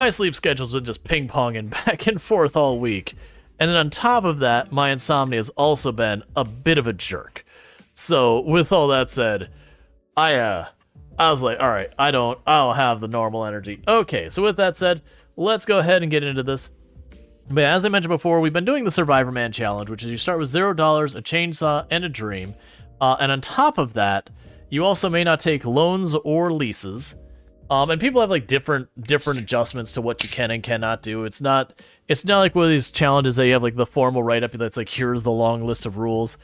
my sleep schedule's been just ping-ponging back and forth all week. And then on top of that, my insomnia has also been a bit of a jerk. So with all that said, I was like, all right, I don't have the normal energy. Okay, so with that said, let's go ahead and get into this. But as I mentioned before, we've been doing the Survivor Man Challenge, which is you start with $0, a chainsaw, and a dream. And on top of that, you also may not take loans or leases. And people have like different adjustments to what you can and cannot do. It's not like one of these challenges that you have like the formal write-up that's like, here's the long list of rules.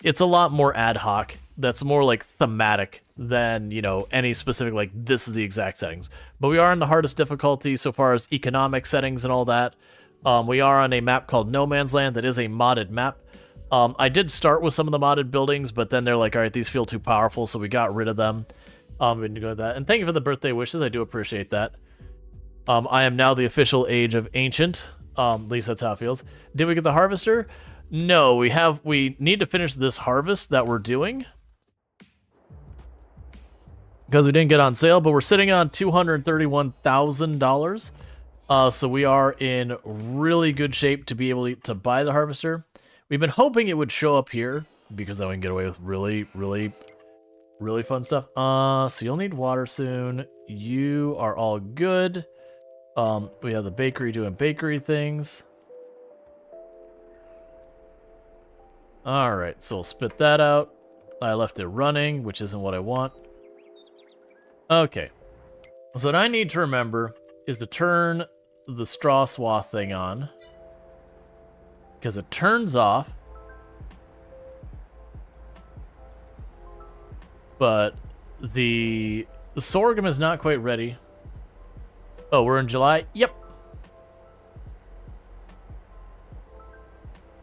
It's a lot more ad hoc. That's more like thematic than, you know, any specific, like, this is the exact settings. But we are on the hardest difficulty so far as economic settings and all that. We are on a map called No Man's Land that is a modded map. I did start with some of the modded buildings, but then they're like, all right, these feel too powerful, so we got rid of them. We need to go with that. And thank you for the birthday wishes. I do appreciate that. I am now the official age of ancient. At least that's how it feels. Did we get the harvester? No, we need to finish this harvest that we're doing. Because we didn't get on sale, but we're sitting on $231,000. So we are in really good shape to be able to buy the harvester. We've been hoping it would show up here, because then we can get away with really fun stuff. So you'll need water soon. You are all good. We have the bakery doing bakery things. Alright, so we'll spit that out. I left it running, which isn't what I want. Okay. So what I need to remember is to turn the straw swath thing on. Because it turns off. But the sorghum is not quite ready. Oh, we're in July? Yep.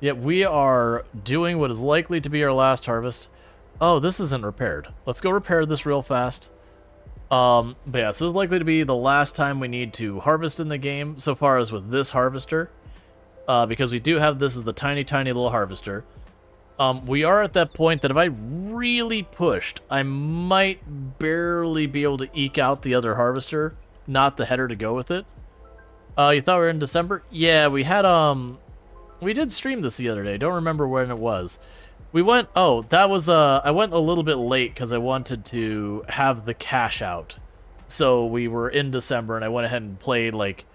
Yep, we are doing what is likely to be our last harvest. Oh, this isn't repaired. Let's go repair this real fast. But yeah, so this is likely to be the last time we need to harvest in the game, so far as with this harvester. Because we do have this as the tiny little harvester. We are at that point that if I really pushed, I might barely be able to eke out the other harvester, not the header to go with it. You thought we were in December? Yeah, we had, we did stream this the other day. Don't remember when it was. We went, oh, that was, I went a little bit late because I wanted to have the cash out. So we were in December and I went ahead and played like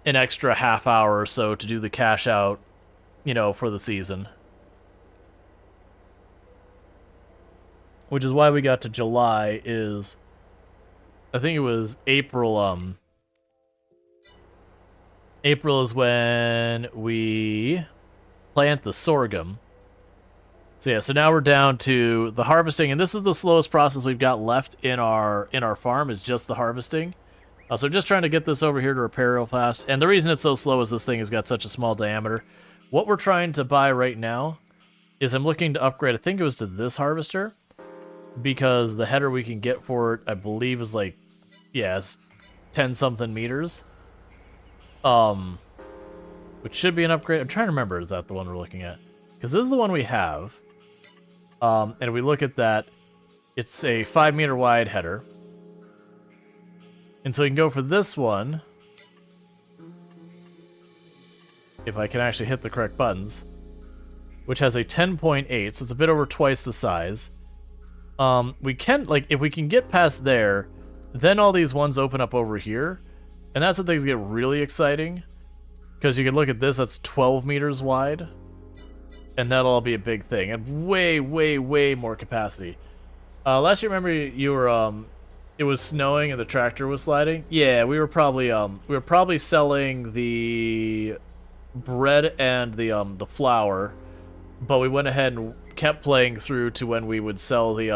an extra half hour or so to do the cash out, you know, for the season. Which is why we got to July is, I think it was April, April is when we plant the sorghum. So yeah, so now we're down to the harvesting, and this is the slowest process we've got left in our farm is just the harvesting. So just trying to get this over here to repair real fast. And the reason it's so slow is this thing has got such a small diameter. What we're trying to buy right now is I'm looking to upgrade, I think it was to this harvester, because the header we can get for it, I believe, is like, yeah, it's 10-something meters. Which should be an upgrade. I'm trying to remember, is that the one we're looking at? Because this is the one we have. And we look at that, it's a 5-meter wide header. And so we can go for this one. If I can actually hit the correct buttons. Which has a 10.8, so it's a bit over twice the size. We can, like, if we can get past there, then all these ones open up over here. And that's when things get really exciting. Because you can look at this, that's 12 meters wide. And that'll all be a big thing. And way more capacity. Last year, remember you were, it was snowing and the tractor was sliding? Yeah, we were probably selling the bread and the flour. But we went ahead and kept playing through to when we would sell the,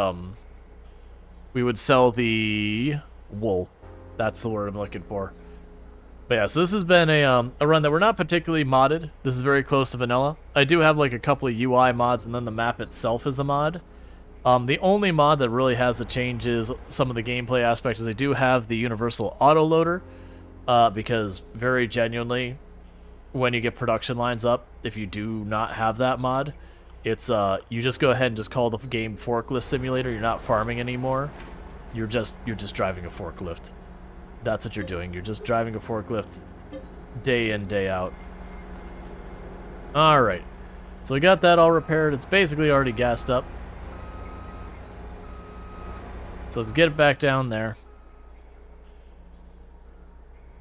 wool. That's the word I'm looking for. But yeah, so this has been a run that we're not particularly modded. This is very close to vanilla. I do have like a couple of UI mods, and then the map itself is a mod. The only mod that really has to change is some of the gameplay aspects is I do have the universal autoloader, because very genuinely, when you get production lines up, if you do not have that mod, it's you just go ahead and just call the game Forklift Simulator. You're not farming anymore. You're just driving a forklift. That's what you're doing. You're just driving a forklift day in, day out. Alright. So we got that all repaired. It's basically already gassed up. So let's get it back down there.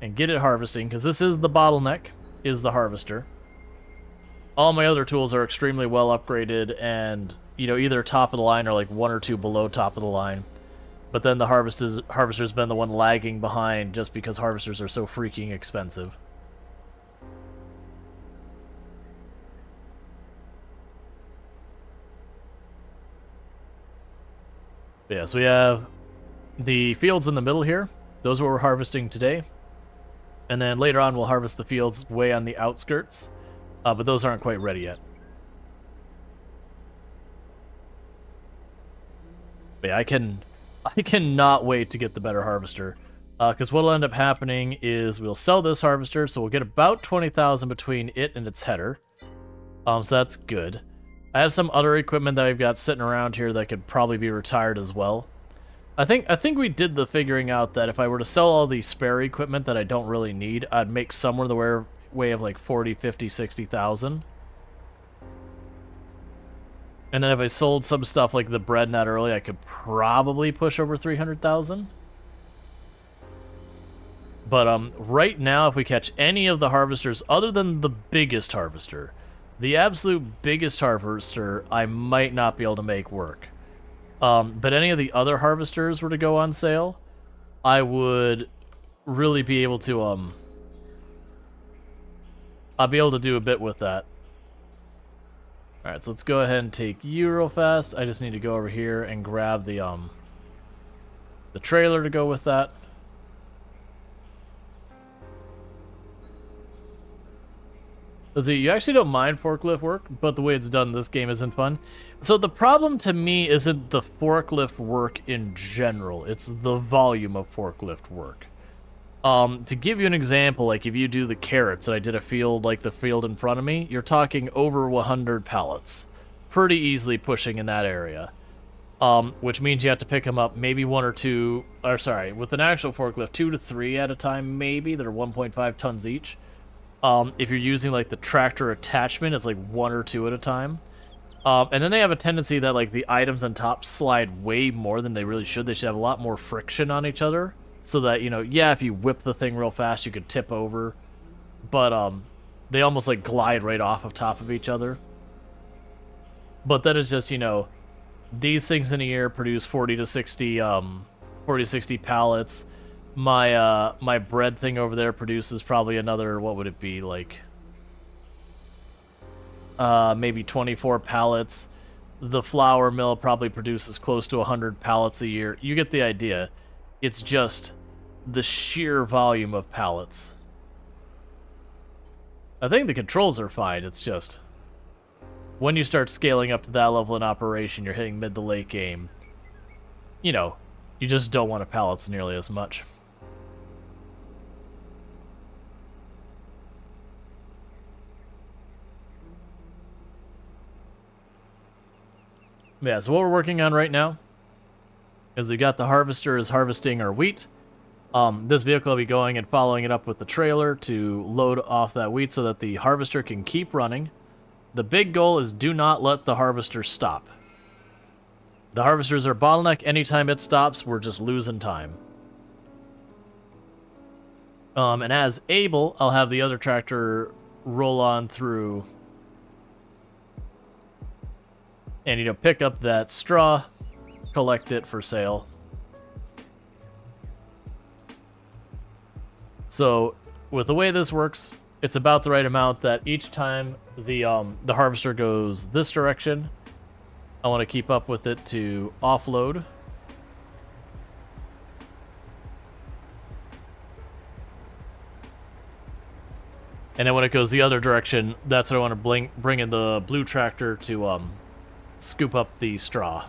And get it harvesting, because this is the bottleneck, is the harvester. All my other tools are extremely well upgraded and, you know, either top of the line or like 1 or 2 below top of the line. But then the harvester's been the one lagging behind just because harvesters are so freaking expensive. But yeah, so we have the fields in the middle here. Those are what we're harvesting today. And then later on we'll harvest the fields way on the outskirts. But those aren't quite ready yet. But yeah, I cannot wait to get the better harvester. Because what'll end up happening is we'll sell this harvester, so we'll get about 20,000 between it and its header. So that's good. I have some other equipment that I've got sitting around here that could probably be retired as well. I think we did the figuring out that if I were to sell all the spare equipment that I don't really need, I'd make somewhere in the way of like 40, 50, 60,000. And then if I sold some stuff like the bread net early, I could probably push over 300,000. But right now, if we catch any of the harvesters other than the biggest harvester, the absolute biggest harvester, I might not be able to make work. But any of the other harvesters were to go on sale, I would really be able to, I'll be able to do a bit with that. Alright, so let's go ahead and take you real fast. I just need to go over here and grab the trailer to go with that. So you actually don't mind forklift work, but the way it's done in this game isn't fun. So the problem to me isn't the forklift work in general, it's the volume of forklift work. To give you an example, like if you do the carrots, and I did a field like the field in front of me, you're talking over 100 pallets. Pretty easily pushing in that area. Which means you have to pick them up maybe 1 or 2, or sorry, with an actual forklift, 2 to 3 at a time maybe, that are 1.5 tons each. If you're using like the tractor attachment, it's like 1 or 2 at a time. And then they have a tendency that like the items on top slide way more than they really should. They should have a lot more friction on each other. So that, you know, yeah, if you whip the thing real fast, you could tip over. But they almost like glide right off of top of each other. But then it's just, you know, these things in a year produce 40 to 60 pallets. My bread thing over there produces probably another, what would it be, like maybe 24 pallets. The flour mill probably produces close to 100 pallets a year. You get the idea. It's just the sheer volume of pallets. I think the controls are fine. It's just when you start scaling up to that level in operation, you're hitting mid to late game. You know, you just don't want to pallets nearly as much. Yeah, so what we're working on right now is we got the harvester is harvesting our wheat. This vehicle will be going and following it up with the trailer to load off that wheat so that the harvester can keep running. The big goal is do not let the harvester stop. The harvesters are bottleneck. Anytime it stops, we're just losing time. And as able, I'll have the other tractor roll on through and, you know, pick up that straw, collect it for sale. So, with the way this works, it's about the right amount that each time the harvester goes this direction, I want to keep up with it to offload. And then when it goes the other direction, that's when I want to bring in the blue tractor to scoop up the straw.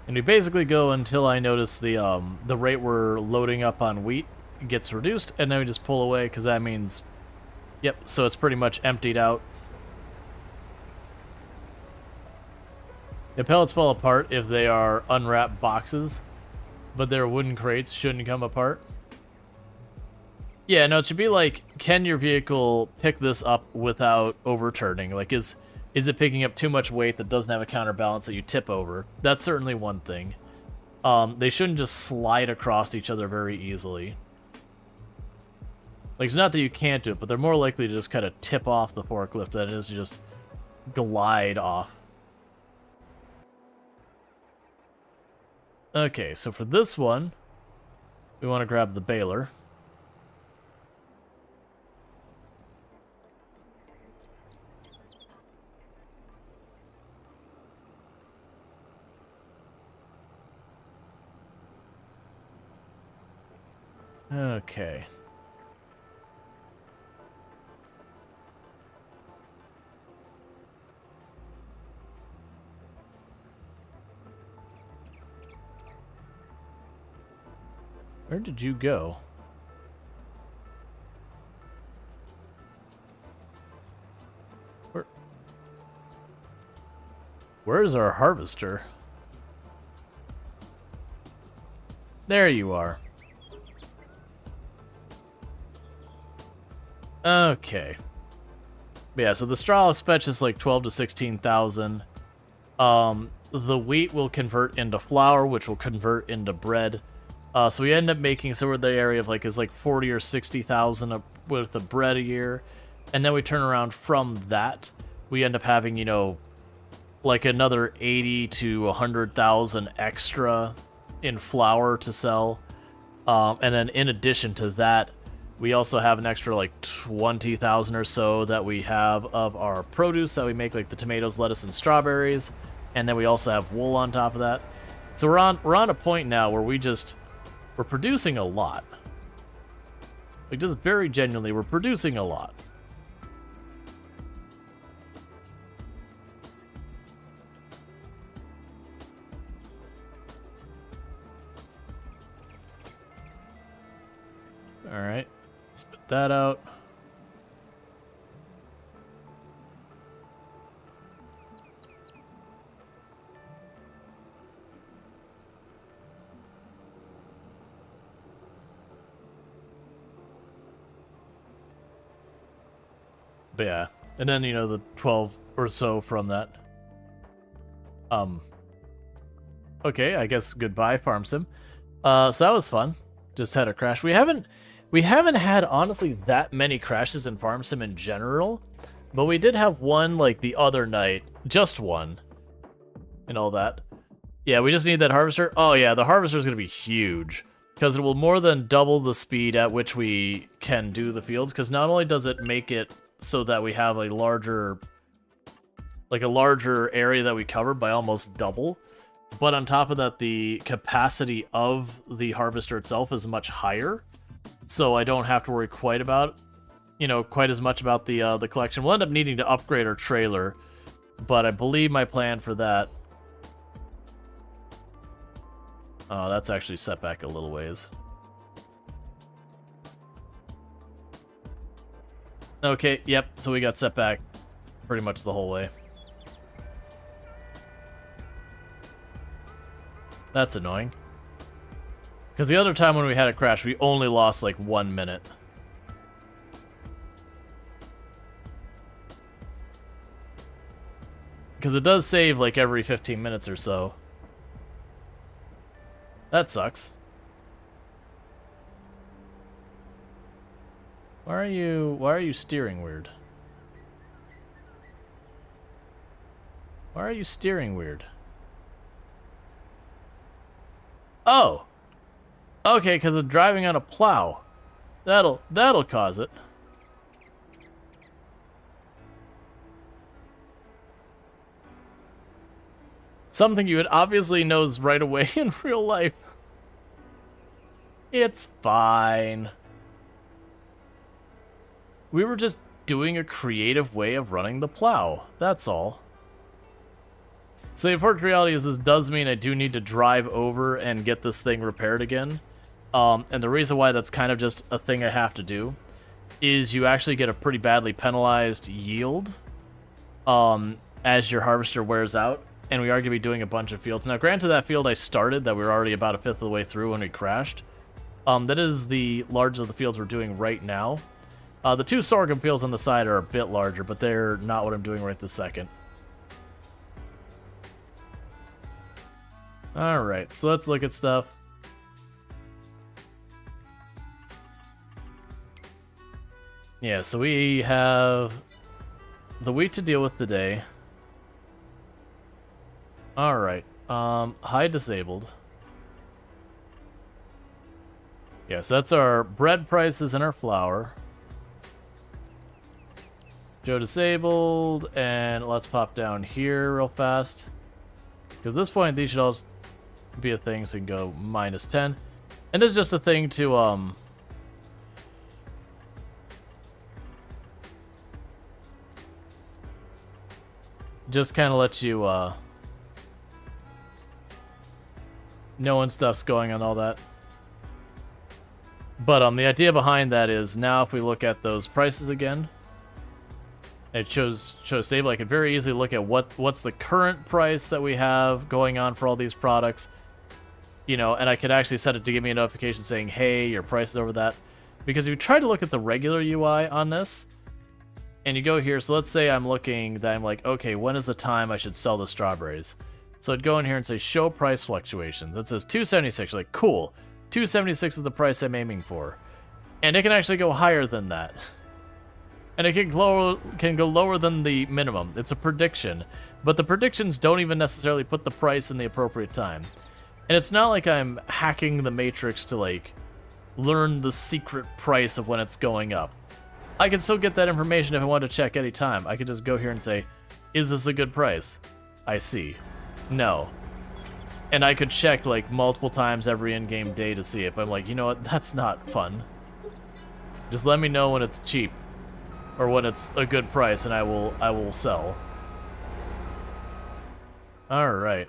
And we basically go until I notice the rate we're loading up on wheat gets reduced, and then we just pull away, because that means, yep, so it's pretty much emptied out. The pellets fall apart if they are unwrapped boxes, but their wooden crates shouldn't come apart. Yeah, no, it should be like, can your vehicle pick this up without overturning? Like, is it picking up too much weight that doesn't have a counterbalance that you tip over? That's certainly one thing. They shouldn't just slide across each other very easily. Like, it's not that you can't do it, but they're more likely to just kind of tip off the forklift than it is to just glide off. Okay, so for this one, we want to grab the baler. Okay. Where did you go? Where's our harvester? There you are. Okay. But yeah, so the straw fetch is like 12 to 16,000. The wheat will convert into flour, which will convert into bread. So we end up making somewhere in the area of like is like 40 or 60,000 worth of bread a year, and then we turn around from that, we end up having, you know, like another 80 to 100,000 extra in flour to sell, and then in addition to that, we also have an extra like 20,000 or so that we have of our produce that we make, like the tomatoes, lettuce, and strawberries, and then we also have wool on top of that. So we're on a point now where we're producing a lot. Like, just very genuinely, we're producing a lot. Alright, spit that out. But yeah, and then, you know, the 12 or so from that. Okay, I guess goodbye, Farm Sim. So that was fun. Just had a crash. We haven't had, honestly, that many crashes in Farm Sim in general, but we did have one, like, the other night. Just one. And all that. Yeah, we just need that harvester. Oh, yeah, the harvester is going to be huge, because it will more than double the speed at which we can do the fields, because not only does it make it so that we have a larger area that we cover by almost double, but on top of that, the capacity of the harvester itself is much higher, so I don't have to worry quite as much about the collection. We'll end up needing to upgrade our trailer, but I believe my plan for that... Oh, that's actually set back a little ways. Okay, yep, so we got set back pretty much the whole way. That's annoying. Because the other time when we had a crash, we only lost like 1 minute. Because it does save like every 15 minutes or so. That sucks. Why are you steering weird? Why are you steering weird? Oh! Okay, because of driving on a plow. That'll cause it. Something you would obviously knows right away in real life. It's fine. We were just doing a creative way of running the plow. That's all. So the unfortunate reality is this does mean I do need to drive over and get this thing repaired again. And the reason why that's kind of just a thing I have to do is you actually get a pretty badly penalized yield as your harvester wears out. and we are going to be doing a bunch of fields. Now, granted, that field I started, that we were already about a fifth of the way through when we crashed. That is the largest of the fields we're doing right now. The two sorghum fields on the side are a bit larger, but they're not what I'm doing right this second. Alright, so let's look at stuff. Yeah, so we have the wheat to deal with today. Alright, hide disabled. Yeah, so that's our bread prices and our flour. Joe disabled, and let's pop down here real fast. Because at this point, these should all be a thing, so we can go -10. And this is just a thing to, just kind of let you, know when stuff's going on, all that. But, the idea behind that is, now if we look at those prices again, it shows stable. I could very easily look at what's the current price that we have going on for all these products, you know, and I could actually set it to give me a notification saying, hey, your price is over that. Because if you try to look at the regular UI on this, and you go here, so let's say I'm looking, that I'm like, okay, when is the time I should sell the strawberries? So I'd go in here and say, show price fluctuations. That says 276. You're like, cool, 276 is the price I'm aiming for. And it can actually go higher than that. And it can go lower than the minimum. It's a prediction. But the predictions don't even necessarily put the price in the appropriate time. And it's not like I'm hacking the matrix to, like, learn the secret price of when it's going up. I can still get that information if I want to check any time. I could just go here and say, is this a good price? I see. No. And I could check, like, multiple times every in-game day to see it. But I'm like, you know what? That's not fun. Just let me know when it's cheap. Or when it's a good price, and I will sell. Alright.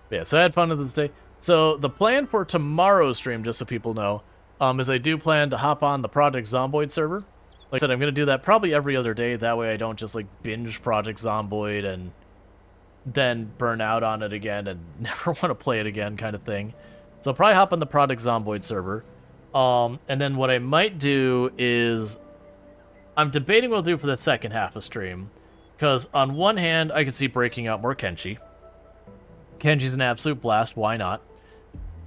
Yeah, so I had fun with this day. So the plan for tomorrow's stream, just so people know, is I do plan to hop on the Project Zomboid server. Like I said, I'm going to do that probably every other day. That way I don't just, like, binge Project Zomboid and then burn out on it again and never want to play it again kind of thing. So I'll probably hop on the Project Zomboid server. And then what I might do is, I'm debating what I'll do for the second half of stream. Because on one hand, I could see breaking out more Kenshi. Kenji's an absolute blast, why not?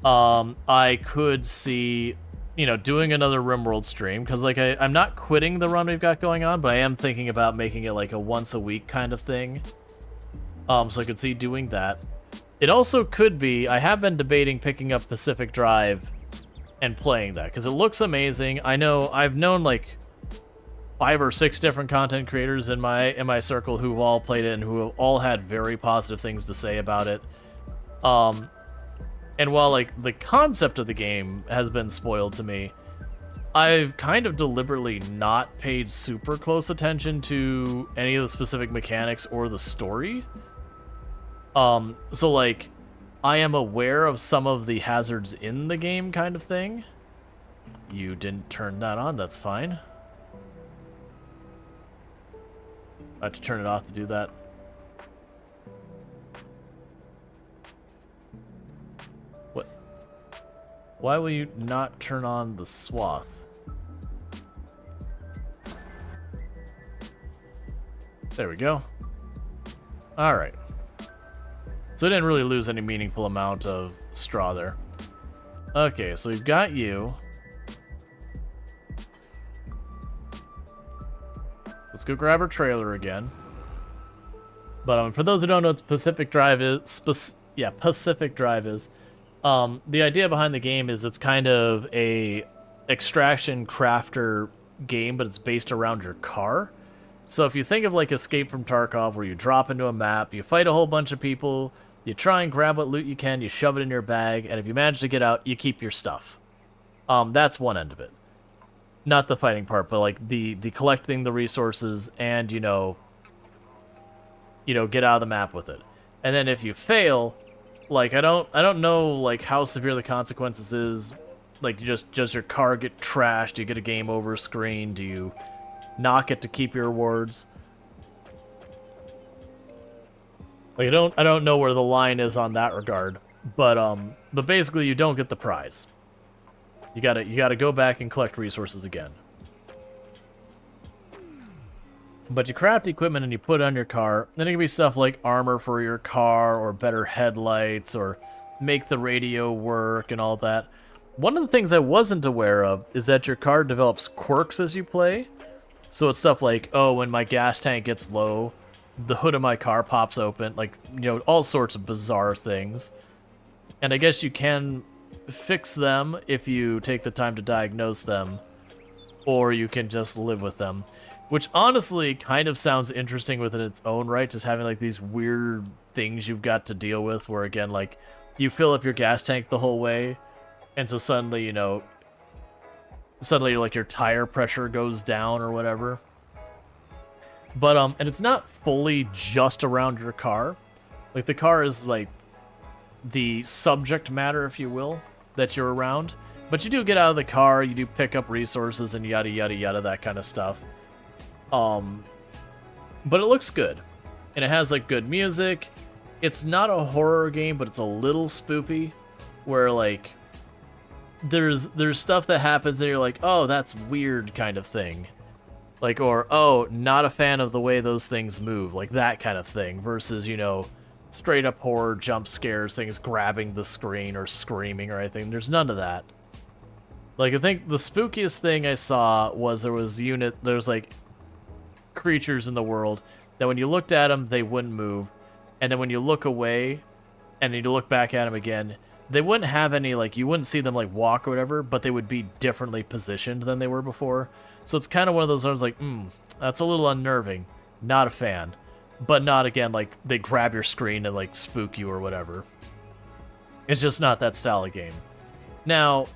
I could see, you know, doing another RimWorld stream. Because, like, I'm not quitting the run we've got going on, but I am thinking about making it, like, a once-a-week kind of thing. So I could see doing that. It also could be, I have been debating picking up Pacific Drive and playing that, because it looks amazing. I know, I've known, like, 5 or 6 different content creators in my circle who've all played it and who have all had very positive things to say about it. And while, like, the concept of the game has been spoiled to me, I've kind of deliberately not paid super close attention to any of the specific mechanics or the story. So, like, I am aware of some of the hazards in the game kind of thing. You didn't turn that on, that's fine. I have to turn it off to do that. What? Why will you not turn on the swath? There we go. Alright. So I didn't really lose any meaningful amount of straw there. Okay, so we've got you. Let's go grab our trailer again. But for those who don't know what Pacific Drive is, Pacific Drive is. The idea behind the game is it's kind of a extraction crafter game, but it's based around your car. So if you think of, like, Escape from Tarkov, where you drop into a map, you fight a whole bunch of people, you try and grab what loot you can, you shove it in your bag, and if you manage to get out, you keep your stuff. That's one end of it. Not the fighting part, but, like, the collecting the resources and, you know, get out of the map with it. And then if you fail, like, I don't know, like, how severe the consequences is. Like, does your car get trashed? Do you get a game over screen? Do you knock it to keep your rewards. Like I don't know where the line is on that regard, but basically you don't get the prize. You gotta go back and collect resources again. But you craft equipment and you put it on your car. Then it can be stuff like armor for your car, or better headlights, or make the radio work and all that. One of the things I wasn't aware of is that your car develops quirks as you play. So it's stuff like, oh, when my gas tank gets low, the hood of my car pops open. Like, you know, all sorts of bizarre things. And I guess you can fix them if you take the time to diagnose them, or you can just live with them. Which honestly kind of sounds interesting within its own right, just having like these weird things you've got to deal with where, again, like, you fill up your gas tank the whole way, and so suddenly, you know, like your tire pressure goes down or whatever. But, and it's not fully just around your car. Like, the car is like the subject matter, if you will, that you're around. But you do get out of the car, you do pick up resources and yada yada yada, that kind of stuff. But it looks good, and it has like good music. It's not a horror game, but it's a little spoopy, where like there's stuff that happens and you're like, oh, that's weird, kind of thing. Like, or, oh, not a fan of the way those things move, like that kind of thing, versus, you know, straight up horror, jump scares, things grabbing the screen or screaming or anything. There's none of that. Like, I think the spookiest thing I saw was there's like creatures in the world that when you looked at them, they wouldn't move. And then when you look away and you look back at them again, they wouldn't have any, like, you wouldn't see them like walk or whatever, but they would be differently positioned than they were before. So it's kind of one of those ones like, that's a little unnerving. Not a fan. But not, again, like, they grab your screen and, like, spook you or whatever. It's just not that style of game. Now,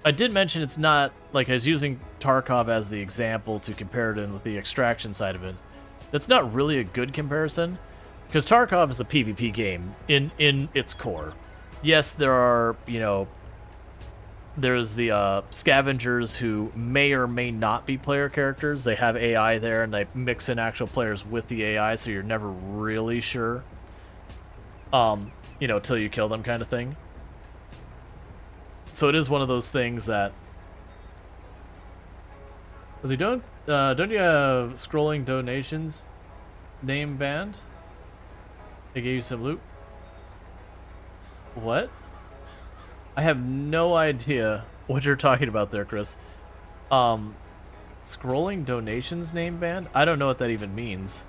I did mention it's not, like, I was using Tarkov as the example to compare it in with the extraction side of it. That's not really a good comparison, because Tarkov is a PvP game in its core. Yes, there are, you know, there's the scavengers who may or may not be player characters. They have AI there, and they mix in actual players with the AI, so you're never really sure, you know, till you kill them, kind of thing. So it is one of those things that... don't you have scrolling donations name banned? They gave you some loot? What? I have no idea what you're talking about there, Chris. Scrolling donations name banned? I don't know what that even means.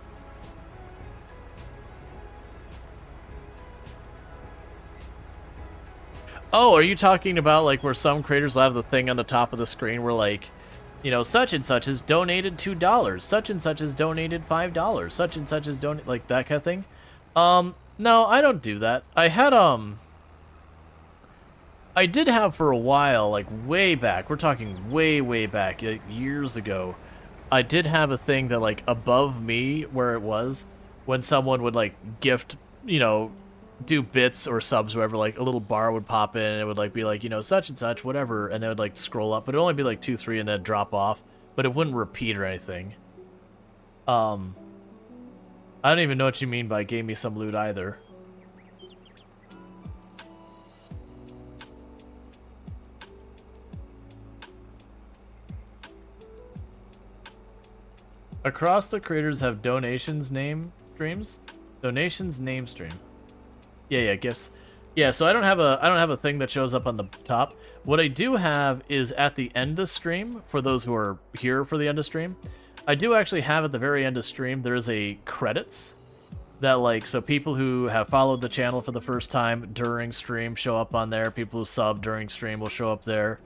Oh, are you talking about like where some creators will have the thing on the top of the screen where, like, you know, such and such has donated $2, such and such has donated $5, such and such has donated, like that kind of thing? No, I don't do that. I did have for a while, like way back, we're talking way back, like years ago, I did have a thing that, like, above me where it was, when someone would, like, gift, you know, do bits or subs or whatever, like a little bar would pop in and it would, like, be like, you know, such and such, whatever, and it would, like, scroll up, but it would only be like 2, 3 and then drop off, but it wouldn't repeat or anything. I don't even know what you mean by gave me some loot either. Across the creators have donations name streams? Donations name stream. Yeah, gifts. Yeah, so I don't have a thing that shows up on the top. What I do have is at the end of stream, for those who are here for the end of stream, I do actually have at the very end of stream, there is a credits that, like, so people who have followed the channel for the first time during stream show up on there. People who sub during stream will show up there.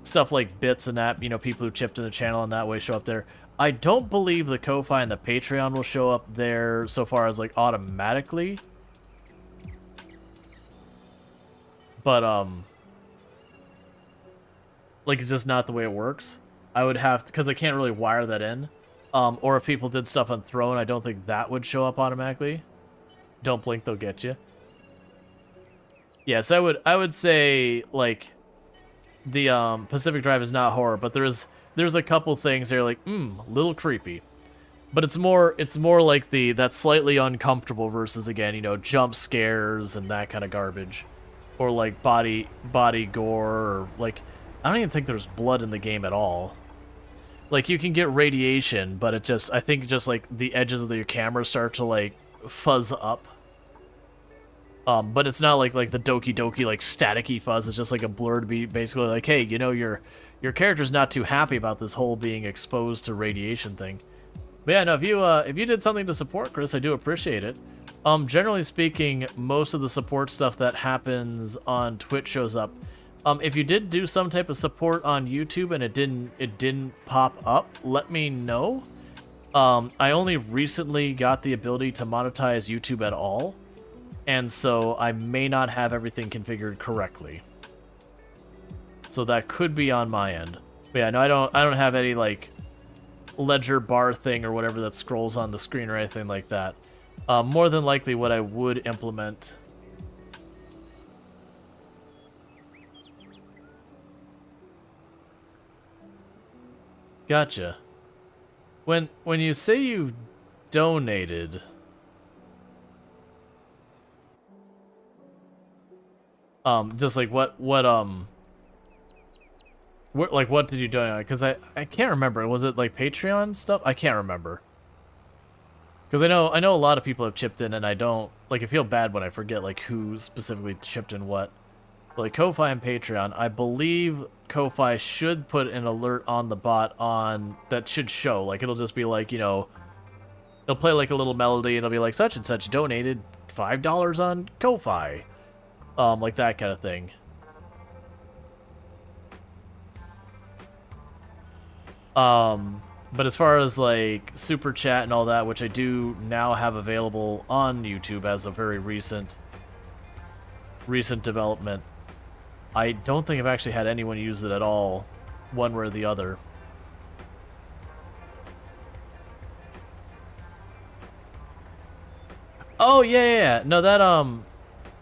Stuff like bits and that, you know, people who chipped in the channel in that way show up there. I don't believe the Ko-Fi and the Patreon will show up there so far as, like, automatically. But, like, it's just not the way it works. I would have to, because I can't really wire that in. Or if people did stuff on Throne, I don't think that would show up automatically. Don't blink, they'll get you. Yes, I would say, like, the Pacific Drive is not horror, but there is there's a couple things that are like, a little creepy. But it's more like that slightly uncomfortable versus, again, you know, jump scares and that kind of garbage. Or like body gore, or like, I don't even think there's blood in the game at all. Like, you can get radiation, but it just, I think just like the edges of your camera start to like fuzz up. But it's not like the Doki Doki like staticky fuzz. It's just like a blur to be basically like, hey, you know, your character's not too happy about this whole being exposed to radiation thing. But yeah, no, if you did something to support Chris, I do appreciate it. Generally speaking, most of the support stuff that happens on Twitch shows up. If you did do some type of support on YouTube and it didn't pop up, let me know. I only recently got the ability to monetize YouTube at all, and so I may not have everything configured correctly. So that could be on my end. But yeah, no, I don't have any like ledger bar thing or whatever that scrolls on the screen or anything like that. More than likely what I would implement. Gotcha. When you say you donated, just like what did you donate? Because I can't remember. Was it like Patreon stuff? I can't remember. Because I know a lot of people have chipped in, and I don't like. I feel bad when I forget like who specifically chipped in what. But like Ko-Fi and Patreon, I believe Ko-Fi should put an alert on the bot on that should show. Like it'll just be like, you know, it'll play like a little melody, and it'll be like such and such donated $5 on Ko-Fi, like that kind of thing. But as far as like super chat and all that, which I do now have available on YouTube as a very recent development, I don't think I've actually had anyone use it at all, one way or the other. Oh yeah. No, that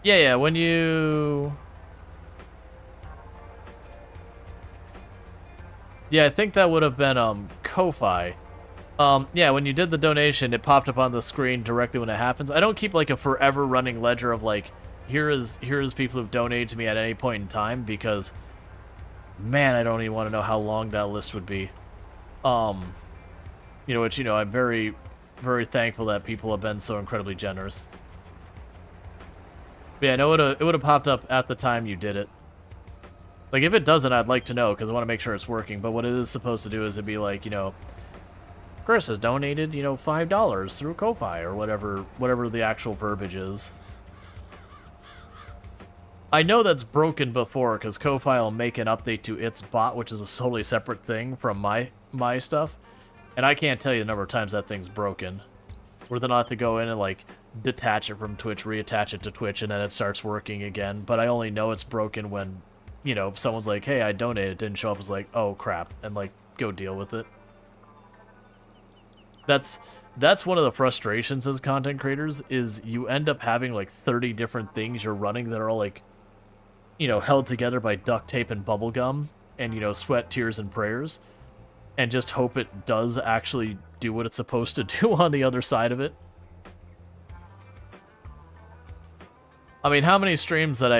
yeah, when you... Yeah, I think that would have been Ko-Fi. Yeah, when you did the donation, it popped up on the screen directly when it happens. I don't keep like a forever running ledger of like, here is people who've donated to me at any point in time, because man, I don't even want to know how long that list would be. You know, which, you know, I'm very, very thankful that people have been so incredibly generous. But yeah, no, it would have popped up at the time you did it. Like, if it doesn't, I'd like to know, because I want to make sure it's working. But what it is supposed to do is it'd be like, you know, Chris has donated, you know, $5 through Ko-Fi, or whatever the actual verbiage is. I know that's broken before, because Ko-Fi will make an update to its bot, which is a totally separate thing from my stuff. And I can't tell you the number of times that thing's broken. Where they'll have to go in and, like, detach it from Twitch, reattach it to Twitch, and then it starts working again. But I only know it's broken when, you know, someone's like, hey, I donated, it didn't show up, it's like, oh, crap, and, like, go deal with it. That's one of the frustrations as content creators, is you end up having, like, 30 different things you're running that are all, like, you know, held together by duct tape and bubble gum, and, you know, sweat, tears, and prayers, and just hope it does actually do what it's supposed to do on the other side of it. I mean, how many streams that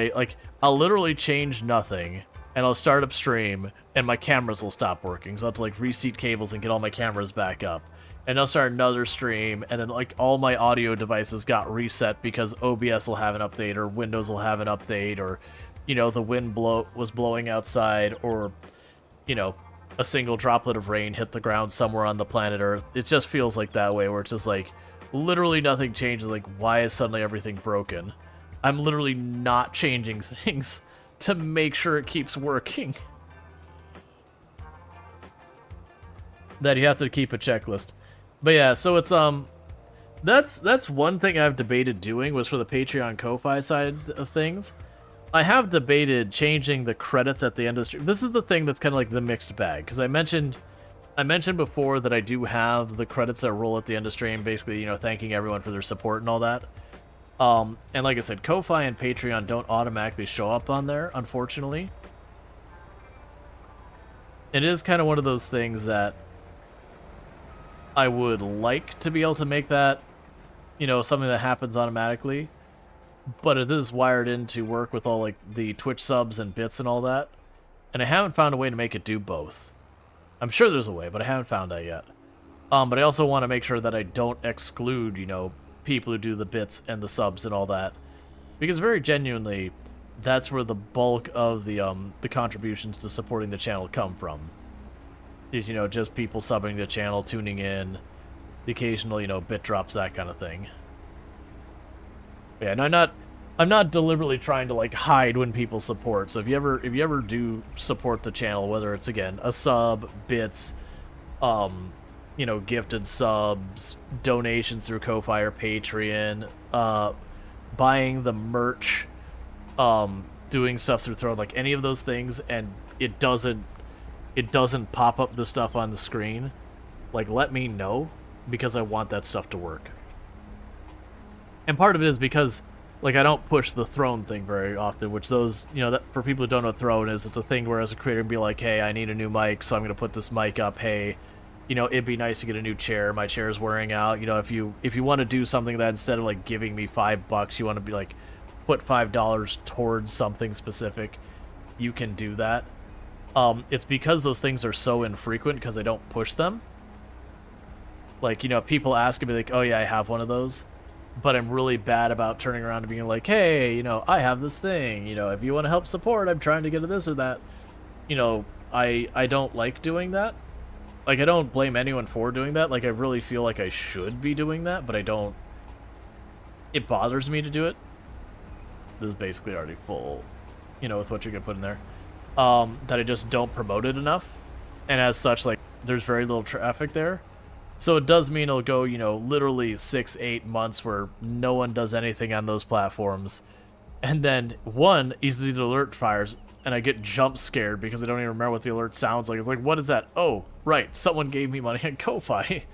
I'll literally change nothing, and I'll start up stream, and my cameras will stop working, so I'll have to, like, reseat cables and get all my cameras back up. And I'll start another stream, and then, like, all my audio devices got reset because OBS will have an update, or Windows will have an update, or, you know, the wind was blowing outside, or, you know, a single droplet of rain hit the ground somewhere on the planet Earth. It just feels like that way, where it's just, like, literally nothing changes. Like, why is suddenly everything broken? I'm literally not changing things to make sure it keeps working. That you have to keep a checklist. But yeah, so it's that's one thing I've debated doing, was for the Patreon Ko-Fi side of things. I have debated changing the credits at the end of the stream. This is the thing that's kind of like the mixed bag, because I mentioned before that I do have the credits that roll at the end of stream, basically, you know, thanking everyone for their support and all that. And like I said, Ko-Fi and Patreon don't automatically show up on there, unfortunately. It is kind of one of those things that I would like to be able to make that, something that happens automatically, but it is wired in to work with all like the Twitch subs and bits and all that, and I haven't found a way to make it do both. I'm sure there's a way, but I haven't found that yet. But I also want to make sure that I don't exclude, people who do the bits and the subs and all that, because very genuinely, that's where the bulk of the contributions to supporting the channel come from. Is, just people subbing the channel, tuning in, the occasional, bit drops, that kind of thing. Yeah, and I'm not deliberately trying to like hide when people support. So if you ever do support the channel, whether it's again a sub, bits, gifted subs, donations through Ko-Fi or Patreon, buying the merch, doing stuff through Throne, like any of those things, and it doesn't pop up the stuff on the screen, like let me know, because I want that stuff to work. And part of it is because like I don't push the Throne thing very often, which those, that for people who don't know what Throne is, it's a thing where as a creator be like, hey, I need a new mic, so I'm going to put this mic up. Hey, it'd be nice to get a new chair. My chair is wearing out. If you want to do something that instead of like giving me $5, you want to be like put $5 towards something specific, you can do that. It's because those things are so infrequent because I don't push them. Like, people ask me like, oh yeah, I have one of those, but I'm really bad about turning around and being like, hey, I have this thing, if you want to help support, I'm trying to get to this or that. I don't like doing that. Like, I don't blame anyone for doing that. Like, I really feel like I should be doing that, but I don't. It bothers me to do it. This is basically already full, with what you're going to put in there. That I just don't promote it enough. And as such, like, there's very little traffic there. So it does mean it'll go, literally 6-8 months where no one does anything on those platforms. And then, one, easily the alert fires, and I get jump scared because I don't even remember what the alert sounds like. It's like, what is that? Oh, right, someone gave me money on Ko-Fi.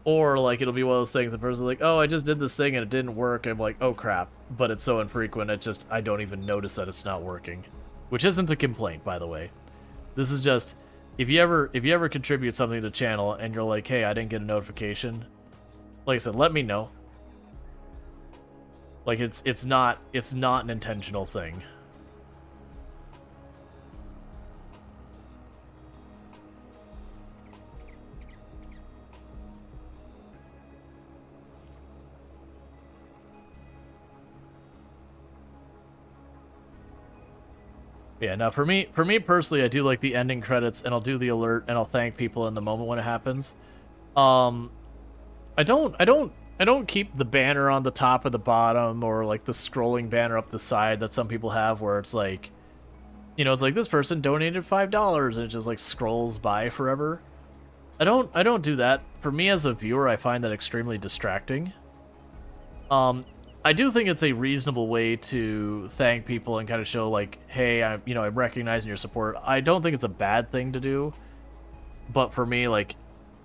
Or, like, it'll be one of those things, the person's like, oh, I just did this thing and it didn't work. I'm like, oh, crap. But it's so infrequent, I don't even notice that it's not working. Which isn't a complaint, by the way. This is just, if you ever contribute something to the channel and you're like, hey, I didn't get a notification, like I said, let me know. Like, it's not an intentional thing. Yeah, now for me personally, I do like the ending credits, and I'll do the alert, and I'll thank people in the moment when it happens. I don't keep the banner on the top or the bottom, or like the scrolling banner up the side that some people have, where it's like, it's like this person donated $5, and it just like scrolls by forever. I don't do that. For me as a viewer, I find that extremely distracting. I do think it's a reasonable way to thank people and kind of show like, hey, I'm recognizing your support. I don't think it's a bad thing to do, but for me, like,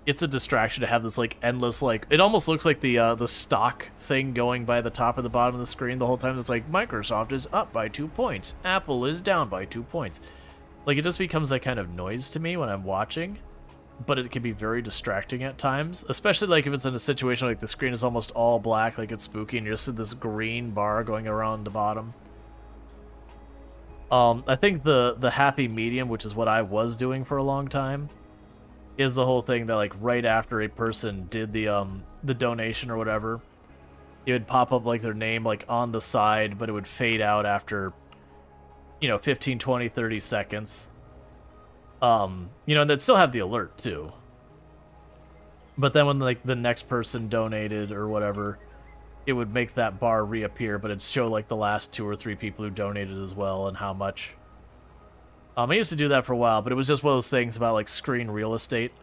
it's a distraction to have this like endless, like, it almost looks like the stock thing going by the top or the bottom of the screen the whole time. It's like Microsoft is up by 2 points, Apple is down by 2 points. Like, it just becomes that kind of noise to me when I'm watching. But it can be very distracting at times, especially like if it's in a situation like the screen is almost all black, like it's spooky, and you just see this green bar going around the bottom. I think the happy medium, which is what I was doing for a long time, is the whole thing that like right after a person did the donation or whatever, it would pop up like their name like on the side, but it would fade out after 15, 20, 30 seconds. And they'd still have the alert too. But then when like the next person donated or whatever, it would make that bar reappear, but it'd show like the last 2 or 3 people who donated as well and how much. I used to do that for a while, but it was just one of those things about like screen real estate.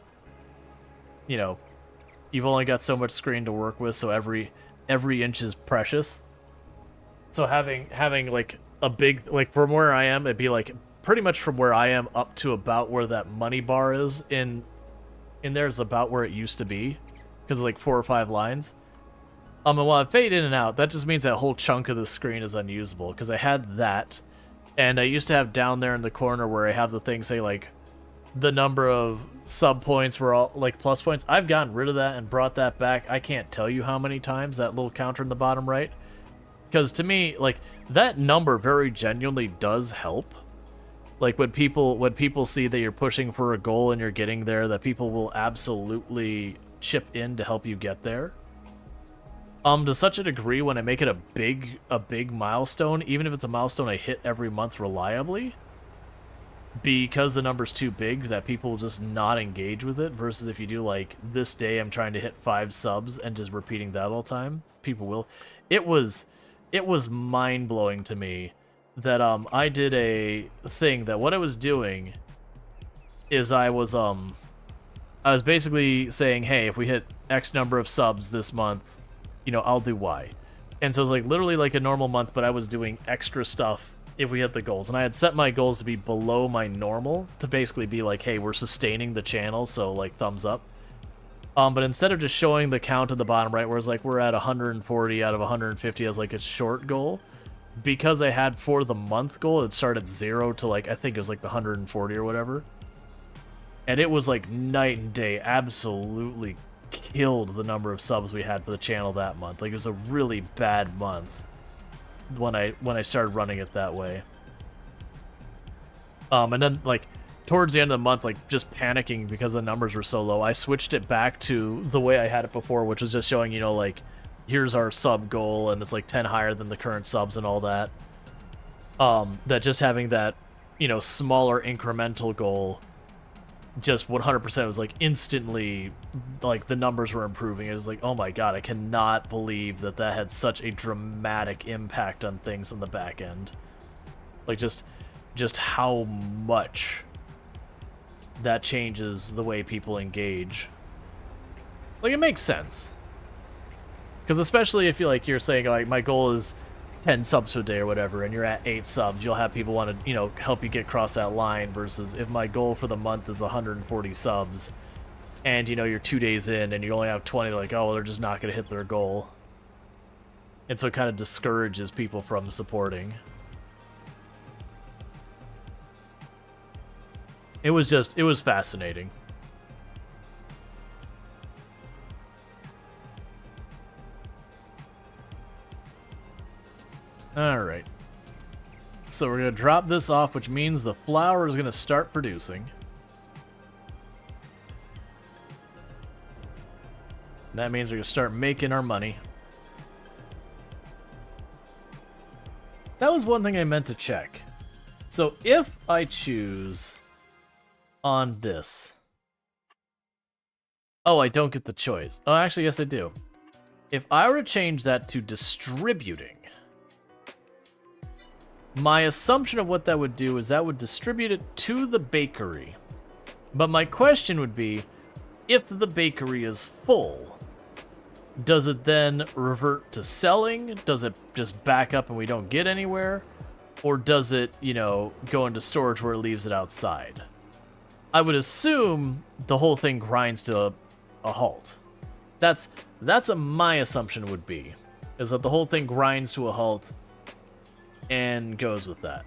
You've only got so much screen to work with, so every inch is precious. So having like a big, like from where I am, it'd be like pretty much from where I am up to about where that money bar is in there is about where it used to be, because like 4 or 5 lines. And while I fade in and out, that just means that whole chunk of the screen is unusable, because I had that, And I used to have down there in the corner where I have the thing say, like, the number of sub points were all, like, plus points. I've gotten rid of that and brought that back. I can't tell you how many times, that little counter in the bottom right. Because to me, like, that number very genuinely does help. Like, when people see that you're pushing for a goal and you're getting there, that people will absolutely chip in to help you get there. To such a degree, when I make it a big milestone, even if it's a milestone I hit every month reliably, because the number's too big, that people will just not engage with it, versus if you do, like, this day I'm trying to hit 5 subs and just repeating that all the time, people will. It was mind-blowing to me that I did a thing that what I was doing is I was basically saying, hey, if we hit X number of subs this month, you know, I'll do Y. And so it was like literally like a normal month, but I was doing extra stuff if we hit the goals. And I had set my goals to be below my normal to basically be like, hey, we're sustaining the channel, so like thumbs up. But instead of just showing the count at the bottom right, where it's like we're at 140 out of 150 as like a short goal, because I had for the month goal, it started at 0 to like, I think it was like the 140 or whatever. And it was like night and day, absolutely killed the number of subs we had for the channel that month. Like, it was a really bad month when I started running it that way. And then like towards the end of the month, like just panicking because the numbers were so low, I switched it back to the way I had it before, which was just showing, you know, like, here's our sub goal and it's like 10 higher than the current subs and all that. That just having that, you know, smaller incremental goal just 100% was like instantly, like, the numbers were improving. It was like, oh my god, I cannot believe that that had such a dramatic impact on things on the back end. Like, just how much that changes the way people engage. Like, it makes sense. Because especially if you're saying, like, my goal is 10 subs a day or whatever, and you're at 8 subs, you'll have people want to, you know, help you get across that line, versus if my goal for the month is 140 subs, and, you know, you're 2 days in, and you only have 20, like, oh, well, they're just not going to hit their goal. And so it kind of discourages people from supporting. It was fascinating. Alright. So we're going to drop this off, which means the flour is going to start producing. And that means we're going to start making our money. That was one thing I meant to check. So if I choose on this... Oh, I don't get the choice. Oh, actually, yes, I do. If I were to change that to distributing, my assumption of what that would do is that would distribute it to the bakery. But my question would be, if the bakery is full, does it then revert to selling? Does it just back up and we don't get anywhere? Or does it, you know, go into storage where it leaves it outside? I would assume the whole thing grinds to a halt. That's what my assumption would be, is that the whole thing grinds to a halt and goes with that.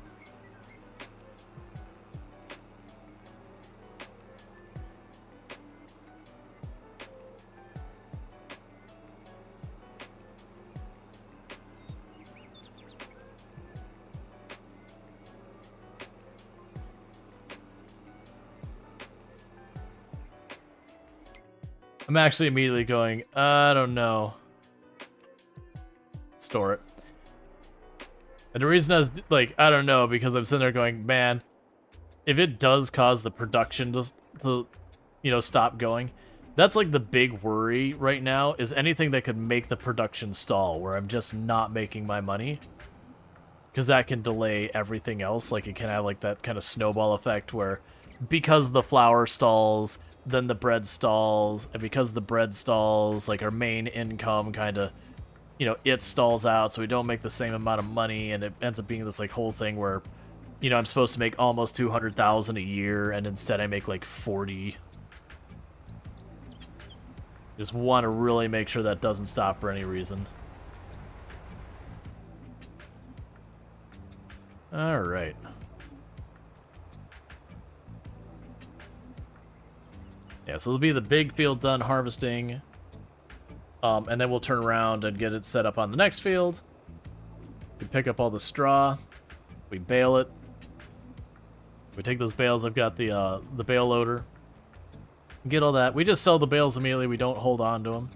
I'm actually immediately going, I don't know. Store it. And the reason I was like, I don't know, because I'm sitting there going, man, if it does cause the production to you know, stop going, that's like the big worry right now, is anything that could make the production stall, where I'm just not making my money. Because that can delay everything else. Like, it can have like that kind of snowball effect where, because the flour stalls, then the bread stalls, and because the bread stalls, like, our main income kind of, you know, it stalls out, so we don't make the same amount of money, and it ends up being this, like, whole thing where, you know, I'm supposed to make almost 200,000 a year, and instead I make, like, 40. Just want to really make sure that doesn't stop for any reason. All right. Yeah, so it'll be the big field done harvesting, and then we'll turn around and get it set up on the next field. We pick up all the straw, we bale it. We take those bales. I've got the bale loader. Get all that. We just sell the bales immediately. We don't hold on to them.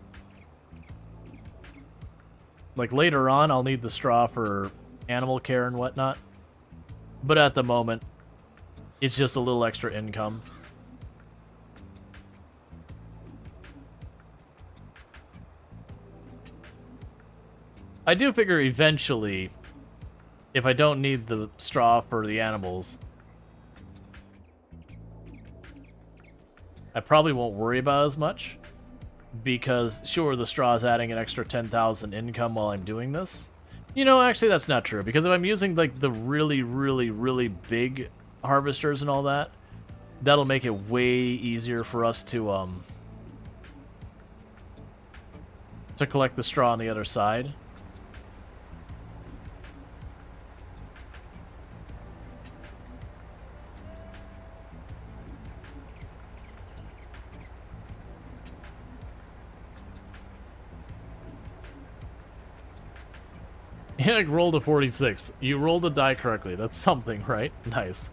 Like later on, I'll need the straw for animal care and whatnot. But at the moment, it's just a little extra income. I do figure eventually, if I don't need the straw for the animals, I probably won't worry about it as much. Because, sure, the straw is adding an extra 10,000 income while I'm doing this. You know, actually, that's not true. Because if I'm using, like, the really, really, really big harvesters and all that, that'll make it way easier for us to collect the straw on the other side. Yannick rolled a 46. You rolled the die correctly. That's something, right? Nice.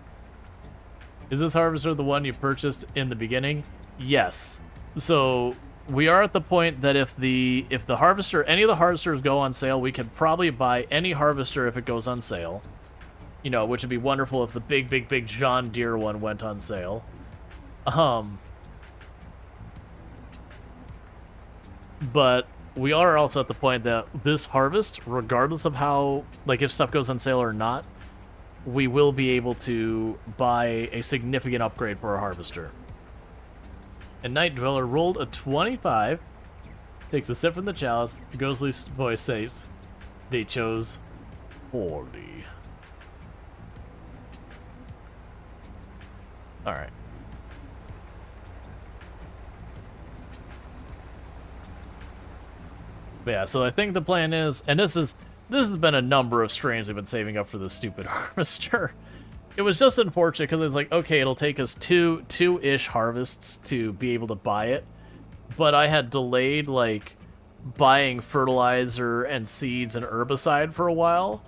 Is this harvester the one you purchased in the beginning? Yes. So we are at the point that if the harvester, any of the harvesters go on sale, we can probably buy any harvester if it goes on sale. You know, which would be wonderful if the big John Deere one went on sale. But we are also at the point that this harvest, regardless of how, like, if stuff goes on sale or not, we will be able to buy a significant upgrade for our harvester. And Night Dweller rolled a 25, takes a sip from the chalice, ghostly voice says, they chose 40. Alright. But yeah, so I think the plan is, and this has been a number of streams we've been saving up for this stupid harvester. It was just unfortunate because it's like, okay, it'll take us two-ish harvests to be able to buy it, but I had delayed, like, buying fertilizer and seeds and herbicide for a while,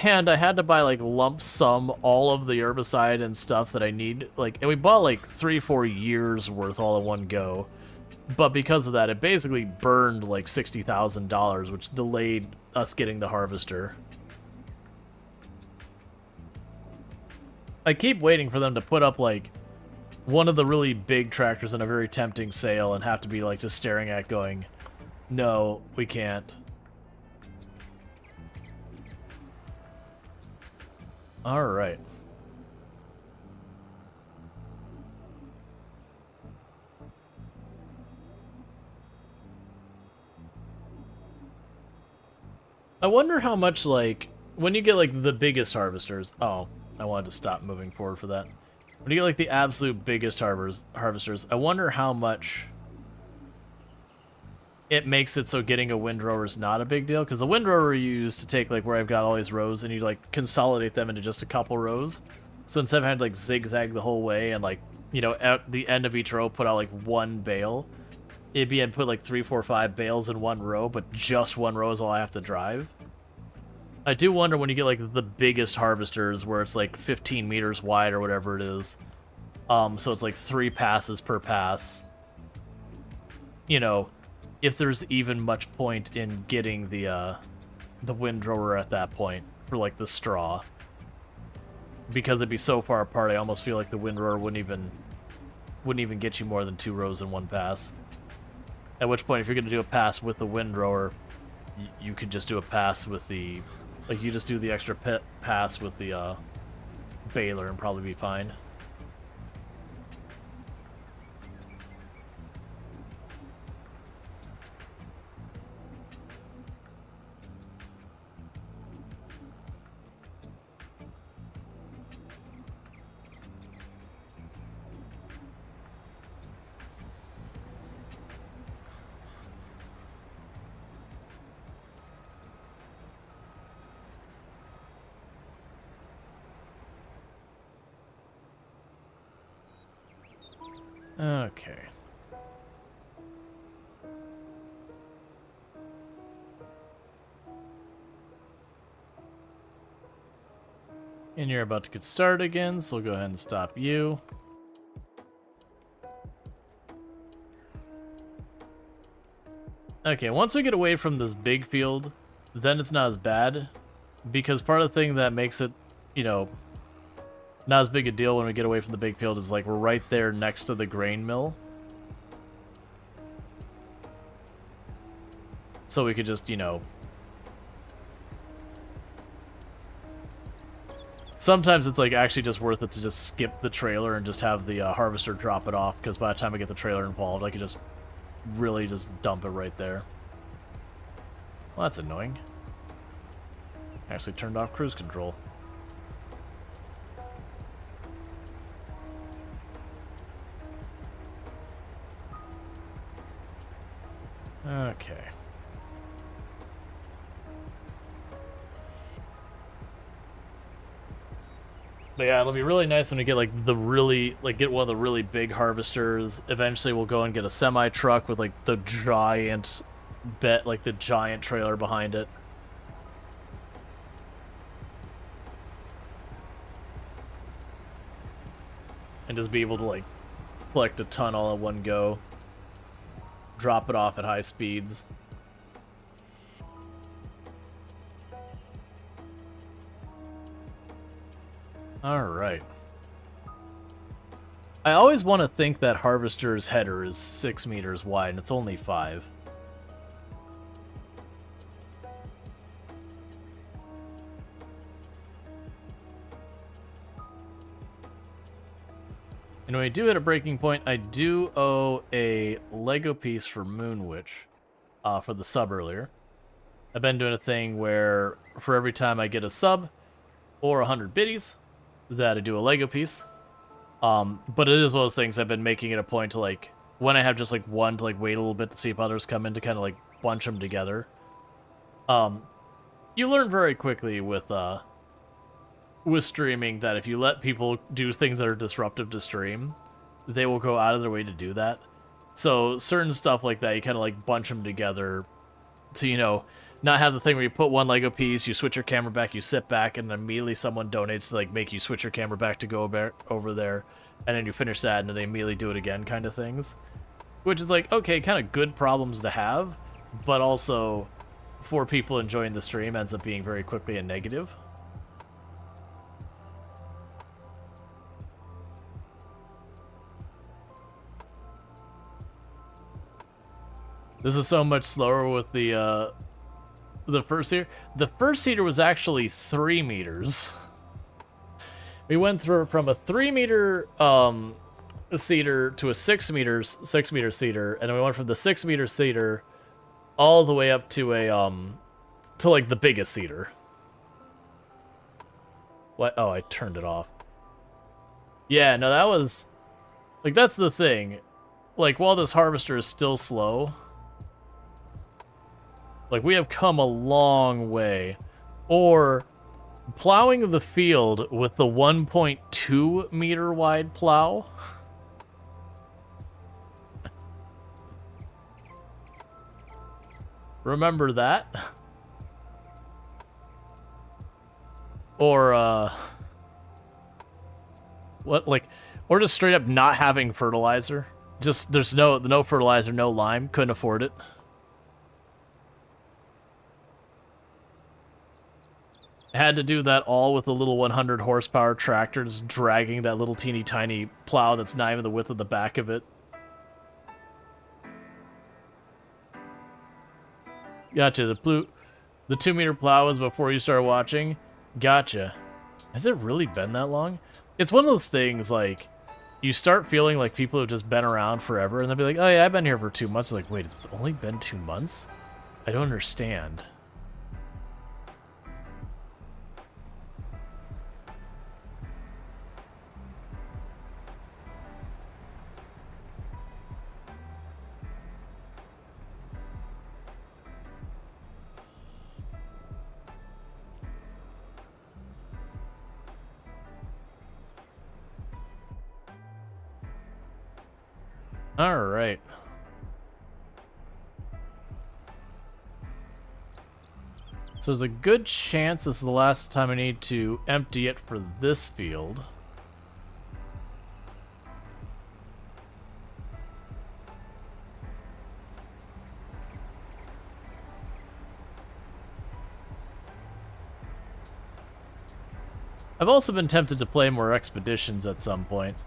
and I had to buy, like, lump sum all of the herbicide and stuff that I need, like, and we bought, like, 3-4 years worth all in one go. But because of that, it basically burned like $60,000, which delayed us getting the harvester. I keep waiting for them to put up like one of the really big tractors in a very tempting sale and have to be like just staring at going, no, we can't. All right. I wonder how much, like, when you get, like, the biggest harvesters... Oh, I wanted to stop moving forward for that. When you get, like, the absolute biggest harvesters, I wonder how much it makes it so getting a windrower is not a big deal. Because the windrower you use to take, like, where I've got all these rows, and you, like, consolidate them into just a couple rows. So instead of having to, like, zigzag the whole way and, like, you know, at the end of each row put out, like, one bale... It'd be and put like 3, 4, 5 bales in one row, but just one row is all I have to drive. I do wonder when you get like the biggest harvesters where it's like 15 meters wide or whatever it is. So it's like 3 passes per pass. You know, if there's even much point in getting the windrower at that point for like the straw. Because it'd be so far apart, I almost feel like the windrower wouldn't even get you more than 2 rows in one pass. At which point, if you're going to do a pass with the windrower, you could just do a pass with the... Like, you just do the extra pass with the baler and probably be fine. Okay. And you're about to get started again, so we'll go ahead and stop you. Okay, once we get away from this big field, then it's not as bad, because part of the thing that makes it, you know, not as big a deal when we get away from the big field is, like, we're right there next to the grain mill. So we could just, you know... Sometimes it's, like, actually just worth it to just skip the trailer and just have the harvester drop it off, because by the time I get the trailer involved, I could just really just dump it right there. Well, that's annoying. I actually turned off cruise control. Okay. But yeah, it'll be really nice when we get like the really, like get one of the really big harvesters. Eventually we'll go and get a semi truck with like the giant like the giant trailer behind it. And just be able to like collect a ton all at one go. Drop it off at high speeds. Alright. I always want to think that Harvester's header is 6 meters wide, and it's only 5. And when we do hit a breaking point, I do owe a Lego piece for Moonwitch for the sub earlier. I've been doing a thing where for every time I get a sub or 100 biddies, that I do a Lego piece. But it is one of those things I've been making it a point to, like, when I have just, like, one, to, like, wait a little bit to see if others come in to kind of, like, bunch them together. You learn very quickly with streaming that if you let people do things that are disruptive to stream, they will go out of their way to do that. So certain stuff like that, you kind of, like, bunch them together to, you know, not have the thing where you put one Lego piece, you switch your camera back, you sit back, and then immediately someone donates to, like, make you switch your camera back to go over there, and then you finish that, and then they immediately do it again kind of things. Which is, like, okay, kind of good problems to have, but also, for people enjoying the stream, ends up being very quickly a negative. This is so much slower with the first seeder. The first seeder was actually 3 meters. We went through from a 3 meter seeder to a 6 meter seeder, and then we went from the 6 meter seeder all the way up to a to like the biggest seeder. What? Oh, I turned it off. Yeah, no, that was like that's the thing. Like while this harvester is still slow, like, we have come a long way. Or, plowing the field with the 1.2 meter wide plow. Remember that? Or, what, like, or just straight up not having fertilizer. Just, there's no fertilizer, no lime, couldn't afford it. Had to do that all with a little 100 horsepower tractor just dragging that little teeny tiny plow that's not even the width of the back of it. Gotcha. The 2 meter plow was before you started watching. Gotcha. Has it really been that long? It's one of those things, like, you start feeling like people have just been around forever, and they'll be like, oh yeah, I've been here for 2 months. Like, wait, it's only been 2 months? I don't understand. Alright. So there's a good chance this is the last time I need to empty it for this field. I've also been tempted to play more expeditions at some point.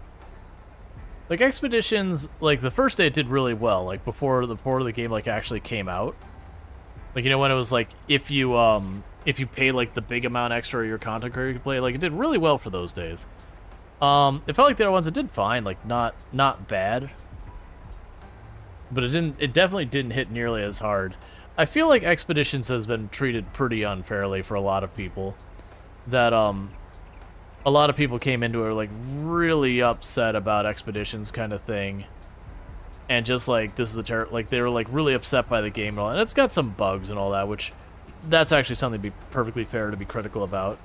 Like expeditions, like the first day it did really well, like before the game like actually came out. Like, you know, when it was like if you pay like the big amount extra your content creator could play, like it did really well for those days. It felt like the other ones it did fine, like not bad. But it definitely didn't hit nearly as hard. I feel like Expeditions has been treated pretty unfairly for a lot of people. That a lot of people came into it like really upset about Expeditions kind of thing. And just like, this is a like they were like really upset by the game and all, and it's got some bugs and all that, which that's actually something to be perfectly fair to be critical about.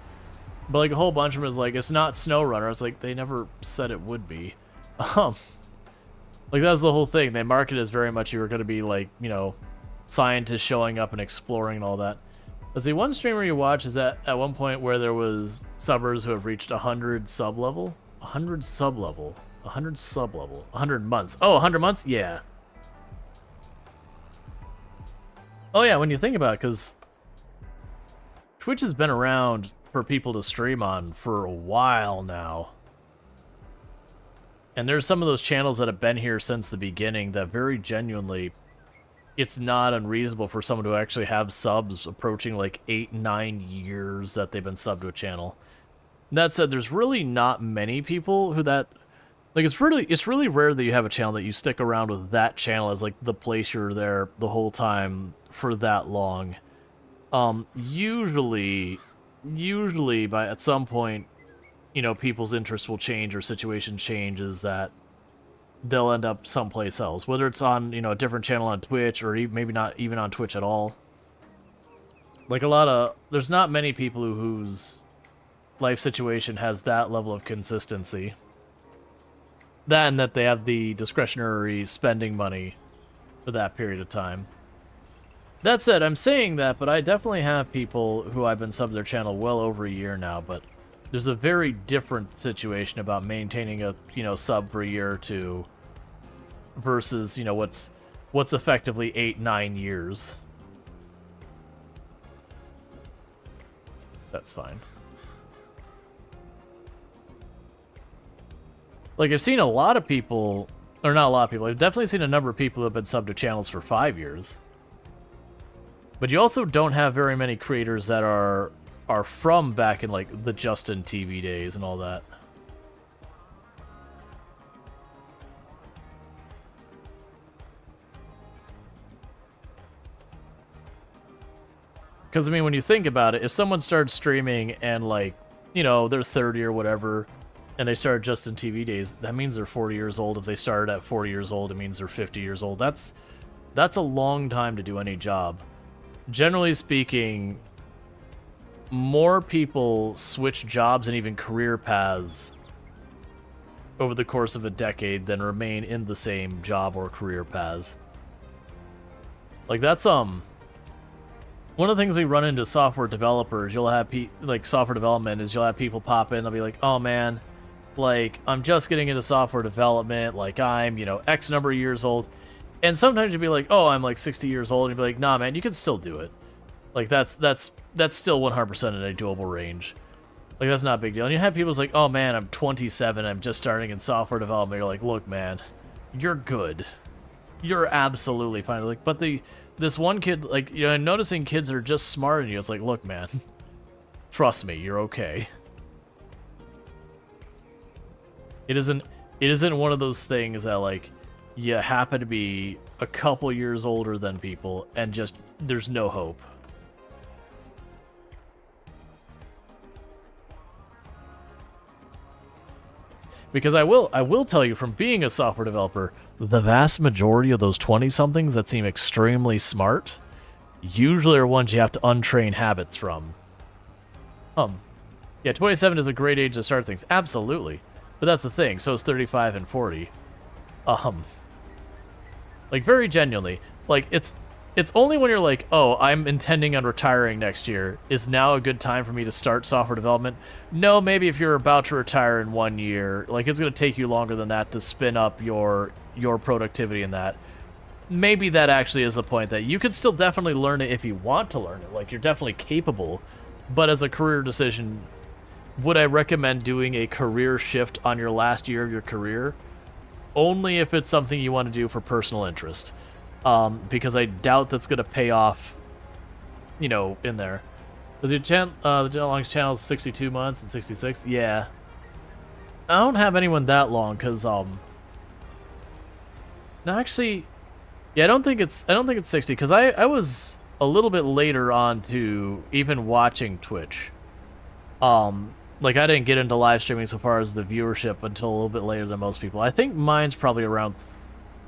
But like a whole bunch of them is like, it's not SnowRunner. It's like, they never said it would be. Like that's the whole thing. They market it as very much you were going to be like, you know, scientists showing up and exploring and all that. Let's see, one streamer you watch is at one point where there was subbers who have reached 100 sub-level? 100 sub-level. 100 sub-level. 100 months. Oh, 100 months? Yeah. Oh yeah, when you think about it, because Twitch has been around for people to stream on for a while now. And there's some of those channels that have been here since the beginning that very genuinely, it's not unreasonable for someone to actually have subs approaching like 8-9 years that they've been subbed to a channel. That said, there's really not many people who that, like it's really rare that you have a channel that you stick around with that channel as like the place you're there the whole time for that long. Usually by at some point, you know, people's interests will change or situation changes that they'll end up someplace else. Whether it's on, you know, a different channel on Twitch or maybe not even on Twitch at all. Like there's not many people whose life situation has that level of consistency. That and that they have the discretionary spending money for that period of time. That said, I'm saying that, but I definitely have people who I've been subbed to their channel well over a year now, but there's a very different situation about maintaining a, you know, sub for a year or two versus, you know, what's effectively 8-9 years. That's fine. Like, I've seen a lot of people, or not a lot of people, I've definitely seen a number of people who have been subbed to channels for 5 years. But you also don't have very many creators that are from back in, like, the Justin TV days and all that. Because, I mean, when you think about it, if someone starts streaming and, like, you know, they're 30 or whatever, and they started Justin TV days, that means they're 40 years old. If they started at 40 years old, it means they're 50 years old. That's a long time to do any job. Generally speaking, more people switch jobs and even career paths over the course of a decade than remain in the same job or career paths. Like, that's, one of the things we run into software developers, you'll have, like, software development is you'll have people pop in, they'll be like, oh man, like, I'm just getting into software development, like, I'm, you know, X number of years old. And sometimes you'll be like, oh, I'm like 60 years old, and you'll be like, nah, man, you can still do it. Like, that's still 100% in a doable range. Like, that's not a big deal. And you have people who's like, oh man, I'm 27, I'm just starting in software development. You're like, look, man, you're good. You're absolutely fine. Like, but this one kid, like, you know, noticing kids are just smarter than you, it's like, look, man, trust me, you're okay. It isn't one of those things that, like, you happen to be a couple years older than people and just there's no hope. Because I will tell you, from being a software developer, the vast majority of those 20-somethings that seem extremely smart usually are ones you have to untrain habits from. Yeah, 27 is a great age to start things. Absolutely. But that's the thing, so is 35 and 40. Like, very genuinely. Like, it's only when you're like, oh, I'm intending on retiring next year, is now a good time for me to start software development? No, maybe if you're about to retire in 1 year, like, it's going to take you longer than that to spin up your productivity in that. Maybe that actually is a point that you could still definitely learn it if you want to learn it. Like, you're definitely capable. But as a career decision, would I recommend doing a career shift on your last year of your career? Only if it's something you want to do for personal interest. Because I doubt that's going to pay off, you know, in there. Because the longest channel is 62 months and 66? Yeah. I don't have anyone that long, because, no, actually, yeah, I don't think it's 60, because I was a little bit later on to even watching Twitch. Like, I didn't get into live streaming so far as the viewership until a little bit later than most people. I think mine's probably around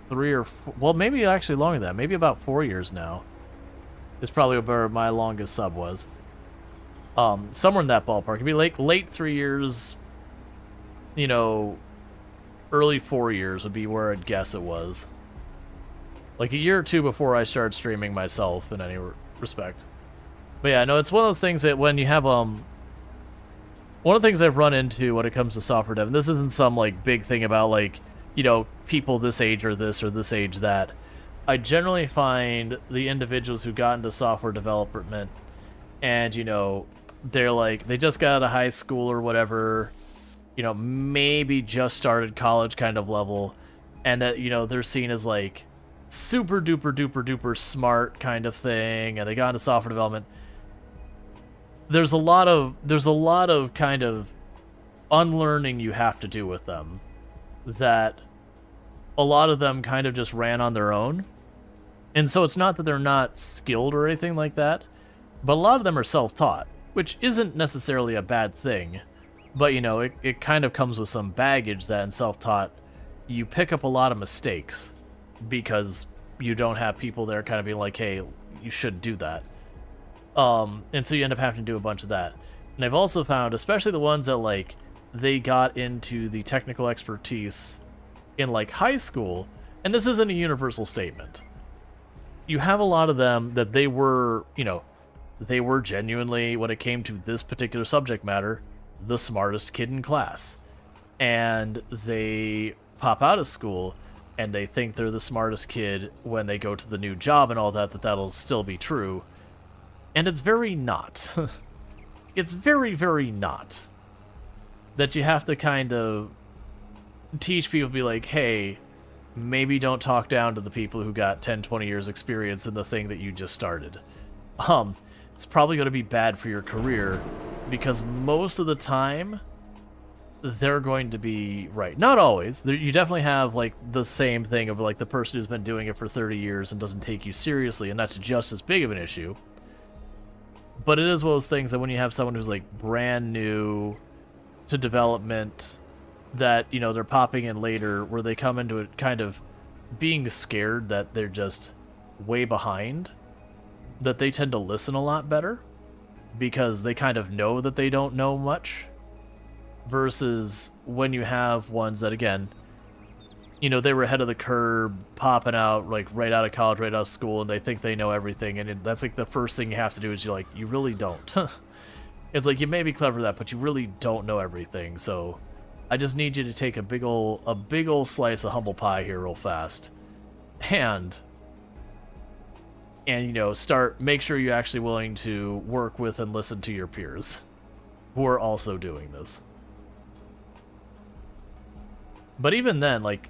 3 or 4, well, maybe actually longer than that. Maybe about 4 years now. Is probably where my longest sub was. Somewhere in that ballpark. It'd be late 3 years, you know, early 4 years would be where I'd guess it was. Like a year or two before I started streaming myself in any respect. But yeah, no, it's one of those things that when you have, one of the things I've run into when it comes to software dev, and this isn't some, like, big thing about, like, you know, people this age or this age that. I generally find the individuals who got into software development and, you know, they're like, they just got out of high school or whatever, you know, maybe just started college kind of level, and that, you know, they're seen as, like, super duper duper duper smart kind of thing, and they got into software development. There's a lot of kind of unlearning you have to do with them, that a lot of them kind of just ran on their own. And so it's not that they're not skilled or anything like that, but a lot of them are self-taught, which isn't necessarily a bad thing. But, you know, it kind of comes with some baggage that in self-taught, you pick up a lot of mistakes because you don't have people there kind of being like, hey, you should do that. And so you end up having to do a bunch of that. And I've also found, especially the ones that, like, they got into the technical expertise in, like, high school, and this isn't a universal statement. You have a lot of them that they were, you know, they were genuinely, when it came to this particular subject matter, the smartest kid in class. And they pop out of school, and they think they're the smartest kid when they go to the new job and all that, that'll still be true. And it's very not. It's very, very not. That you have to kind of teach people, be like, hey, maybe don't talk down to the people who got 10, 20 years experience in the thing that you just started. It's probably going to be bad for your career, because most of the time, they're going to be right. Not always. You definitely have, like, the same thing of, like, the person who's been doing it for 30 years and doesn't take you seriously, and that's just as big of an issue. But it is one of those things that when you have someone who's, like, brand new to development, that, you know, they're popping in later, where they come into it kind of being scared that they're just way behind, that they tend to listen a lot better because they kind of know that they don't know much, versus when you have ones that, again, you know, they were ahead of the curve, popping out, like, right out of college, right out of school, and they think they know everything, and that's, like, the first thing you have to do is you're like, you really don't. It's like, you may be clever at that, but you really don't know everything, so I just need you to take a big ol' slice of humble pie here real fast, and you know, make sure you're actually willing to work with and listen to your peers who are also doing this. But even then, like,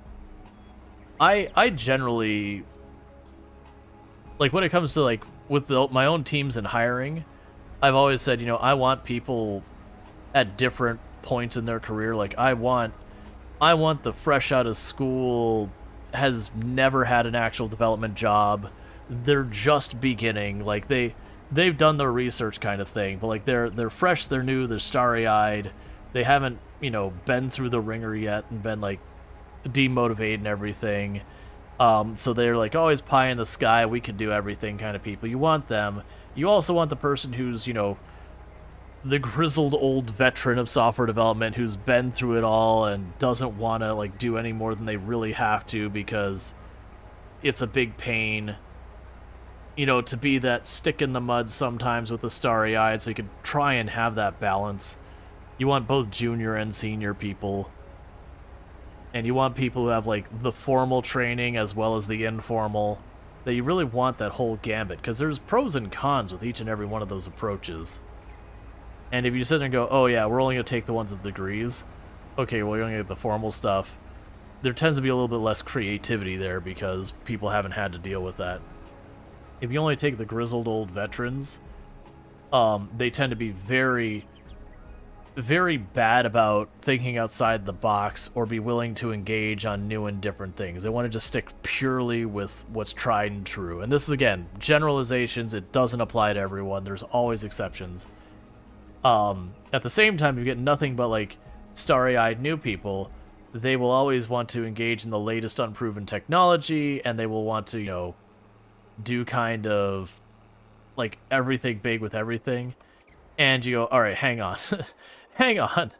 I generally, like, when it comes to, like, with my own teams and hiring, I've always said, you know, I want people at different points in their career. Like, I want the fresh out of school, has never had an actual development job, they're just beginning, like, they've done their research kind of thing, but, like, they're fresh, they're new, they're starry-eyed, they haven't, you know, been through the ringer yet and been, like, demotivated and everything. So they're, like, always pie in the sky, we can do everything kind of people. You want them. You also want the person who's, you know, the grizzled old veteran of software development who's been through it all and doesn't want to, like, do any more than they really have to, because it's a big pain, you know, to be that stick in the mud sometimes with the starry-eyed, so you can try and have that balance. You want both junior and senior people. And you want people who have, like, the formal training as well as the informal. That you really want that whole gambit, because there's pros and cons with each and every one of those approaches. And if you sit there and go, oh yeah, we're only going to take the ones with degrees, okay, well, you're going to get the formal stuff. There tends to be a little bit less creativity there because people haven't had to deal with that. If you only take the grizzled old veterans, they tend to be very, very bad about thinking outside the box or be willing to engage on new and different things. They want to just stick purely with what's tried and true. And this is, again, generalizations. It doesn't apply to everyone. There's always exceptions. At the same time, you get nothing but, like, starry-eyed new people. They will always want to engage in the latest unproven technology, and they will want to, you know, do kind of, like, everything big with everything. And you go, all right, hang on. Hang on.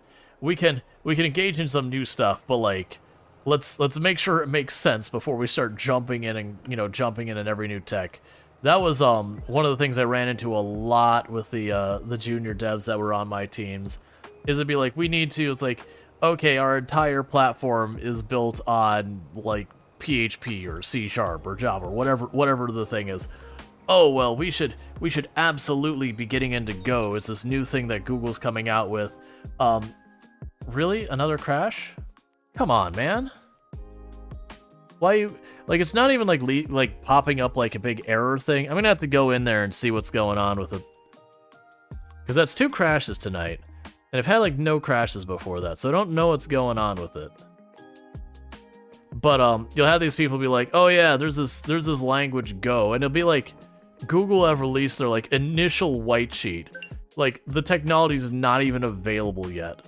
We can engage in some new stuff, but, like, let's make sure it makes sense before we start jumping in and, you know, jumping in every new tech. That was one of the things I ran into a lot with the junior devs that were on my teams. Is it'd be like, we need to, it's like, okay, our entire platform is built on, like, PHP or C# or Java or whatever the thing is. Oh, well, we should absolutely be getting into Go. It's this new thing that Google's coming out with. Really? Another crash? Come on, man. Why you... Like, it's not even, like popping up like a big error thing. I'm gonna have to go in there and see what's going on with it. Because that's 2 crashes tonight. And I've had, like, no crashes before that, so I don't know what's going on with it. But, you'll have these people be like, oh yeah, there's this language Go, and it'll be like, Google have released their, like, initial white sheet. Like, the technology's not even available yet.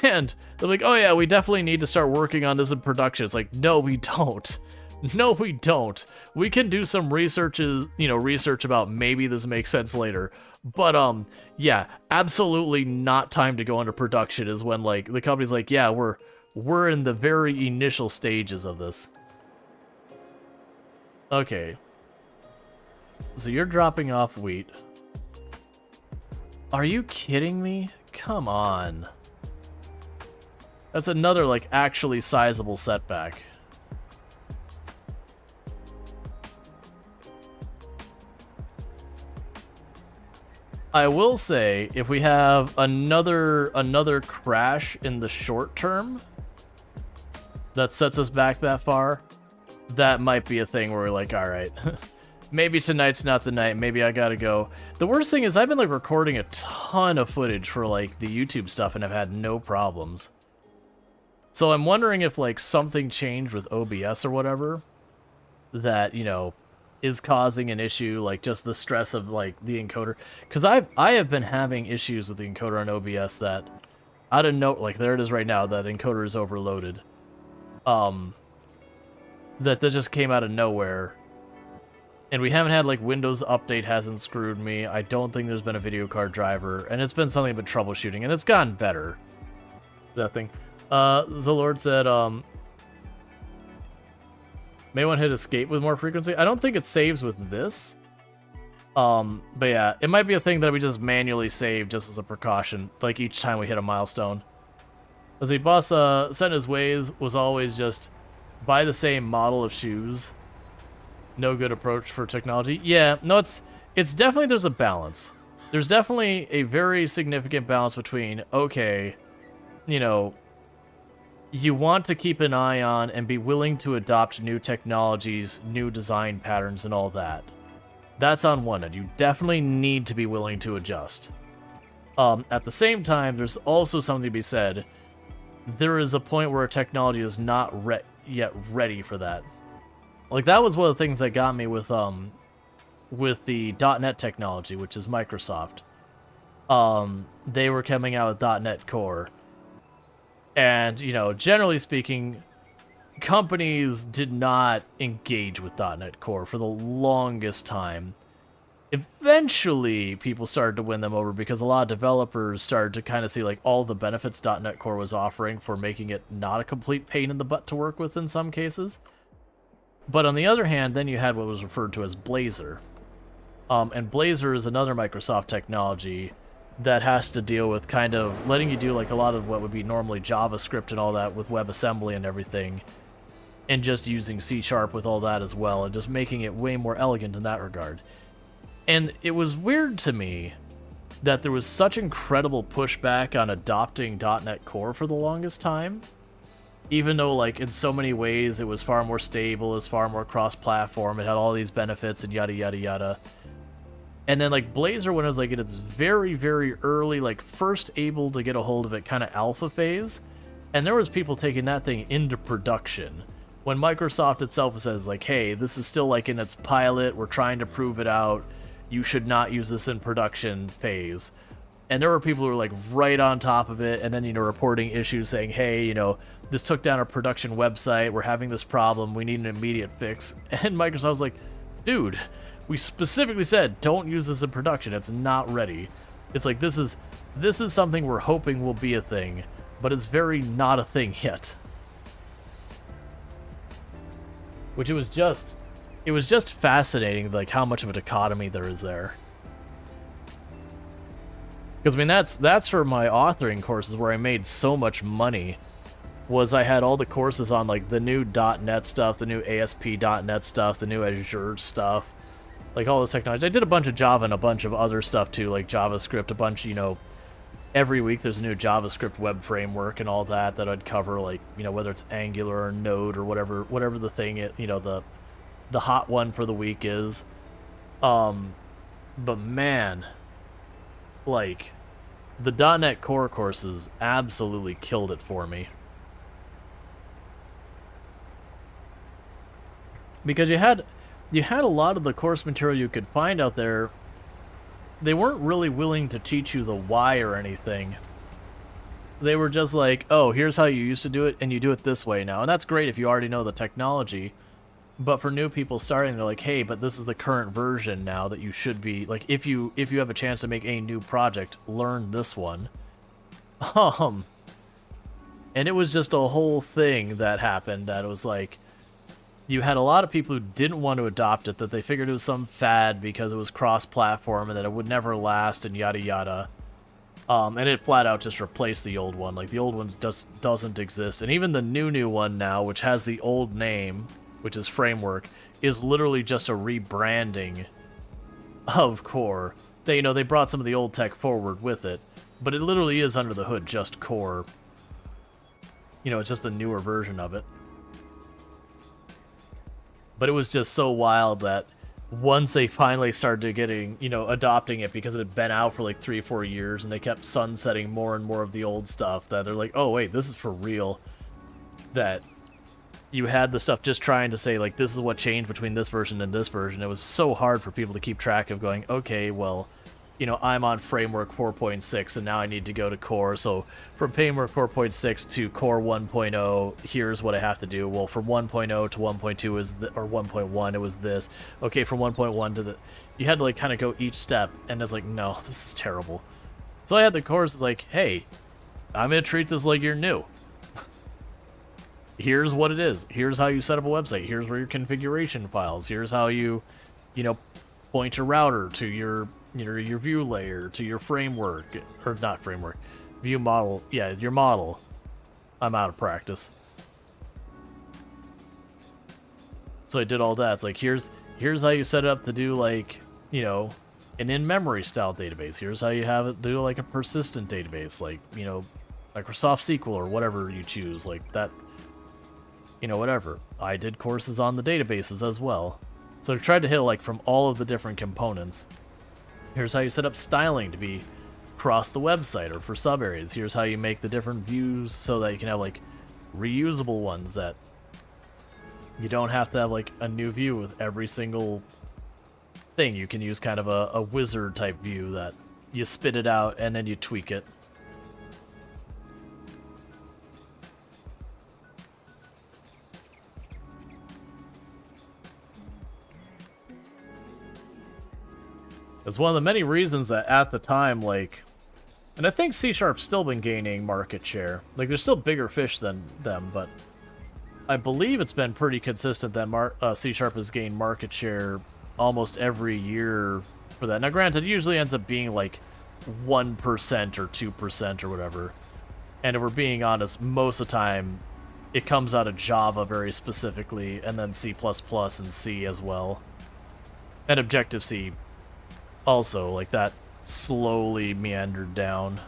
And they're like, oh yeah, we definitely need to start working on this in production. It's like, no, we don't. No, we don't. We can do some research about maybe this makes sense later. But, yeah, absolutely not time to go into production is when, like, the company's like, yeah, we're in the very initial stages of this. Okay. So you're dropping off wheat. Are you kidding me? Come on. That's another, like, actually sizable setback. I will say, if we have another crash in the short term that sets us back that far, that might be a thing where we're like, all right, maybe tonight's not the night, maybe I gotta go. The worst thing is I've been, like, recording a ton of footage for, like, the YouTube stuff and I've had no problems. So I'm wondering if, like, something changed with OBS or whatever that, you know, is causing an issue, like just the stress of, like, the encoder. Because I have been having issues with the encoder on OBS that, out of note, like, there it is right now, that encoder is overloaded. That just came out of nowhere. And we haven't had, like, Windows Update hasn't screwed me. I don't think there's been a video card driver. And it's been something I've been troubleshooting, and it's gotten better. That thing. Zalord said, may want to hit escape with more frequency. I don't think it saves with this. But yeah, it might be a thing that we just manually save just as a precaution, like each time we hit a milestone. As the boss set his ways was always just buy the same model of shoes. No good approach for technology. Yeah, no, it's definitely, there's a balance. There's definitely a very significant balance between, okay, you know, you want to keep an eye on and be willing to adopt new technologies, new design patterns, and all that. That's on one end. You definitely need to be willing to adjust. At the same time, there's also something to be said. There is a point where a technology is not yet ready for that. Like, that was one of the things that got me with the .NET technology, which is Microsoft. They were coming out with .NET Core. And, you know, generally speaking, companies did not engage with .NET Core for the longest time. Eventually, people started to win them over because a lot of developers started to kind of see, like, all the benefits .NET Core was offering for making it not a complete pain in the butt to work with in some cases. But on the other hand, then you had what was referred to as Blazor. And Blazor is another Microsoft technology that has to deal with kind of letting you do like a lot of what would be normally JavaScript and all that with WebAssembly and everything, and just using C# with all that as well, and just making it way more elegant in that regard. And it was weird to me that there was such incredible pushback on adopting .NET Core for the longest time, even though like in so many ways it was far more stable, it was far more cross-platform, it had all these benefits and yada yada yada. And then like Blazor, when it was like in its very, very early, like first able to get a hold of it kind of alpha phase, and there was people taking that thing into production. When Microsoft itself says like, hey, this is still like in its pilot, we're trying to prove it out, you should not use this in production phase. And there were people who were like right on top of it, and then, you know, reporting issues saying, hey, you know, this took down our production website, we're having this problem, we need an immediate fix. And Microsoft was like, dude, we specifically said don't use this in production, it's not ready. It's like this is something we're hoping will be a thing, but it's very not a thing yet. Which it was just fascinating, like how much of a dichotomy there is there. Because I mean that's for my authoring courses where I made so much money. Was I had all the courses on like the new .NET stuff, the new ASP.NET stuff, the new Azure stuff, like all this technology. I did a bunch of Java and a bunch of other stuff too, like JavaScript, a bunch, you know, every week there's a new JavaScript web framework and all that I'd cover, like, you know, whether it's Angular or Node or whatever the thing it, you know, the hot one for the week is. But man, like the .NET Core courses absolutely killed it for me. Because you had a lot of the course material you could find out there, they weren't really willing to teach you the why or anything. They were just like, oh, here's how you used to do it, and you do it this way now. And that's great if you already know the technology. But for new people starting, they're like, hey, but this is the current version now that you should be, like, if you have a chance to make a new project, learn this one. And it was just a whole thing that happened that it was like, you had a lot of people who didn't want to adopt it, that they figured it was some fad because it was cross-platform and that it would never last and yada yada. And it flat out just replaced the old one. Like, the old one just doesn't exist. And even the new one now, which has the old name, which is Framework, is literally just a rebranding of Core. They, you know, they brought some of the old tech forward with it, but it literally is under the hood just Core. You know, it's just a newer version of it. But it was just so wild that once they finally started getting, you know, adopting it, because it had been out for like 3 or 4 years and they kept sunsetting more and more of the old stuff, that they're like, oh wait, this is for real. That you had the stuff just trying to say like, this is what changed between this version and this version. It was so hard for people to keep track of, going, okay, well, you know, I'm on Framework 4.6 and now I need to go to Core. So from Framework 4.6 to Core 1.0, here's what I have to do. Well, from 1.0 to 1.2 is or 1.1, it was this. Okay, from 1.1 to the, you had to like kind of go each step, and it's like, no, this is terrible. So I had the course like, hey, I'm gonna treat this like you're new. Here's what it is. Here's how you set up a website. Here's where your configuration files. Here's how you know, point your router to your view layer, to your framework, or not framework, view model. Yeah, your model. I'm out of practice. So I did all that. It's like, here's how you set it up to do, like, you know, an in-memory style database. Here's how you have it do like a persistent database, like, you know, Microsoft SQL or whatever you choose, like that. You know, whatever. I did courses on the databases as well. So I tried to hit like from all of the different components. Here's how you set up styling to be across the website or for sub areas. Here's how you make the different views so that you can have like reusable ones that you don't have to have like a new view with every single thing. You can use kind of a wizard type view that you spit it out and then you tweak it. It's one of the many reasons that at the time, like, and I think C# still been gaining market share. Like, there's still bigger fish than them, but I believe it's been pretty consistent that C# has gained market share almost every year for that. Now, granted, it usually ends up being like 1% or 2% or whatever. And if we're being honest, most of the time, it comes out of Java very specifically, and then C++ and C as well. And Objective-C also, like that slowly meandered down.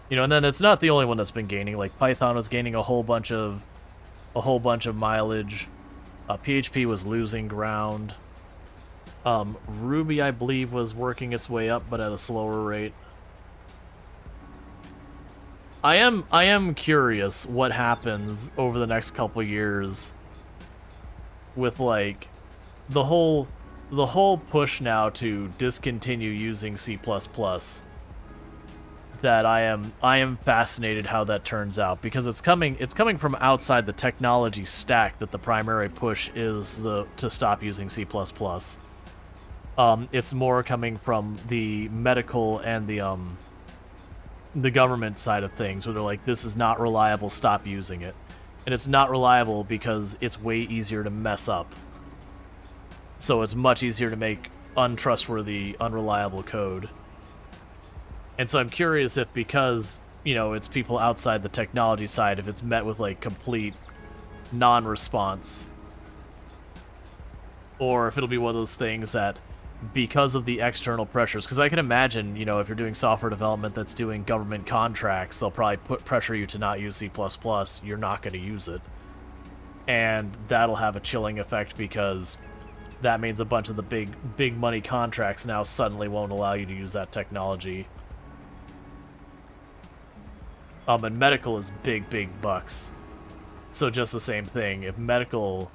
You know, and then it's not the only one that's been gaining. Like Python was gaining a whole bunch of mileage. PHP was losing ground. Ruby, I believe, was working its way up, but at a slower rate. I am curious what happens over the next couple years with like the whole push now to discontinue using C++. That I am fascinated how that turns out, because it's coming from outside the technology stack that the primary push is to stop using C++. It's more coming from the medical and the government side of things, where they're like, this is not reliable, stop using it. And it's not reliable because it's way easier to mess up. So it's much easier to make untrustworthy, unreliable code. And so I'm curious if, because, you know, it's people outside the technology side, if it's met with, like, complete non-response. Or if it'll be one of those things that, because of the external pressures, because I can imagine, you know, if you're doing software development that's doing government contracts, they'll probably pressure you to not use C++, you're not going to use it. And that'll have a chilling effect, because that means a bunch of the big money contracts now suddenly won't allow you to use that technology. And medical is big bucks. So just the same thing. If medical...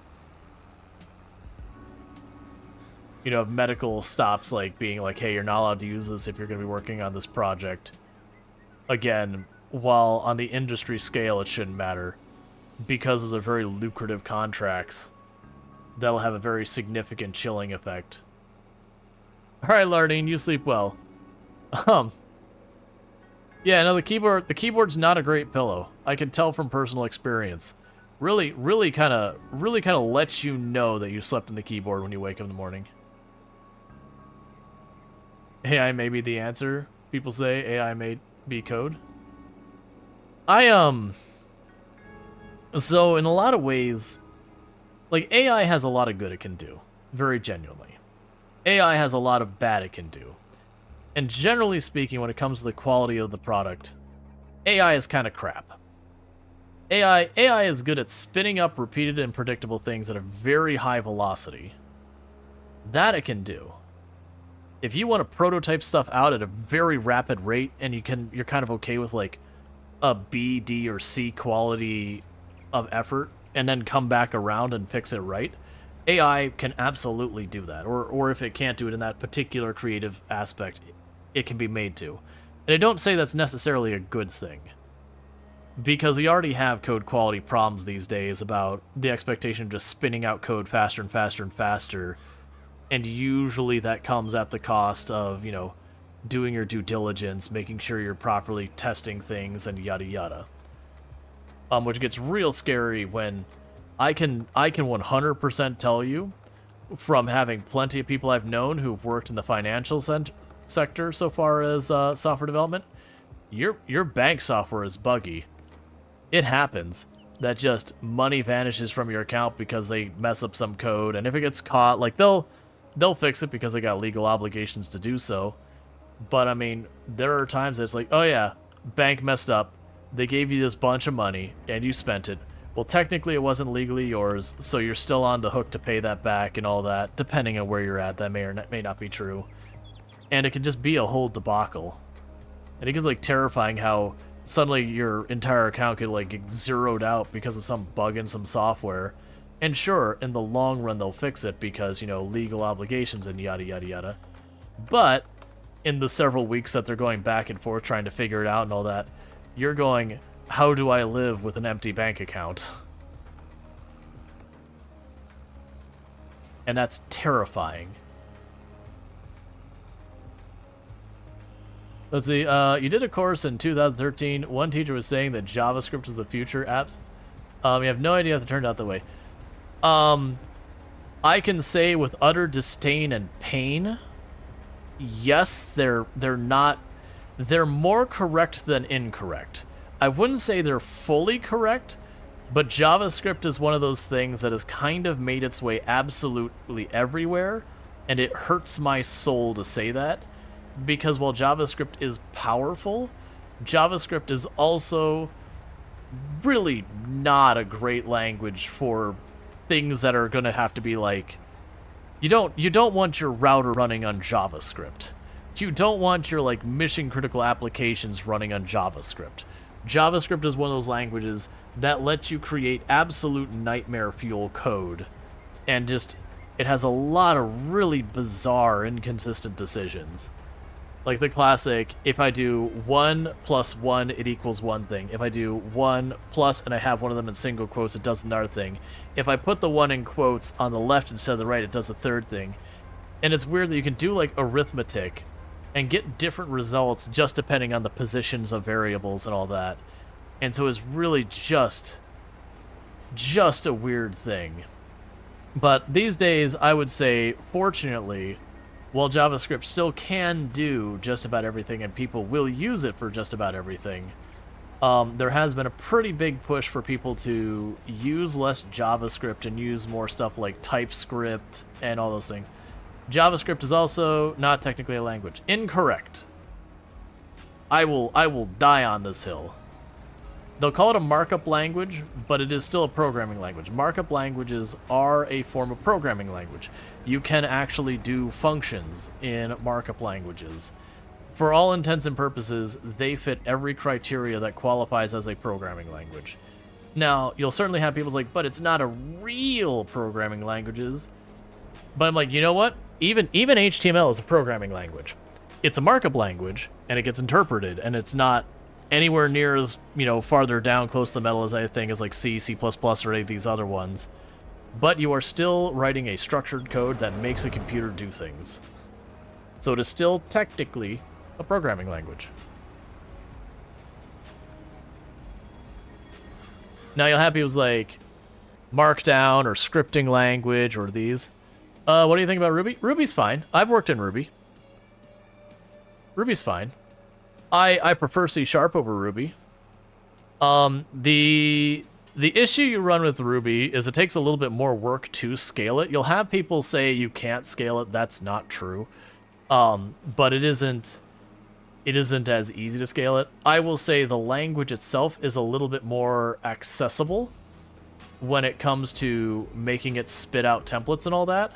You know, if medical stops, like, being like, hey, you're not allowed to use this if you're going to be working on this project. Again, while on the industry scale it shouldn't matter, because those are very lucrative contracts, that'll have a very significant chilling effect. Alright, Lardine, you sleep well. Yeah, no, the keyboard's not a great pillow. I can tell from personal experience. Really kind of lets you know that you slept in the keyboard when you wake up in the morning. AI may be the answer. People say AI may be code. So in a lot of ways, like, AI has a lot of good it can do, very genuinely. AI has a lot of bad it can do. And generally speaking, when it comes to the quality of the product, AI is kind of crap. AI is good at spinning up repeated and predictable things at a very high velocity. That it can do. If you want to prototype stuff out at a very rapid rate, and you're kind of okay with like a B, D, or C quality of effort, and then come back around and fix it right, AI can absolutely do that. Or if it can't do it in that particular creative aspect, it can be made to. And I don't say that's necessarily a good thing, because we already have code quality problems these days about the expectation of just spinning out code faster and faster and faster, and usually that comes at the cost of, you know, doing your due diligence, making sure you're properly testing things, and yada yada. Which gets real scary when I can 100% tell you, from having plenty of people I've known who've worked in the financial sector so far as software development, your bank software is buggy. It happens that just money vanishes from your account because they mess up some code, and if it gets caught, like, they'll fix it because they got legal obligations to do so. But I mean, there are times that it's like, oh yeah, bank messed up, they gave you this bunch of money and you spent it. Well, technically it wasn't legally yours, so you're still on the hook to pay that back and all that, depending on where you're at. That may or may not be true. And it can just be a whole debacle. And it gets, like, terrifying how suddenly your entire account could, like, get zeroed out because of some bug in some software. And sure, in the long run they'll fix it because, you know, legal obligations and yada yada yada. But in the several weeks that they're going back and forth trying to figure it out and all that, you're going, how do I live with an empty bank account? And that's terrifying. Let's see, you did a course in 2013. One teacher was saying that JavaScript is the future apps. You have no idea if it turned out that way. I can say with utter disdain and pain, yes, they're not. They're more correct than incorrect. I wouldn't say they're fully correct, but JavaScript is one of those things that has kind of made its way absolutely everywhere, and it hurts my soul to say that, because while JavaScript is powerful, JavaScript is also really not a great language for things that are going to have to be like, you don't want your router running on JavaScript. You don't want your like mission critical applications running on JavaScript. JavaScript is one of those languages that lets you create absolute nightmare fuel code, and just it has a lot of really bizarre, inconsistent decisions. Like the classic, if I do 1 plus 1, it equals one thing. If I do 1 plus and I have one of them in single quotes, it does another thing. If I put the 1 in quotes on the left instead of the right, it does a third thing. And it's weird that you can do like arithmetic and get different results just depending on the positions of variables and all that. And so it's really just a weird thing. But these days, I would say, fortunately, while JavaScript still can do just about everything and people will use it for just about everything, there has been a pretty big push for people to use less JavaScript and use more stuff like TypeScript and all those things. JavaScript is also not technically a language. Incorrect. I will die on this hill. They'll call it a markup language, but it is still a programming language. Markup languages are a form of programming language. You can actually do functions in markup languages. For all intents and purposes, they fit every criteria that qualifies as a programming language. Now, you'll certainly have people like, but it's not a real programming languages. But I'm like, you know what? Even HTML is a programming language. It's a markup language, and it gets interpreted, and it's not anywhere near as, farther down close to the metal as I think as like C, C++, or any of these other ones. But you are still writing a structured code that makes a computer do things. So it is still technically a programming language. Now you'll have people like Markdown or scripting language or these. What do you think about Ruby? Ruby's fine. I've worked in Ruby. Ruby's fine. I prefer C# over Ruby. The issue you run with Ruby is it takes a little bit more work to scale it. You'll have people say you can't scale it. That's not true. But it isn't as easy to scale it. I will say the language itself is a little bit more accessible when it comes to making it spit out templates and all that.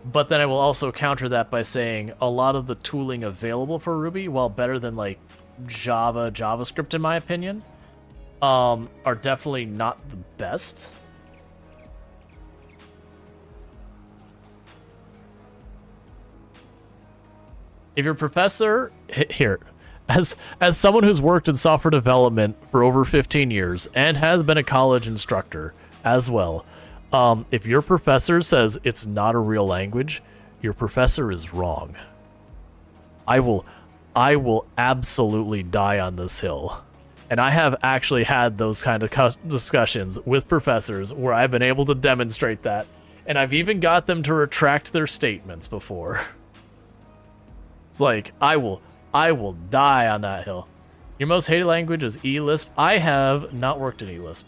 But then I will also counter that by saying a lot of the tooling available for Ruby, while better than like JavaScript in my opinion, are definitely not the best. If your professor here, as someone who's worked in software development for over 15 years and has been a college instructor as well, if your professor says it's not a real language, your professor is wrong. I will absolutely die on this hill. And I have actually had those kind of discussions with professors where I've been able to demonstrate that. And I've even got them to retract their statements before. It's like, I will die on that hill. Your most hated language is eLisp. I have not worked in eLisp.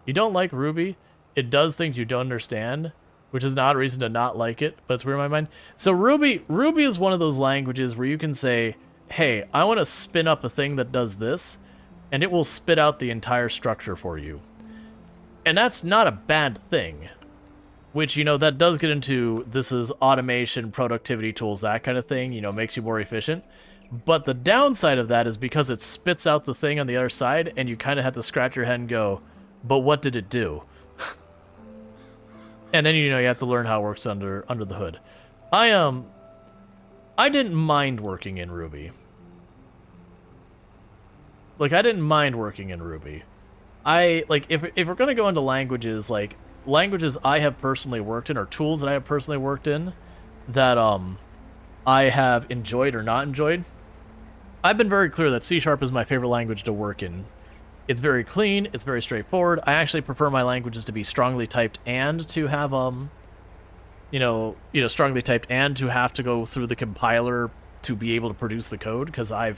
You don't like Ruby, it does things you don't understand, which is not a reason to not like it, but it's weird in my mind. So Ruby is one of those languages where you can say, hey, I want to spin up a thing that does this, and it will spit out the entire structure for you. And that's not a bad thing, which, that does get into, this is automation, productivity tools, that kind of thing, makes you more efficient. But the downside of that is because it spits out the thing on the other side, and you kind of have to scratch your head and go, but what did it do? And then you have to learn how it works under the hood. I didn't mind working in Ruby. Like, I didn't mind working in Ruby. If we're gonna go into languages, like languages I have personally worked in or tools that I have personally worked in that I have enjoyed or not enjoyed, I've been very clear that C# is my favorite language to work in. It's very clean. It's very straightforward. I actually prefer my languages to be strongly typed and to have strongly typed and to have to go through the compiler to be able to produce the code, because I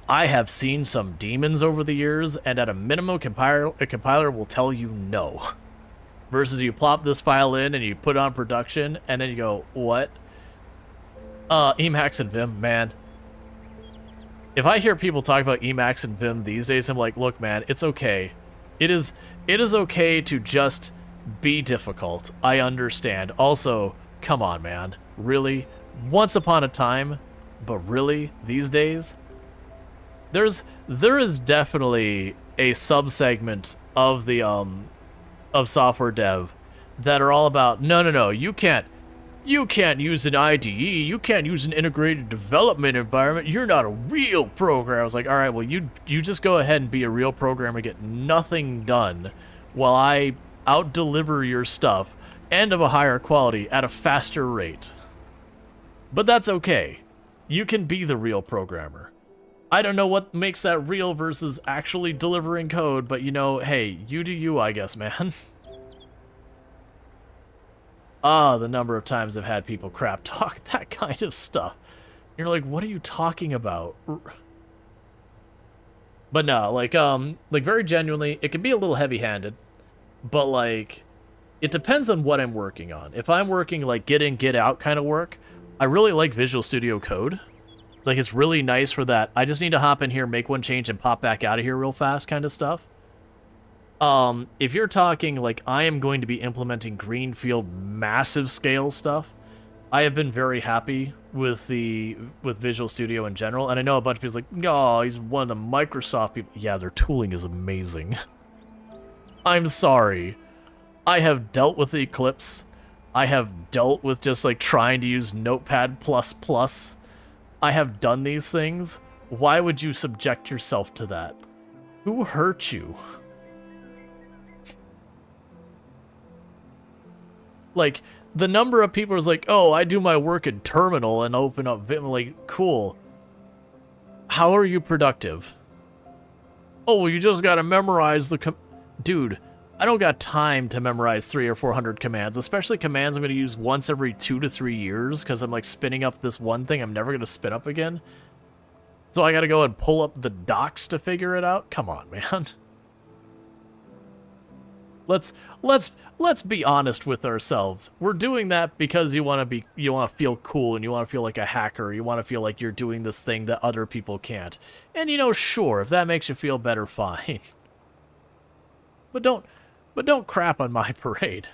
have seen some demons over the years, and at a minimum, a compiler will tell you no. Versus you plop this file in and you put it on production, and then you go, what? Emacs and Vim, man. If I hear people talk about Emacs and Vim these days, I'm like, look, man, it's okay. It is okay to just be difficult. I understand. Also, come on, man. Really? Once upon a time, but really, these days? There is definitely a subsegment of the of software dev that are all about no, you can't use an IDE, you can't use an integrated development environment, you're not a real programmer. I was like, all right, well, you just go ahead and be a real programmer, get nothing done while I out-deliver your stuff and of a higher quality at a faster rate. But that's okay. You can be the real programmer. I don't know what makes that real versus actually delivering code, but hey, you do you, I guess, man. The number of times I've had people crap talk that kind of stuff. You're like, what are you talking about? But no, like very genuinely, it can be a little heavy-handed, but like, it depends on what I'm working on. If I'm working like get in, get out kind of work, I really like Visual Studio Code. Like, it's really nice for that. I just need to hop in here, make one change, and pop back out of here real fast kind of stuff. If you're talking, like, I am going to be implementing greenfield massive scale stuff, I have been very happy with Visual Studio in general, and I know a bunch of people's like, oh, he's one of the Microsoft people. Yeah, their tooling is amazing. I'm sorry. I have dealt with Eclipse. I have dealt with just, like, trying to use Notepad++. I have done these things. Why would you subject yourself to that? Who hurt you? Like, the number of people is like, oh, I do my work in Terminal and open up Vim. Like, cool. How are you productive? Oh, well, you just gotta memorize the dude, I don't got time to memorize 300 or 400 commands, especially commands I'm going to use once every 2 to 3 years, because I'm like spinning up this one thing I'm never going to spin up again. So I got to go and pull up the docs to figure it out. Come on, man. Let's be honest with ourselves. We're doing that because you want to feel cool, and you want to feel like a hacker. You want to feel like you're doing this thing that other people can't. And sure, if that makes you feel better, fine. But don't crap on my parade.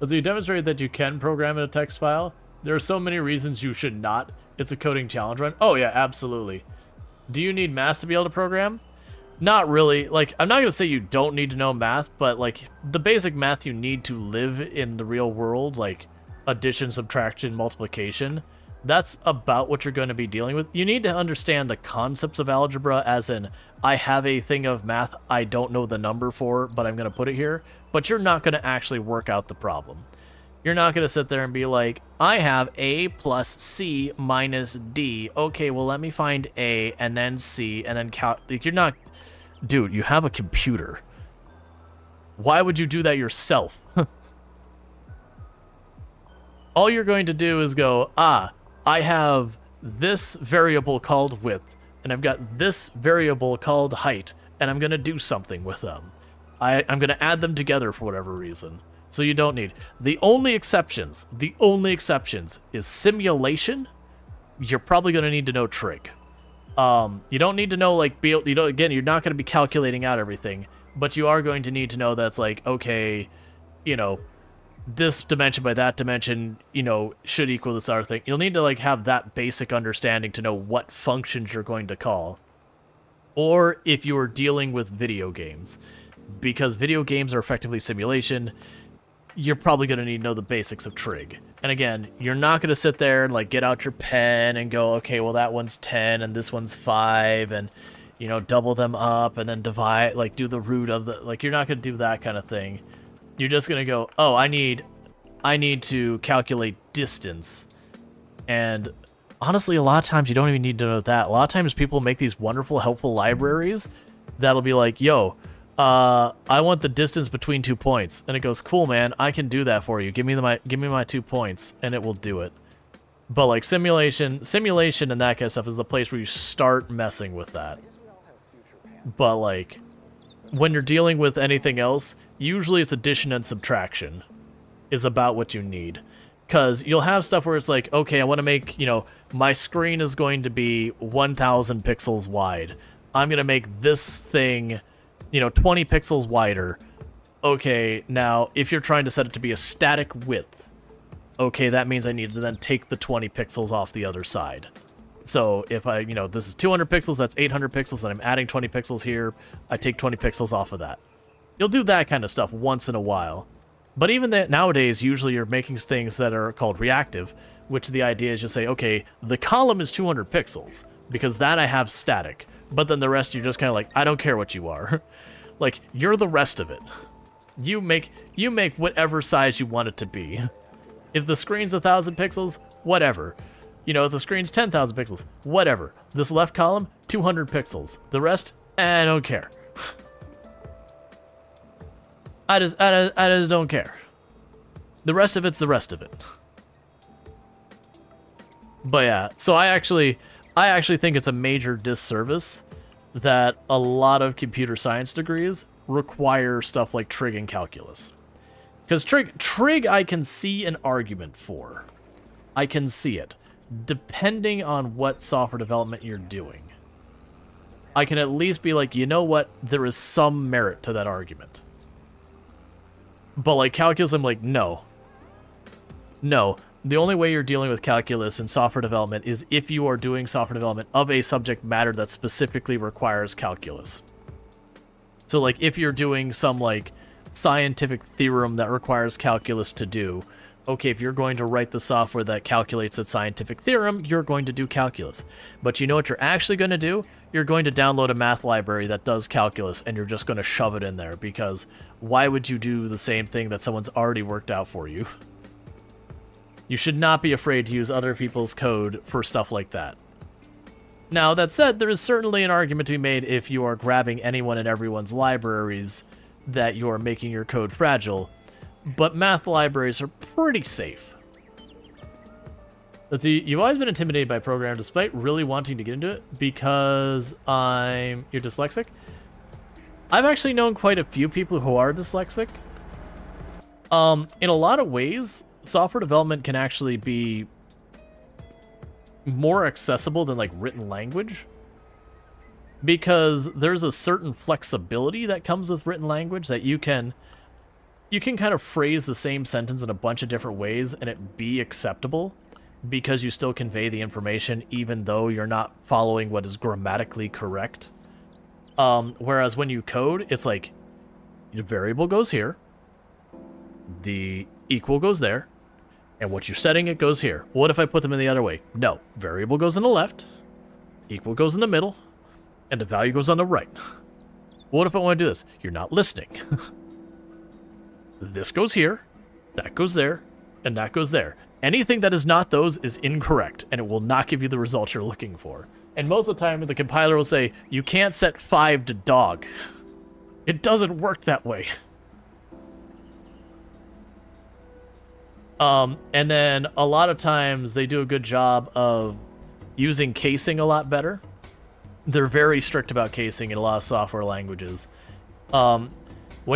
As you demonstrated that you can program in a text file, there are so many reasons you should not. It's a coding challenge run. Oh yeah, absolutely. Do you need math to be able to program? Not really. Like, I'm not going to say you don't need to know math, but like the basic math you need to live in the real world, like addition, subtraction, multiplication, that's about what you're going to be dealing with. You need to understand the concepts of algebra, as in, I have a thing of math I don't know the number for, but I'm going to put it here. But you're not going to actually work out the problem. You're not going to sit there and be like, I have A plus C minus D. Okay, well, let me find A and then C and then count. Like, you're not... Dude, you have a computer. Why would you do that yourself? All you're going to do is go, I have this variable called width, and I've got this variable called height, and I'm going to do something with them. I'm going to add them together for whatever reason. So you don't need... The only exceptions is simulation. You're probably going to need to know trig. You don't need to know, like, again, you're not going to be calculating out everything, but you are going to need to know that's like, okay, this dimension by that dimension, should equal this other thing. You'll need to, like, have that basic understanding to know what functions you're going to call. Or if you are dealing with video games, because video games are effectively simulation, you're probably going to need to know the basics of trig. And again, you're not going to sit there and, like, get out your pen and go, okay, well, that one's 10 and this one's 5, and, double them up and then divide, like, do the root of the... Like, you're not going to do that kind of thing. You're just going to go, oh, I need to calculate distance. And honestly, a lot of times you don't even need to know that. A lot of times people make these wonderful, helpful libraries that'll be like, yo, I want the distance between 2 points. And it goes, cool, man, I can do that for you. Give me my 2 points, and it will do it. But like simulation and that kind of stuff is the place where you start messing with that. But like, when you're dealing with anything else, usually it's addition and subtraction is about what you need. Because you'll have stuff where it's like, okay, I want to make, my screen is going to be 1,000 pixels wide. I'm going to make this thing, 20 pixels wider. Okay, now, if you're trying to set it to be a static width, okay, that means I need to then take the 20 pixels off the other side. So if this is 200 pixels, that's 800 pixels, and I'm adding 20 pixels here, I take 20 pixels off of that. You'll do that kind of stuff once in a while. But even that nowadays, usually you're making things that are called reactive, which the idea is just say, okay, the column is 200 pixels, because that I have static. But then the rest, you're just kind of like, I don't care what you are. Like, you're the rest of it. You make whatever size you want it to be. If the screen's 1,000 pixels, whatever. If the screen's 10,000 pixels, whatever. This left column, 200 pixels. The rest, I don't care. I just don't care. The rest of it's the rest of it. But yeah, so I actually think it's a major disservice that a lot of computer science degrees require stuff like trig and calculus. Because trig I can see an argument for. I can see it. Depending on what software development you're doing. I can at least be like, you know what? There is some merit to that argument. But like calculus, I'm like, no. No. The only way you're dealing with calculus in software development is if you are doing software development of a subject matter that specifically requires calculus. So like if you're doing some like scientific theorem that requires calculus to do, okay, if you're going to write the software that calculates that scientific theorem, you're going to do calculus. But you know what you're actually going to do? You're going to download a math library that does calculus, and you're just going to shove it in there, because why would you do the same thing that someone's already worked out for you? You should not be afraid to use other people's code for stuff like that. Now, that said, there is certainly an argument to be made if you are grabbing anyone and everyone's libraries that you are making your code fragile, but math libraries are pretty safe. Let's see, you've always been intimidated by programming despite really wanting to get into it because you're dyslexic? I've actually known quite a few people who are dyslexic. In a lot of ways, software development can actually be more accessible than like written language, because there's a certain flexibility that comes with written language that you can kind of phrase the same sentence in a bunch of different ways and it be acceptable, because you still convey the information even though you're not following what is grammatically correct. Whereas when you code, it's like the variable goes here, the equal goes there, and what you're setting it goes here. What if I put them in the other way? No, variable goes on the left, equal goes in the middle, and the value goes on the right. What if I want to do this? You're not listening. This goes here, that goes there, and that goes there. Anything that is not those is incorrect, and it will not give you the result you're looking for. And most of the time, the compiler will say, you can't set 5 to dog. It doesn't work that way. And then a lot of times they do a good job of using casing a lot better. They're very strict about casing in a lot of software languages. When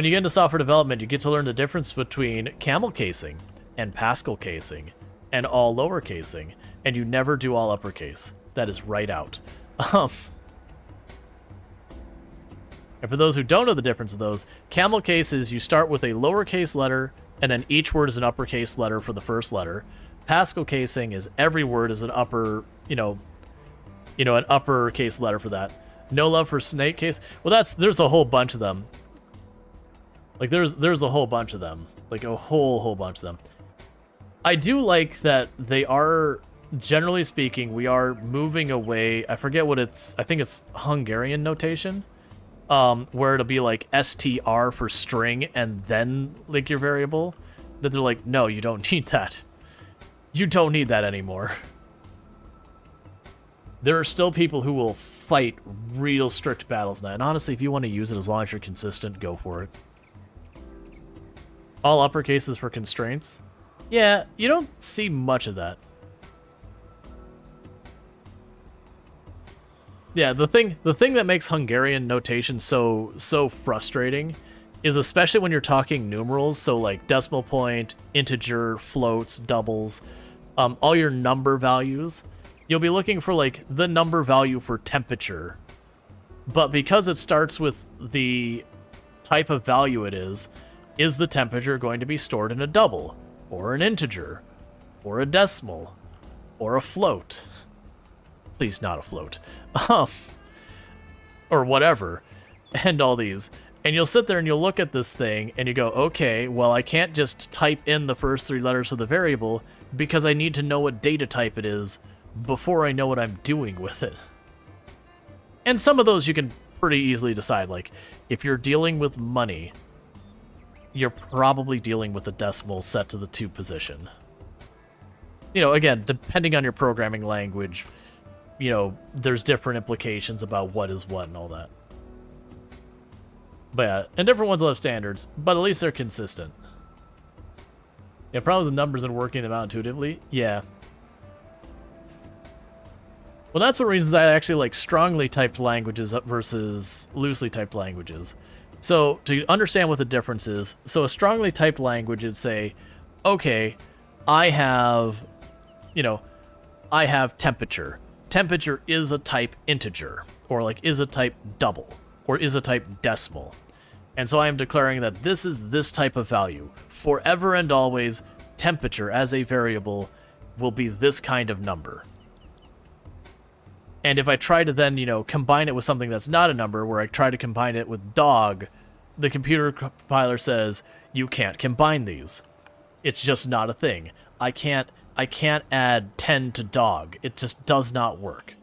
you get into software development, you get to learn the difference between camel casing and Pascal casing and all lower casing, and you never do all uppercase. That is right out. And for those who don't know the difference of those, camel case is you start with a lowercase letter, and then each word is an uppercase letter for the first letter. Pascal casing is every word is an upper, an uppercase letter for that. No love for snake case. Well, there's a whole bunch of them. Like there's a whole bunch of them. Like a whole bunch of them. I do like that they are, generally speaking, we are moving away. I forget what it's, I think it's Hungarian notation, where it'll be like str for string and then like your variable. That they're like, no, you don't need that. You don't need that anymore. there are still people who will fight real strict battles in that. And honestly, if you want to use it as long as you're consistent, go for it. All uppercases for constraints? Yeah, you don't see much of that. Yeah, the thing that makes Hungarian notation so frustrating is especially when you're talking numerals, so like decimal point, integer, floats, doubles, all your number values. You'll be looking for like the number value for temperature, but because it starts with the type of value it is the temperature going to be stored in a double, or an integer, or a decimal, or a float? Please, not a float. Or whatever, and all these. And you'll sit there and you'll look at this thing and you go, okay, well, I can't just type in the first 3 letters of the variable because I need to know what data type it is before I know what I'm doing with it. And some of those you can pretty easily decide. Like, if you're dealing with money, you're probably dealing with a decimal set to the 2 position. You know, again, depending on your programming language, you know, there's different implications about what is what and all that. But yeah, and different ones will have standards, but at least they're consistent. Yeah, probably the numbers and working them out intuitively. Yeah. Well, that's one of the reasons I actually like strongly typed languages versus loosely typed languages. So, to understand what the difference is, so a strongly typed language would say, okay, I have temperature. Temperature is a type integer, or like is a type double, or is a type decimal. And so I am declaring that this is this type of value. Forever and always, temperature as a variable will be this kind of number. And if I try to then, combine it with something that's not a number, where I try to combine it with dog, the computer compiler says, you can't combine these. It's just not a thing. I can't add 10 to dog. It just does not work.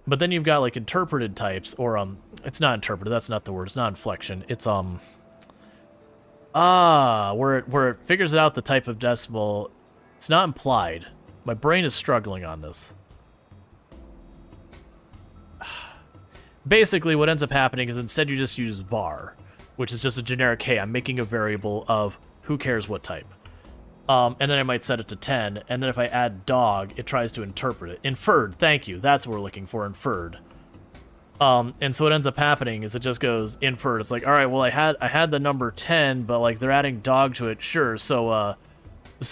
But then you've got like interpreted types, or it's not interpreted, that's not the word, it's not inflection. It's where it figures out the type of decimal. It's not implied. My brain is struggling on this. Basically, what ends up happening is instead you just use var, which is just a generic, hey, I'm making a variable of who cares what type. And then I might set it to 10, and then if I add dog, it tries to interpret it. Inferred, thank you, that's what we're looking for, inferred. And so what ends up happening is it just goes inferred. It's like, all right, well, I had the number 10, but like they're adding dog to it, sure. So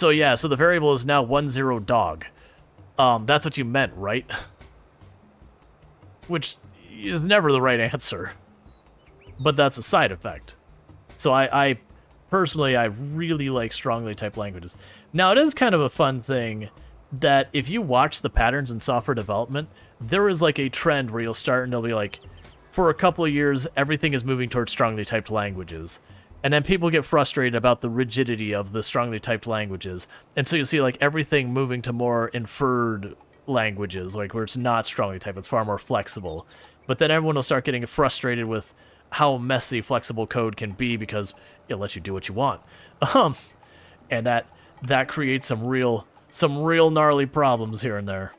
yeah, so the variable is now 10 dog. That's what you meant, right? Which is never the right answer, but that's a side effect. So I personally, I really like strongly typed languages. Now, it is kind of a fun thing that if you watch the patterns in software development, there is like a trend where you'll start and it'll be like, for a couple of years, everything is moving towards strongly typed languages. And then people get frustrated about the rigidity of the strongly typed languages. And so you'll see like everything moving to more inferred languages, like where it's not strongly typed, it's far more flexible. But then everyone will start getting frustrated with how messy flexible code can be because it lets you do what you want. And that creates some real gnarly problems here and there.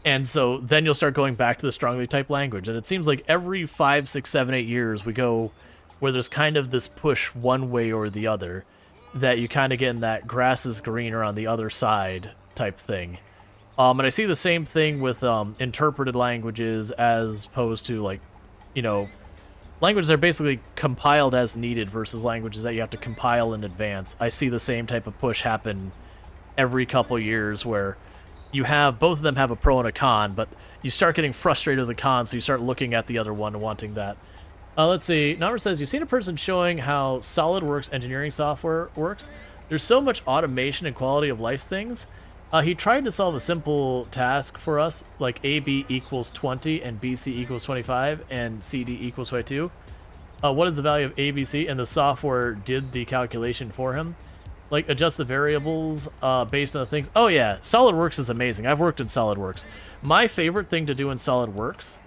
And so then you'll start going back to the strongly typed language. And it seems like every 5, 6, 7, 8 years we go where there's kind of this push one way or the other, that you kind of get in that grass is greener on the other side type thing. And I see the same thing with interpreted languages as opposed to like, languages that are basically compiled as needed versus languages that you have to compile in advance. I see the same type of push happen every couple years where you have, both of them have a pro and a con, but you start getting frustrated with the con, so you start looking at the other one and wanting that. Let's see. Number says, you've seen a person showing how SolidWorks engineering software works. There's so much automation and quality of life things. He tried to solve a simple task for us, like AB equals 20 and BC equals 25 and CD equals 22. What is the value of ABC? And the software did the calculation for him. Like, adjust the variables based on the things. Oh yeah, SolidWorks is amazing. I've worked in SolidWorks. My favorite thing to do in SolidWorks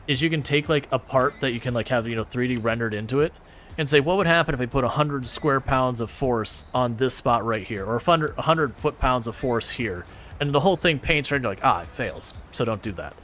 is you can take like a part that you can like have 3D rendered into it and say, what would happen if I put 100 square pounds of force on this spot right here, or 100 foot-pounds of force here? and the whole thing paints right, and you're like, it fails, so don't do that.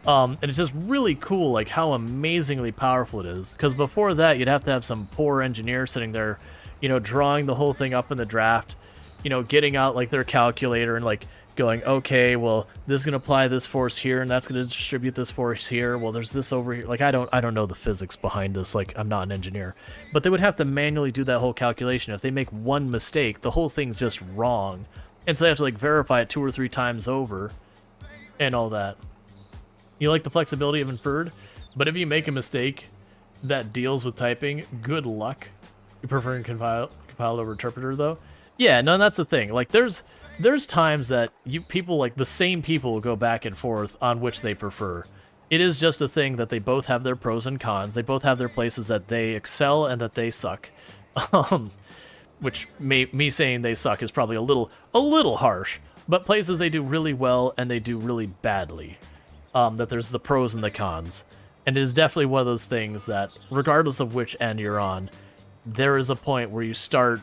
And it's just really cool, like, how amazingly powerful it is. Because before that, you'd have to have some poor engineer sitting there, you know, drawing the whole thing up in the draft, you know, getting out, like, their calculator and, like, going, okay, well, this is going to apply this force here, and that's going to distribute this force here. Well, there's this over here. Like, I don't know the physics behind this. Like, I'm not an engineer. But they would have to manually do that whole calculation. If they make one mistake, the whole thing's just wrong. And so they have to, like, verify it 2 or 3 times over and all that. You like the flexibility of inferred, but if you make a mistake that deals with typing, good luck. You prefer compiled over interpreter, though? Yeah, no, that's the thing. Like, there's times that people, like, the same people will go back and forth on which they prefer. It is just a thing that they both have their pros and cons. They both have their places that they excel and that they suck. Which me saying they suck is probably a little harsh, but places they do really well and they do really badly. That there's the pros and the cons. And it is definitely one of those things that, regardless of which end you're on, there is a point where you start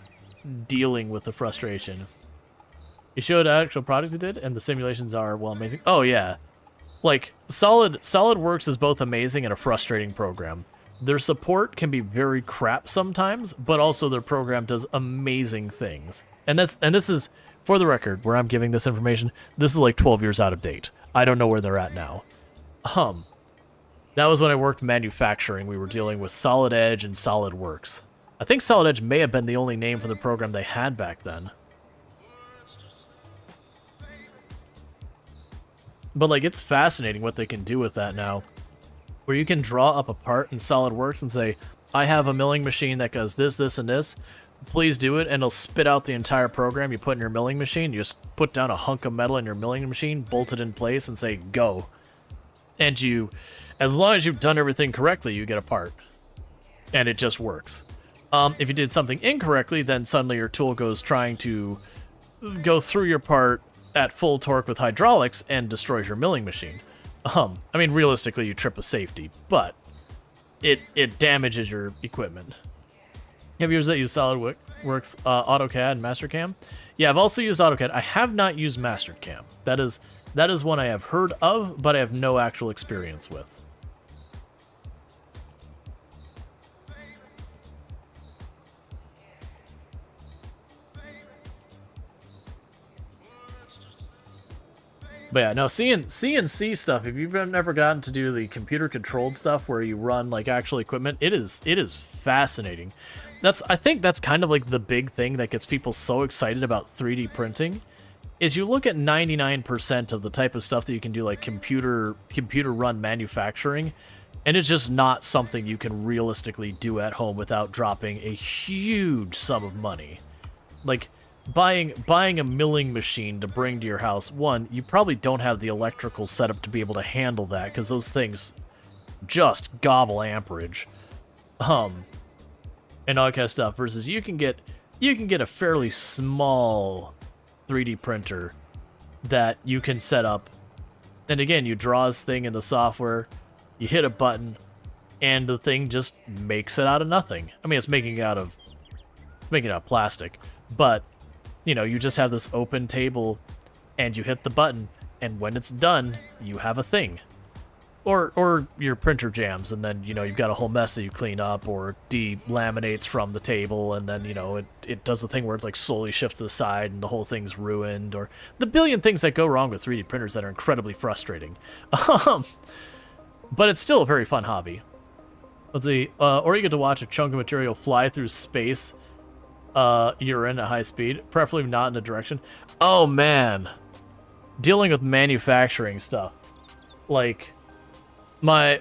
dealing with the frustration. You showed actual products you did, and the simulations are, well, amazing. Oh, yeah. Like, SolidWorks is both amazing and a frustrating program. Their support can be very crap sometimes, but also their program does amazing things. And this is, for the record, where I'm giving this information, this is like 12 years out of date. I don't know where they're at now. That was when I worked manufacturing. We were dealing with Solid Edge and SolidWorks. I think Solid Edge may have been the only name for the program they had back then. But, like, it's fascinating what they can do with that now. Where you can draw up a part in SolidWorks and say, I have a milling machine that does this, this, and this. Please do it, and it'll spit out the entire program you put in your milling machine. You just put down a hunk of metal in your milling machine, bolt it in place, and say, go. And you, as long as you've done everything correctly, you get a part. And it just works. If you did something incorrectly, then suddenly your tool goes trying to go through your part at full torque with hydraulics and destroys your milling machine. I mean, realistically, you trip a safety, but it damages your equipment. Have you used that use SolidWorks, AutoCAD, and Mastercam? Yeah, I've also used AutoCAD. I have not used Mastercam. That is one I have heard of, but I have no actual experience with. But yeah, no, CNC stuff, if you've never gotten to do the computer-controlled stuff where you run, like, actual equipment, it is fascinating. I think that's kind of, like, the big thing that gets people so excited about 3D printing, is you look at 99% of the type of stuff that you can do, like computer-run manufacturing, and it's just not something you can realistically do at home without dropping a huge sum of money. Like, buying a milling machine to bring to your house, one, you probably don't have the electrical setup to be able to handle that, because those things just gobble amperage. And all that kind of stuff, versus you can get a fairly small 3D printer that you can set up. And again, you draw this thing in the software, you hit a button, and the thing just makes it out of nothing. I mean, it's making it out of plastic, but you know, you just have this open table, and you hit the button, and when it's done, you have a thing. Or your printer jams, and then, you know, you've got a whole mess that you clean up, or delaminates from the table, and then, you know, it does the thing where it's like slowly shifts to the side, and the whole thing's ruined, or the billion things that go wrong with 3D printers that are incredibly frustrating. But it's still a very fun hobby. Let's see, or you get to watch a chunk of material fly through space. You're in at high speed, preferably not in the direction. Oh man, dealing with manufacturing stuff, like my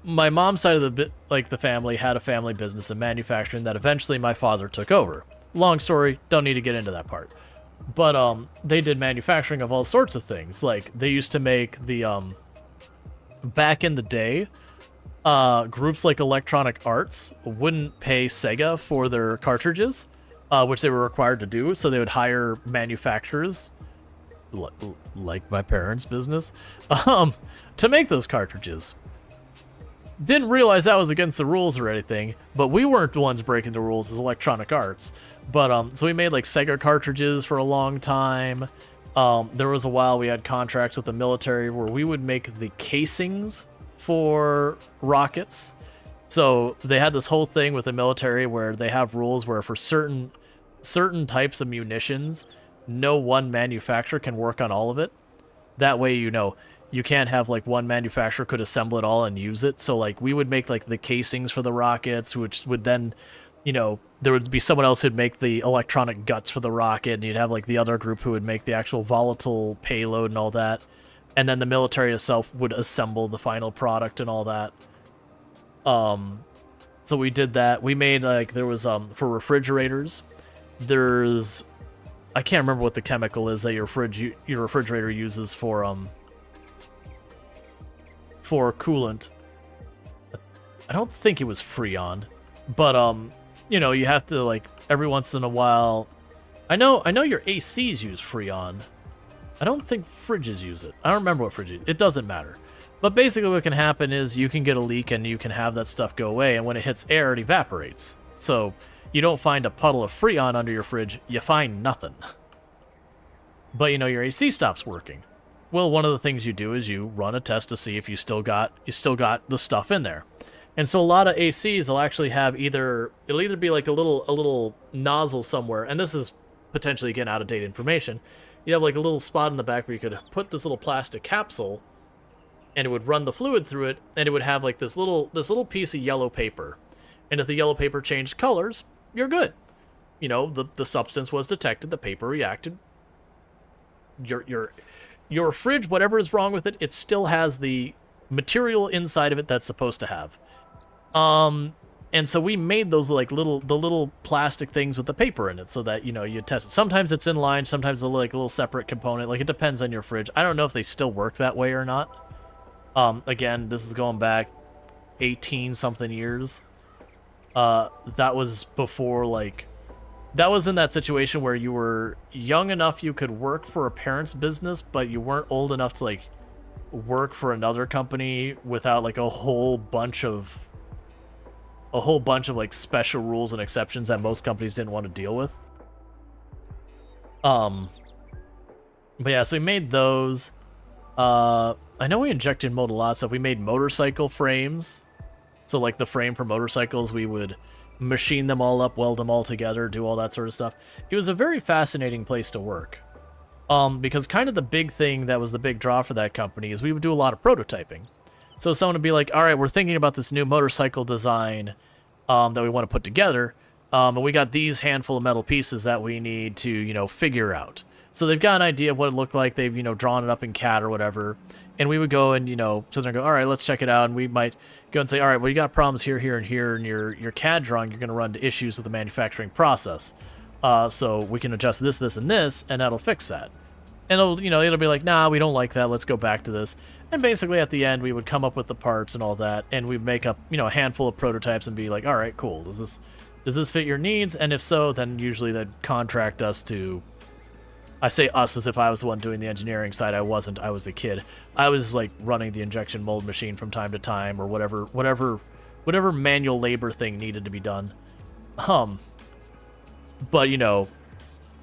mom's side of the family had a family business in manufacturing that eventually my father took over. Long story, don't need to get into that part. But they did manufacturing of all sorts of things. Like, they used to make the back in the day, groups like Electronic Arts wouldn't pay Sega for their cartridges, which they were required to do, so they would hire manufacturers, like my parents' business, to make those cartridges. Didn't realize that was against the rules or anything, but we weren't the ones breaking the rules as Electronic Arts. But so we made like Sega cartridges for a long time, There was a while we had contracts with the military where we would make the casings for rockets. So they had this whole thing with the military where they have rules where for certain types of munitions, no one manufacturer can work on all of it. That way, you know, you can't have like one manufacturer could assemble it all and use it. So like we would make like the casings for the rockets, which would then, you know, there would be someone else who'd make the electronic guts for the rocket, and you'd have like the other group who would make the actual volatile payload and all that. And then the military itself would assemble the final product and all that. So we did that. We made like, there was, for refrigerators, there's, I can't remember what the chemical is that your refrigerator uses for coolant. I don't think it was Freon, but you know, you have to like every once in a while. I know your ACs use Freon. I don't think fridges use it. I don't remember what fridges. It doesn't matter. But basically what can happen is you can get a leak and you can have that stuff go away, and when it hits air, it evaporates. So you don't find a puddle of Freon under your fridge, you find nothing. But you know, your AC stops working. Well, one of the things you do is you run a test to see if you still got the stuff in there. And so a lot of ACs will actually have it'll either be like a little nozzle somewhere, and this is potentially, again, out of date information. You have like a little spot in the back where you could put this little plastic capsule, and it would run the fluid through it, and it would have like this little piece of yellow paper. And if the yellow paper changed colors, you're good. You know, the substance was detected, the paper reacted. Your fridge, whatever is wrong with it, it still has the material inside of it that's supposed to have. And so we made those like little plastic things with the paper in it so that, you know, you test it. Sometimes it's in line, sometimes it's like a little separate component. Like, it depends on your fridge. I don't know if they still work that way or not. Again, this is going back 18-something years. That was before, like, that was in that situation where you were young enough you could work for a parent's business, but you weren't old enough to, like, work for another company without, like, a whole bunch of like special rules and exceptions that most companies didn't want to deal with. But yeah, so we made those. I know we injected mold a lot, so we made motorcycle frames. So like the frame for motorcycles, we would machine them all up, weld them all together, do all that sort of stuff. It was a very fascinating place to work. Because kind of the big thing that was the big draw for that company is we would do a lot of prototyping. So someone would be like, all right, we're thinking about this new motorcycle design that we want to put together, and we got these handful of metal pieces that we need to, you know, figure out. So they've got an idea of what it looked like. They've, you know, drawn it up in CAD or whatever. And we would go and, you know, so they're going to go, all right, let's check it out. And we might go and say, all right, well, you got problems here, here, and here. And your CAD drawing, you're going to run into issues with the manufacturing process. So we can adjust this, this, and this, and that'll fix that. And it'll, you know, it'll be like, nah, we don't like that. Let's go back to this. And basically at the end, we would come up with the parts and all that. And we'd make up, you know, a handful of prototypes and be like, all right, cool. Does this fit your needs? And if so, then usually they'd contract us to... I say us as if I was the one doing the engineering side. I wasn't. I was the kid. I was like running the injection mold machine from time to time, or whatever manual labor thing needed to be done. But you know,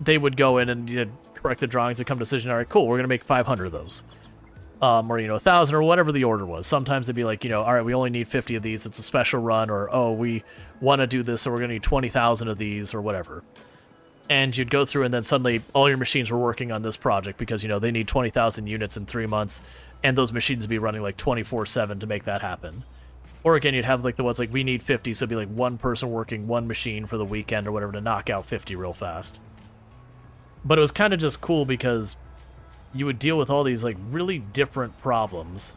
they would go in and, you know, correct the drawings and come to a decision. All right, cool. We're gonna make 500 of those, or, you know, 1,000 or whatever the order was. Sometimes they'd be like, you know, all right, we only need 50 of these. It's a special run, or oh, we want to do this, so we're gonna need 20,000 of these, or whatever. And you'd go through, and then suddenly all your machines were working on this project because, you know, they need 20,000 units in 3 months, and those machines would be running like 24/7 to make that happen. Or again, you'd have like the ones like, we need 50, so it'd be like one person working one machine for the weekend or whatever to knock out 50 real fast. But it was kind of just cool because you would deal with all these like really different problems.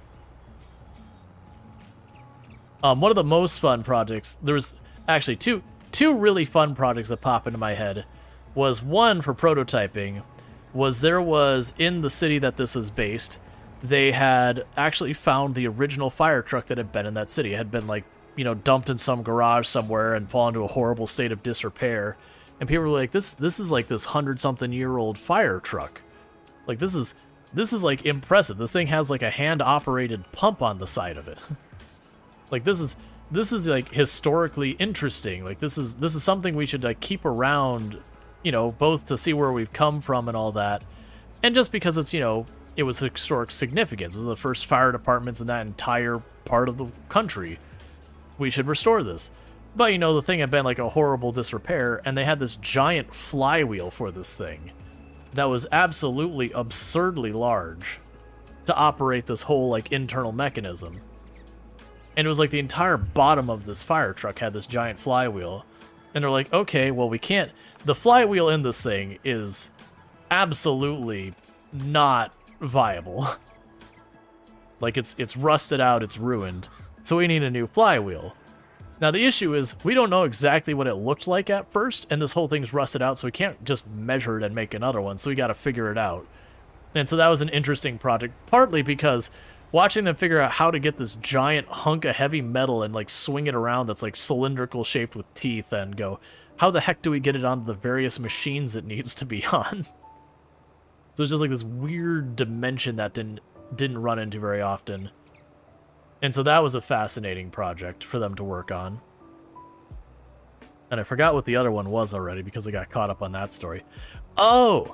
One of the most fun projects, there was actually two really fun projects that pop into my head. Was one for prototyping, there was in the city that this was based, they had actually found the original fire truck that had been in that city. It had been, like, you know, dumped in some garage somewhere and fallen into a horrible state of disrepair. And people were like, this is like this 100-something-year-old fire truck. Like, this is like impressive. This thing has like a hand-operated pump on the side of it. Like, this is like historically interesting. Like, this is something we should like keep around, you know, both to see where we've come from and all that, And just because it's, it was historic significance. It was the first fire departments in that entire part of the country. We should restore this. But, the thing had been like a horrible disrepair, and they had this giant flywheel for this thing that was absolutely absurdly large to operate this whole, like, internal mechanism. And it was like the entire bottom of this fire truck had this giant flywheel. And they're like, okay, well, we can't... The flywheel in this thing is absolutely not viable. Like, it's rusted out, it's ruined. So we need a new flywheel. Now, the issue is, we don't know exactly what it looked like at first, and this whole thing's rusted out, so we can't just measure it and make another one, so we gotta figure it out. And so that was an interesting project, partly because watching them figure out how to get this giant hunk of heavy metal and, like, swing it around that's, like, cylindrical shaped with teeth and go, how the heck do we get it onto the various machines it needs to be on? So it's just, like, this weird dimension that didn't run into very often. And so that was a fascinating project for them to work on. And I forgot what the other one was already because I got caught up on that story. Oh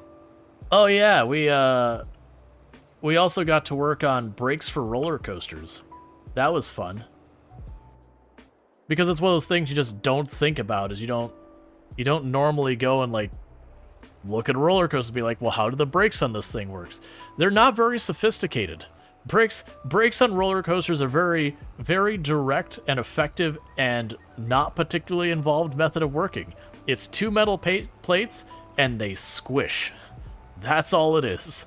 yeah, we also got to work on brakes for roller coasters. That was fun. Because it's one of those things you just don't think about, is you don't normally go and, like, look at a roller coaster and be like, well, how do the brakes on this thing works? They're not very sophisticated. Brakes on roller coasters are very, very direct and effective and not particularly involved method of working. It's two metal plates and they squish. That's all it is.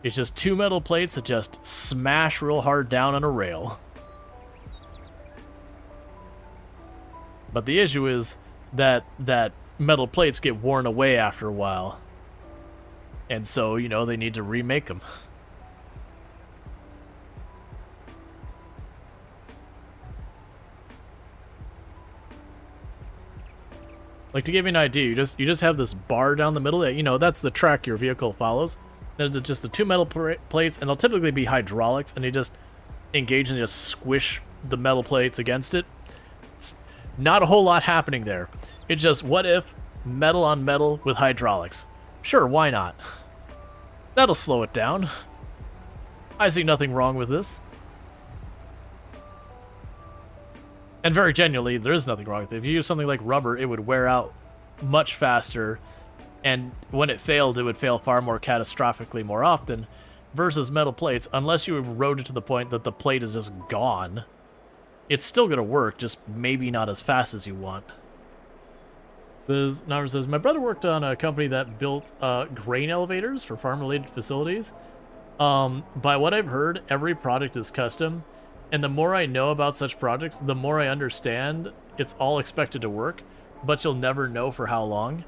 It's just two metal plates that just smash real hard down on a rail. But the issue is that metal plates get worn away after a while. And so, they need to remake them. Like, to give you an idea, you just have this bar down the middle that, that's the track your vehicle follows. Then it's just the two metal plates, and they'll typically be hydraulics, and they just engage and just squish the metal plates against it. It's not a whole lot happening there. It's just, what if metal on metal with hydraulics? Sure, why not? That'll slow it down. I see nothing wrong with this. And very genuinely, there is nothing wrong with it. If you use something like rubber, it would wear out much faster, and when it failed, it would fail far more catastrophically more often, versus metal plates. Unless you erode it to the point that the plate is just gone, it's still going to work, just maybe not as fast as you want. Navar says, my brother worked on a company that built grain elevators for farm-related facilities. By what I've heard, every product is custom. And the more I know about such projects, the more I understand it's all expected to work, but you'll never know for how long.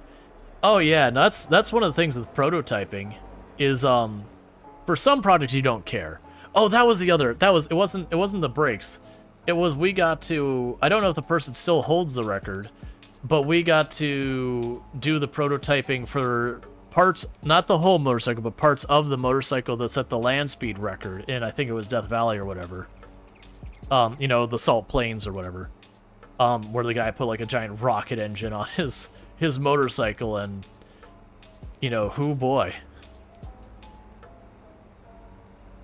Oh yeah, that's one of the things with prototyping, is for some projects you don't care. Oh, that was the other. It wasn't the brakes. It was, we got to, I don't know if the person still holds the record, but we got to do the prototyping for parts, not the whole motorcycle, but parts of the motorcycle that set the land speed record in, I think it was Death Valley or whatever. The Salt Plains or whatever, where the guy put like a giant rocket engine on his motorcycle, and hoo boy.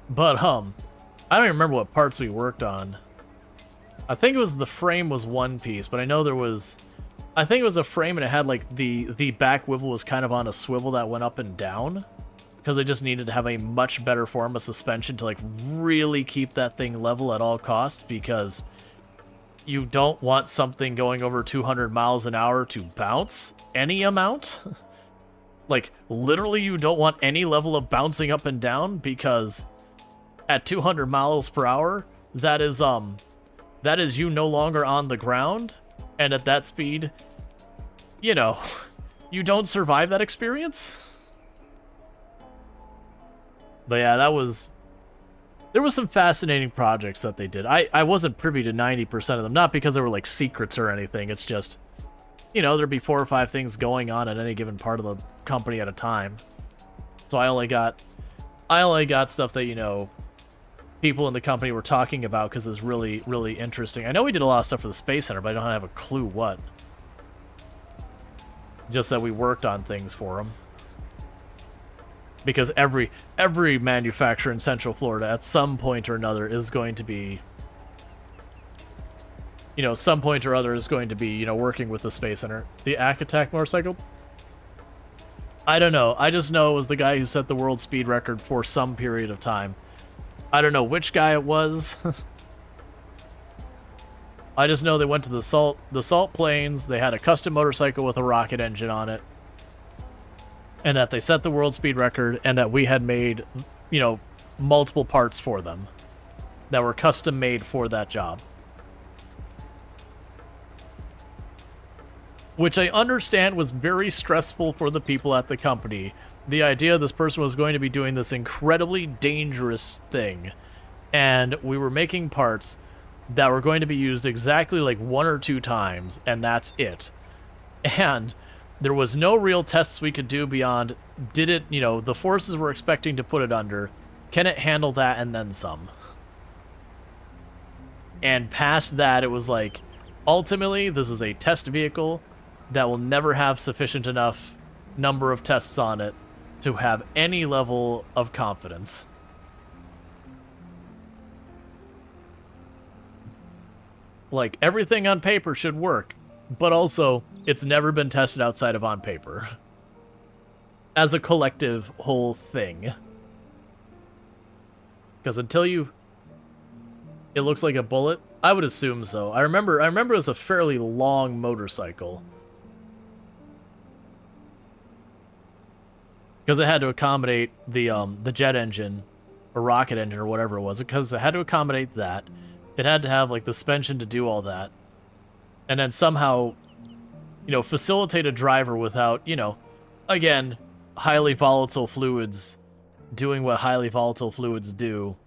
But I don't even remember what parts we worked on. I think it was the frame was one piece, but I know there was, I think it was a frame and it had like the back wivel was kind of on a swivel that went up and down, because they just needed to have a much better form of suspension to, like, really keep that thing level at all costs, because you don't want something going over 200 miles an hour to bounce any amount. Like, literally you don't want any level of bouncing up and down, because at 200 miles per hour, that is you no longer on the ground, and at that speed, you don't survive that experience. But yeah, there was some fascinating projects that they did. I wasn't privy to 90% of them, not because they were like secrets or anything. It's just, there'd be 4 or 5 things going on at any given part of the company at a time. So I only got stuff that, people in the company were talking about because it's really, really interesting. I know we did a lot of stuff for the Space Center, but I don't have a clue what. Just that we worked on things for them. because every manufacturer in Central Florida at some point or another is going to be, some point or other is going to be, working with the Space Center. The Ack Attack motorcycle? I don't know. I just know it was the guy who set the world speed record for some period of time. I don't know which guy it was. I just know they went to the Salt Plains, they had a custom motorcycle with a rocket engine on it, and that they set the world speed record, and that we had made, multiple parts for them that were custom made for that job. Which I understand was very stressful for the people at the company. The idea this person was going to be doing this incredibly dangerous thing, and we were making parts that were going to be used exactly like 1 or 2 times, and that's it. And there was no real tests we could do beyond, did it, the forces were expecting to put it under, can it handle that and then some? And past that, it was like, ultimately, this is a test vehicle that will never have sufficient enough number of tests on it to have any level of confidence. Like, everything on paper should work, but also, it's never been tested outside of on paper. As a collective whole thing. Because until it looks like a bullet, I would assume so. I remember it was a fairly long motorcycle. Because it had to accommodate the jet engine, or rocket engine, or whatever it was. Because it had to accommodate that. It had to have, like, the suspension to do all that. And then somehow, facilitate a driver without, again, highly volatile fluids doing what highly volatile fluids do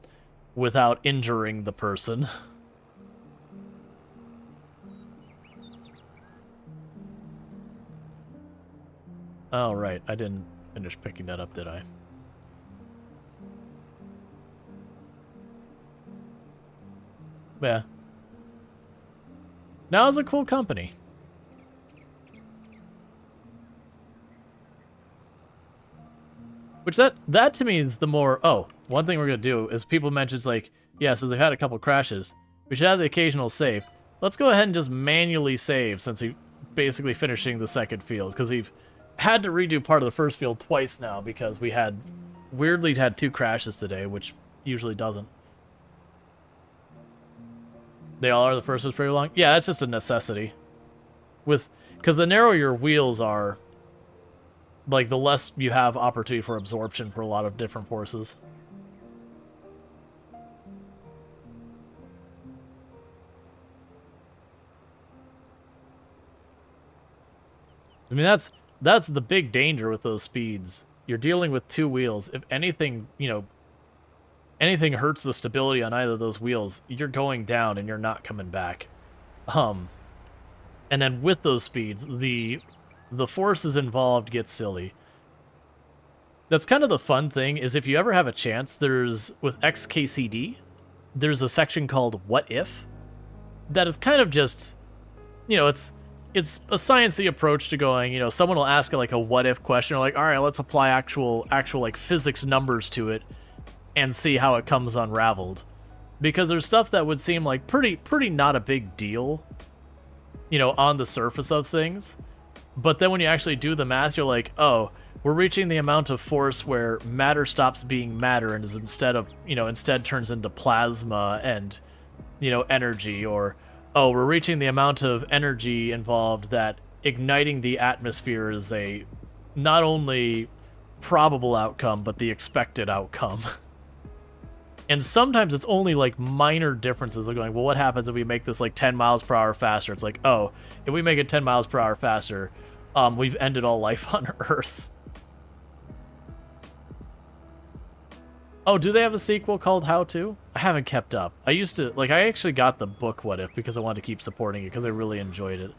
without injuring the person. Oh, right. I didn't finish picking that up, did I? Yeah. Now it's a cool company. Which that to me is the more... Oh, one thing we're going to do is people mention, it's like, yeah, so they've had a couple crashes. We should have the occasional save. Let's go ahead and just manually save since we're basically finishing the second field. Because we've had to redo part of the first field twice now because we had... Weirdly had 2 crashes today, which usually doesn't. They all are. The first was pretty long. Yeah, that's just a necessity. Because the narrower your wheels are, like, the less you have opportunity for absorption for a lot of different forces. I mean, that's the big danger with those speeds. You're dealing with 2 wheels. If anything, anything hurts the stability on either of those wheels, you're going down and you're not coming back. And then with those speeds, the forces involved get silly. That's kind of the fun thing, is if you ever have a chance, with XKCD, there's a section called What If? That is kind of just, it's a sciencey approach to going, someone will ask like a what if question, or like, all right, let's apply actual like physics numbers to it and see how it comes unraveled. Because there's stuff that would seem like pretty not a big deal, on the surface of things. But then when you actually do the math, you're like, oh, we're reaching the amount of force where matter stops being matter and is instead turns into plasma and, energy. Or, oh, we're reaching the amount of energy involved that igniting the atmosphere is a not only probable outcome, but the expected outcome. And sometimes it's only like minor differences of going, well, what happens if we make this like 10 miles per hour faster? It's like, oh, if we make it 10 miles per hour faster, we've ended all life on Earth. Oh, do they have a sequel called How To? I haven't kept up. I actually got the book What If because I wanted to keep supporting it because I really enjoyed it.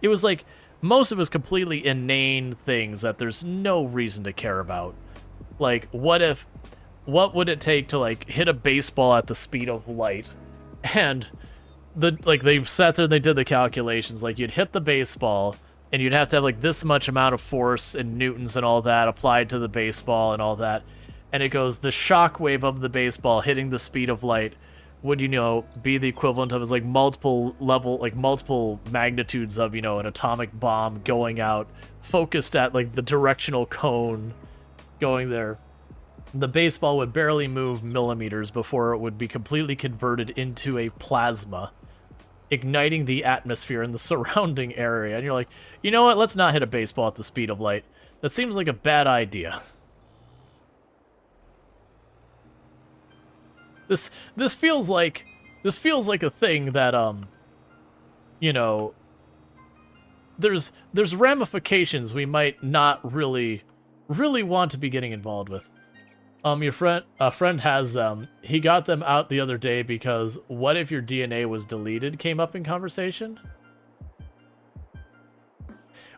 It was like, most of it was completely inane things that there's no reason to care about. Like, what would it take to, like, hit a baseball at the speed of light? And, they sat there and they did the calculations. Like, you'd hit the baseball, and you'd have to have like this much amount of force in newtons and all that applied to the baseball and all that. And it goes, the shock wave of the baseball hitting the speed of light would, be the equivalent of like multiple magnitudes of, an atomic bomb going out, focused at like the directional cone going there. The baseball would barely move millimeters before it would be completely converted into a plasma, igniting the atmosphere in the surrounding area. And you're like, you know what? Let's not hit a baseball at the speed of light. That seems like a bad idea. This feels like a thing that there's ramifications we might not really want to be getting involved with. A friend has them. He got them out the other day because what if your DNA was deleted came up in conversation?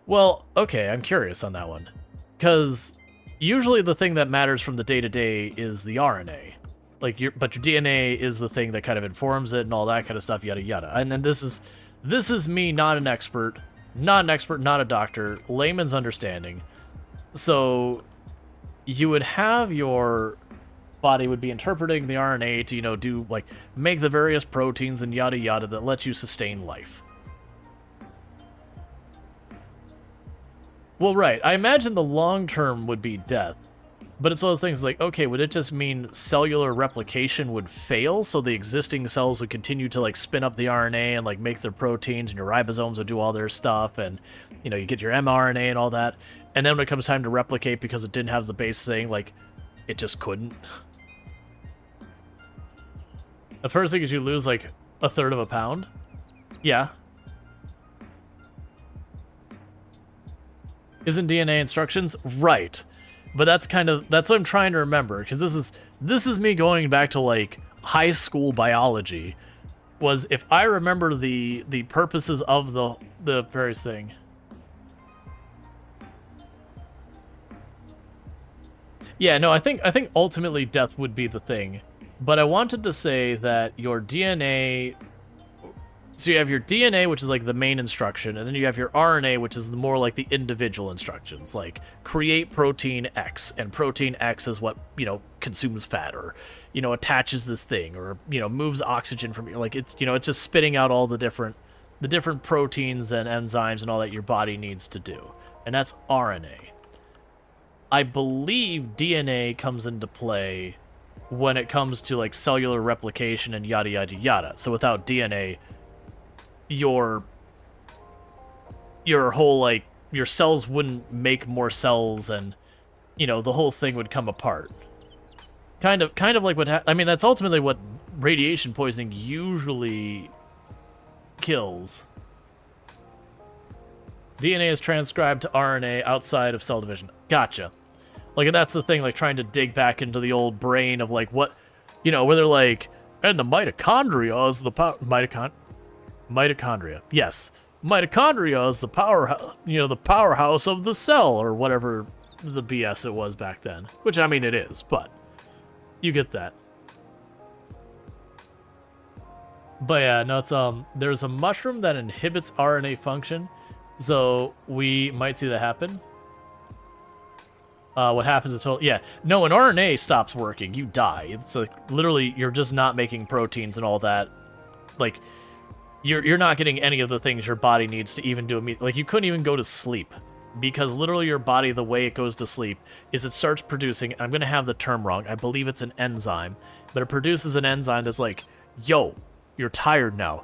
Well, okay, I'm curious on that one. Because usually the thing that matters from the day-to-day is the RNA. But your DNA is the thing that kind of informs it and all that kind of stuff, yada yada. And then this is me, not an expert, not a doctor, layman's understanding. So you would have your body would be interpreting the RNA to, do like make the various proteins and yada yada that let you sustain life. Well, right. I imagine the long term would be death. But it's one of those things like, okay, would it just mean cellular replication would fail, so the existing cells would continue to, like, spin up the RNA and, like, make their proteins, and your ribosomes would do all their stuff, and, you get your mRNA and all that, and then when it comes time to replicate because it didn't have the base thing, like, it just couldn't. The first thing is you lose, like, 1/3 of a pound. Yeah. Isn't DNA instructions? Right. But that's what I'm trying to remember, because this is me going back to like high school biology. Was if I remember the purposes of the various thing. Yeah, no, I think ultimately death would be the thing, but I wanted to say that your DNA. So you have your DNA, which is like the main instruction, and then you have your RNA, which is more like the individual instructions, like create protein X, and protein X is what, consumes fat, or, attaches this thing, or, moves oxygen from you. Like it's just spitting out all the different proteins and enzymes and all that your body needs to do. And that's RNA. I believe DNA comes into play when it comes to like cellular replication and yada yada yada. So without DNA, your whole, like, your cells wouldn't make more cells, and the whole thing would come apart. Kind of like what I mean, that's ultimately what radiation poisoning usually kills. DNA is transcribed to RNA outside of cell division. Gotcha. Like, and that's the thing, like, trying to dig back into the old brain of, like, what, where they're like, and the mitochondria is the mitochondria. Yes. Mitochondria is the powerhouse of the cell, or whatever the BS it was back then. Which, I mean, it is, but you get that. But yeah, no, it's, there's a mushroom that inhibits RNA function, so we might see that happen. What happens is, yeah, no, when RNA stops working, you die. It's like, literally, you're just not making proteins and all that. Like, You're not getting any of the things your body needs to even do immediately. Like, you couldn't even go to sleep, because literally your body, the way it goes to sleep is it starts producing, I'm going to have the term wrong, I believe it's an enzyme, but it produces an enzyme that's like, yo, you're tired now,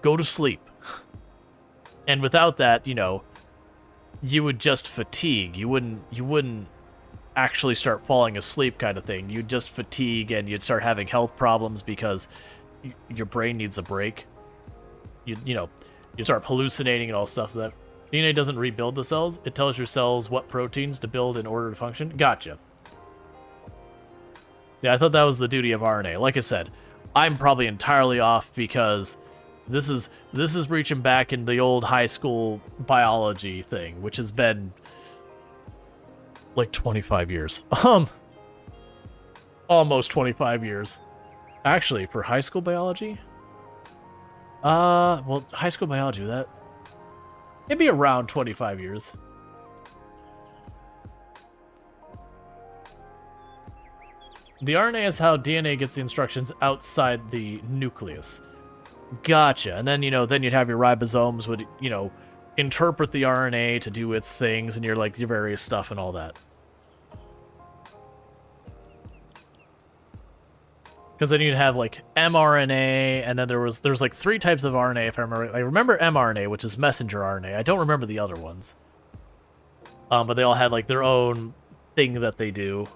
go to sleep. And without that, you would just fatigue. You wouldn't actually start falling asleep kind of thing. You'd just fatigue, and you'd start having health problems because your brain needs a break. You start hallucinating and all stuff. That DNA doesn't rebuild the cells. It tells your cells what proteins to build in order to function. Gotcha. Yeah, I thought that was the duty of RNA. Like I said, I'm probably entirely off, because this is reaching back into the old high school biology thing, which has been like 25 years. Almost 25 years. Actually, for high school biology? Well, high school biology, It'd be around 25 years. The RNA is how DNA gets the instructions outside the nucleus. Gotcha. And then, then you'd have your ribosomes would, interpret the RNA to do its things and your various stuff and all that. Because then you'd have like mRNA, and then there's like 3 types of RNA if I remember. I remember mRNA, which is messenger RNA. I don't remember the other ones. But they all had like their own thing that they do.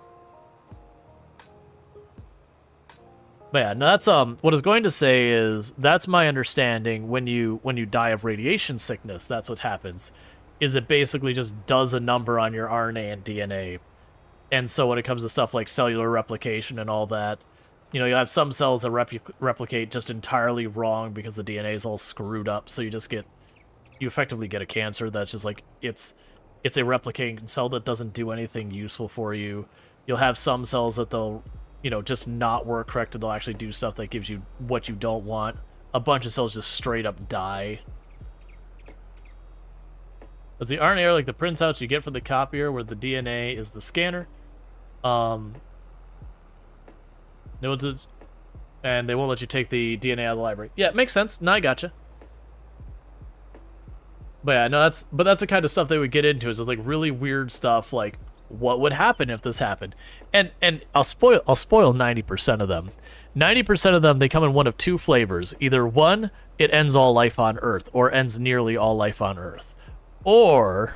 But yeah, no, that's what I was going to say is that's my understanding when you die of radiation sickness, that's what happens. Is it basically just does a number on your RNA and DNA. And so when it comes to stuff like cellular replication and all that, you have some cells that replicate just entirely wrong because the DNA is all screwed up, so you effectively get a cancer that's just like it's a replicating cell that doesn't do anything useful for you. You'll have some cells that they'll just not work correctly. They'll actually do stuff that gives you what you don't want. A bunch of cells just straight up die. Does the RNA are like the printouts you get from the copier where the DNA is the scanner? And they won't let you take the DNA out of the library. Yeah, it makes sense. No, I gotcha. But yeah, no, that's the kind of stuff they would get into. Is just like really weird stuff like what would happen if this happened. And I'll spoil 90% of them. 90% of them, they come in one of 2 flavors. Either one, it ends all life on Earth, or ends nearly all life on Earth. Or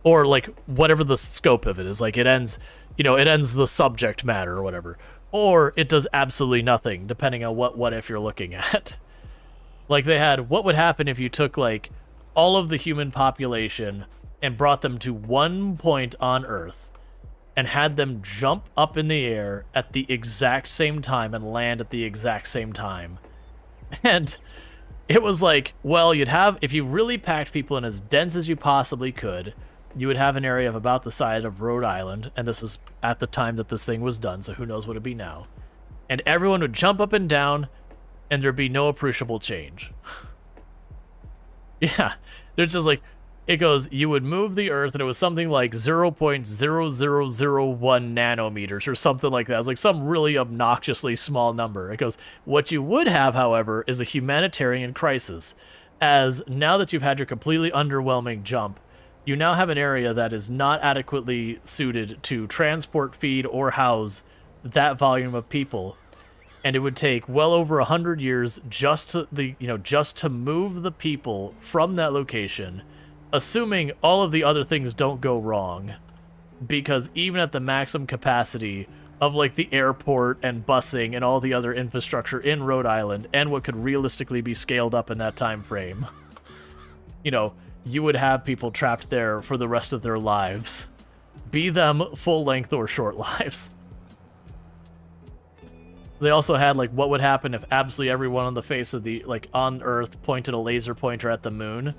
like whatever the scope of it is, like it ends the subject matter or whatever. Or it does absolutely nothing, depending on what if you're looking at. Like they had, what would happen if you took like all of the human population and brought them to one point on Earth and had them jump up in the air at the exact same time and land at the exact same time. And it was like, well, you'd have, if you really packed people in as dense as you possibly could, you would have an area of about the size of Rhode Island, and this is at the time that this thing was done, so who knows what it'd be now. And everyone would jump up and down, and there'd be no appreciable change. Yeah, there's just like, it goes, you would move the Earth, and it was something like 0.0001 nanometers or something like that. It was like some really obnoxiously small number. It goes, what you would have, however, is a humanitarian crisis, as now that you've had your completely underwhelming jump, you now have an area that is not adequately suited to transport, feed, or house that volume of people. And it would take well over 100 years just to move the people from that location, assuming all of the other things don't go wrong. Because even at the maximum capacity of like the airport and busing and all the other infrastructure in Rhode Island and what could realistically be scaled up in that time frame, you would have people trapped there for the rest of their lives. Be them full length or short lives. They also had like what would happen if absolutely everyone on the face of the on Earth pointed a laser pointer at the moon.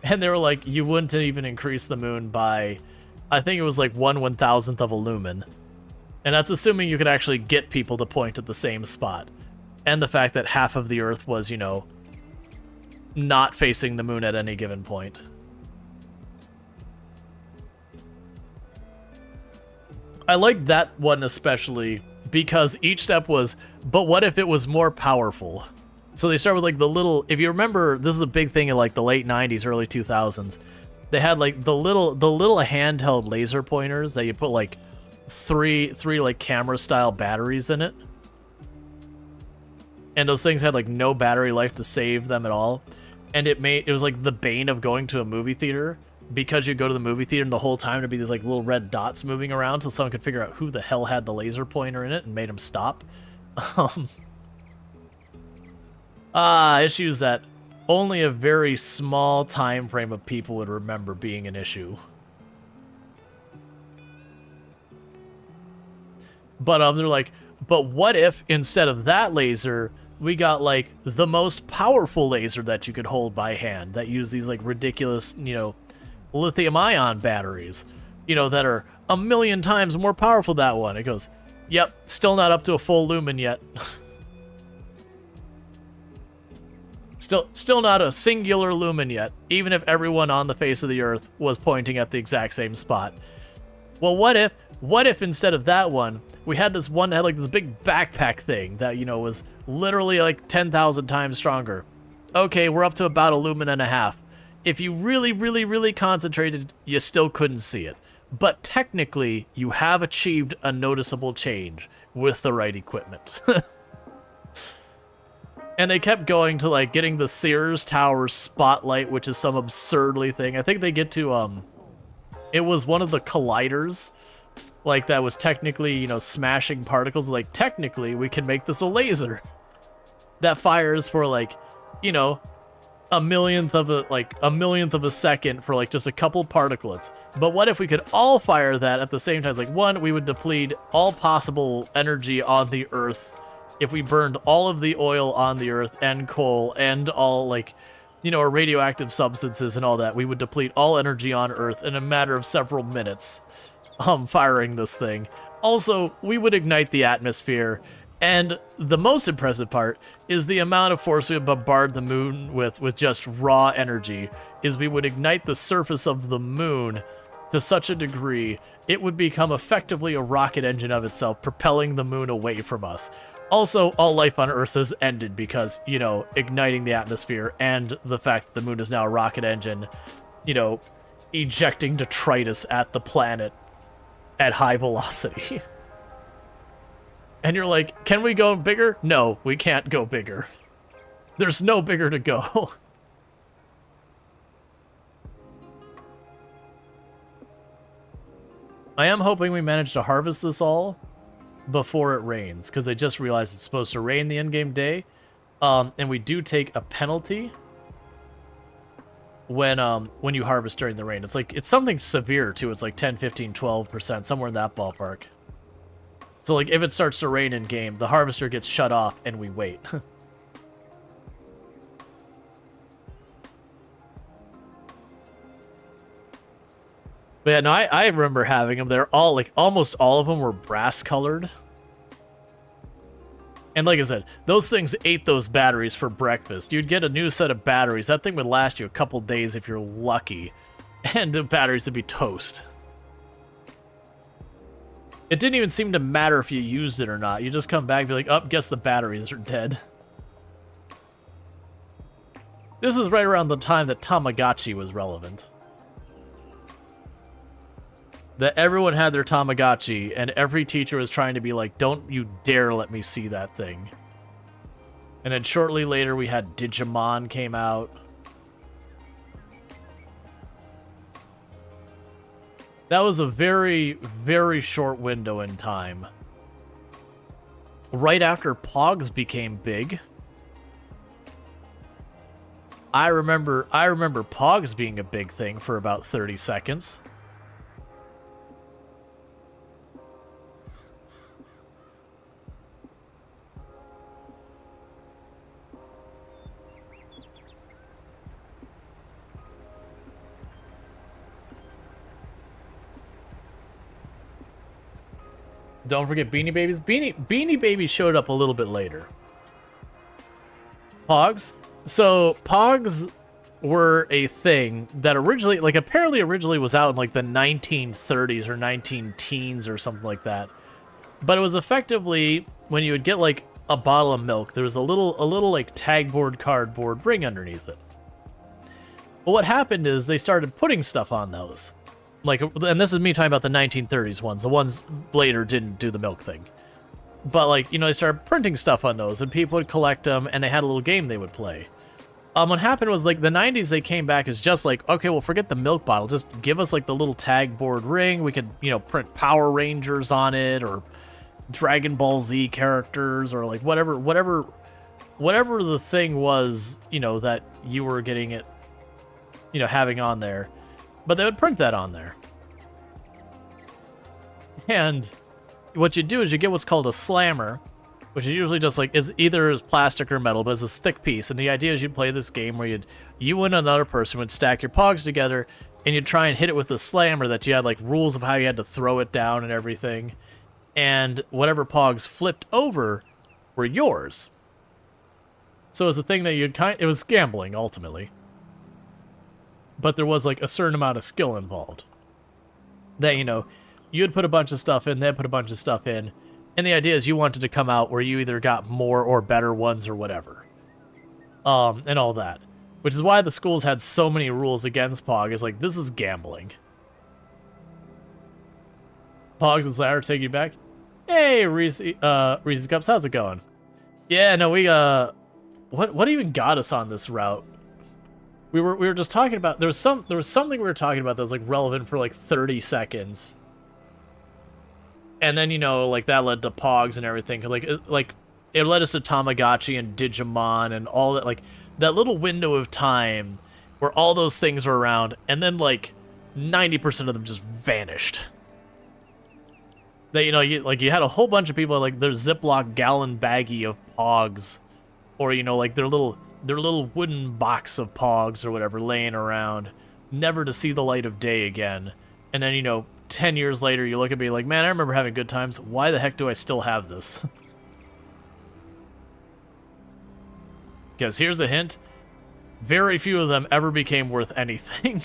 And they were like, you wouldn't even increase the moon by, I think it was like 1/1000th of a lumen. And that's assuming you could actually get people to point at the same spot. And the fact that half of the Earth was, not facing the moon at any given point. I like that one especially because each step was, but what if it was more powerful? So they start with like the little, if you remember, this is a big thing in like the late 90s, early 2000s. They had like the little handheld laser pointers that you put like three like camera style batteries in it. And those things had like no battery life to save them at all. And it was like the bane of going to a movie theater, because you go to the movie theater and the whole time there'd be these like little red dots moving around till someone could figure out who the hell had the laser pointer in it and made them stop. Issues that only a very small time frame of people would remember being an issue. But they're like, but what if instead of that laser, we got like the most powerful laser that you could hold by hand that use these like ridiculous, lithium ion batteries, that are 1,000,000 times more powerful than that one. It goes, yep, still not up to a full lumen yet. Still not a singular lumen yet, even if everyone on the face of the Earth was pointing at the exact same spot. Well, what if instead of that one, we had this one that had like this big backpack thing that, you know, was literally like 10,000 times stronger. Okay, we're up to about a lumen and a half. If you really, really, really concentrated, you still couldn't see it. But technically, you have achieved a noticeable change with the right equipment. And they kept going to, like, getting the Sears Tower spotlight, which is some absurdly thing. I think they get to, it was one of the colliders, like, that was technically, you know, smashing particles. Like, technically, we can make this a laser that fires for, like, you know, a millionth of a second for, like, just a couple particlets. But what if we could all fire that at the same time? It's like, one, we would deplete all possible energy on the Earth if we burned all of the oil on the Earth and coal and all, like, you know, radioactive substances and all that. We would deplete all energy on Earth in a matter of several minutes, firing this thing. Also, we would ignite the atmosphere, and the most impressive part is the amount of force we would bombard the moon with just raw energy, is we would ignite the surface of the moon to such a degree, it would become effectively a rocket engine of itself, propelling the moon away from us. Also, all life on Earth has ended because, you know, igniting the atmosphere and the fact that the moon is now a rocket engine, you know, ejecting detritus at the planet at high velocity. And you're like, can we go bigger? No, we can't go bigger. There's no bigger to go. I am hoping we manage to harvest this all before it rains, because I just realized it's supposed to rain the in-game day, and we do take a penalty when you harvest during the rain. It's like, it's something severe too. It's like 10, 15, 12%, somewhere in that ballpark. So like, if it starts to rain in game, the harvester gets shut off and we wait. But yeah, no, I remember having them. They're all, like, almost all of them were brass colored. And like I said, those things ate those batteries for breakfast. You'd get a new set of batteries. That thing would last you a couple days if you're lucky. And the batteries would be toast. It didn't even seem to matter if you used it or not. You just come back and be like, oh, guess the batteries are dead. This is right around the time that Tamagotchi was relevant. That everyone had their Tamagotchi, and every teacher was trying to be like, don't you dare let me see that thing. And then shortly later, we had Digimon came out. That was a very, very short window in time. Right after Pogs became big. I remember Pogs being a big thing for about 30 seconds. Don't forget Beanie Babies. Beanie Babies showed up a little bit later. Pogs? So, Pogs were a thing that originally, like, apparently originally was out in, like, the 1930s or 19-teens or something like that. But it was effectively, when you would get, like, a bottle of milk, there was a little, like, tagboard cardboard ring underneath it. But what happened is they started putting stuff on those. Like, and this is me talking about the 1930s ones. The ones later didn't do the milk thing. But, like, you know, they started printing stuff on those, and people would collect them, and they had a little game they would play. What happened was, like, the 90s, they came back as just like, okay, well, forget the milk bottle. Just give us, like, the little tag board ring. We could, you know, print Power Rangers on it, or Dragon Ball Z characters, or, like, whatever the thing was, you know, that you were getting it, you know, having on there. But they would print that on there. And what you do is you get what's called a slammer, which is usually just like, is either is plastic or metal, but it's this thick piece. And the idea is you'd play this game where you and another person would stack your pogs together, and you'd try and hit it with a slammer that you had, like, rules of how you had to throw it down and everything. And whatever pogs flipped over were yours. So it was a thing that it was gambling ultimately, but there was like a certain amount of skill involved. That you'd put a bunch of stuff in, they'd put a bunch of stuff in, and the idea is you wanted to come out where you either got more or better ones or whatever, and all that. Which is why the schools had so many rules against Pog. Is like, this is gambling. Pogs and Slayer take you back. Hey, Reese's Cups, how's it going? Yeah, no, we what even got us on this route? We were just talking about there was something we were talking about that was like relevant for like 30 seconds. And then like that led to Pogs and everything. Like it led us to Tamagotchi and Digimon and all that, like that little window of time where all those things were around, and then like 90% of them just vanished. That you had a whole bunch of people like their Ziploc gallon baggie of Pogs, or like their little wooden box of Pogs or whatever laying around, never to see the light of day again. And then 10 years later you look at me like, man, I remember having good times. Why the heck do I still have this? Because here's a hint: very few of them ever became worth anything.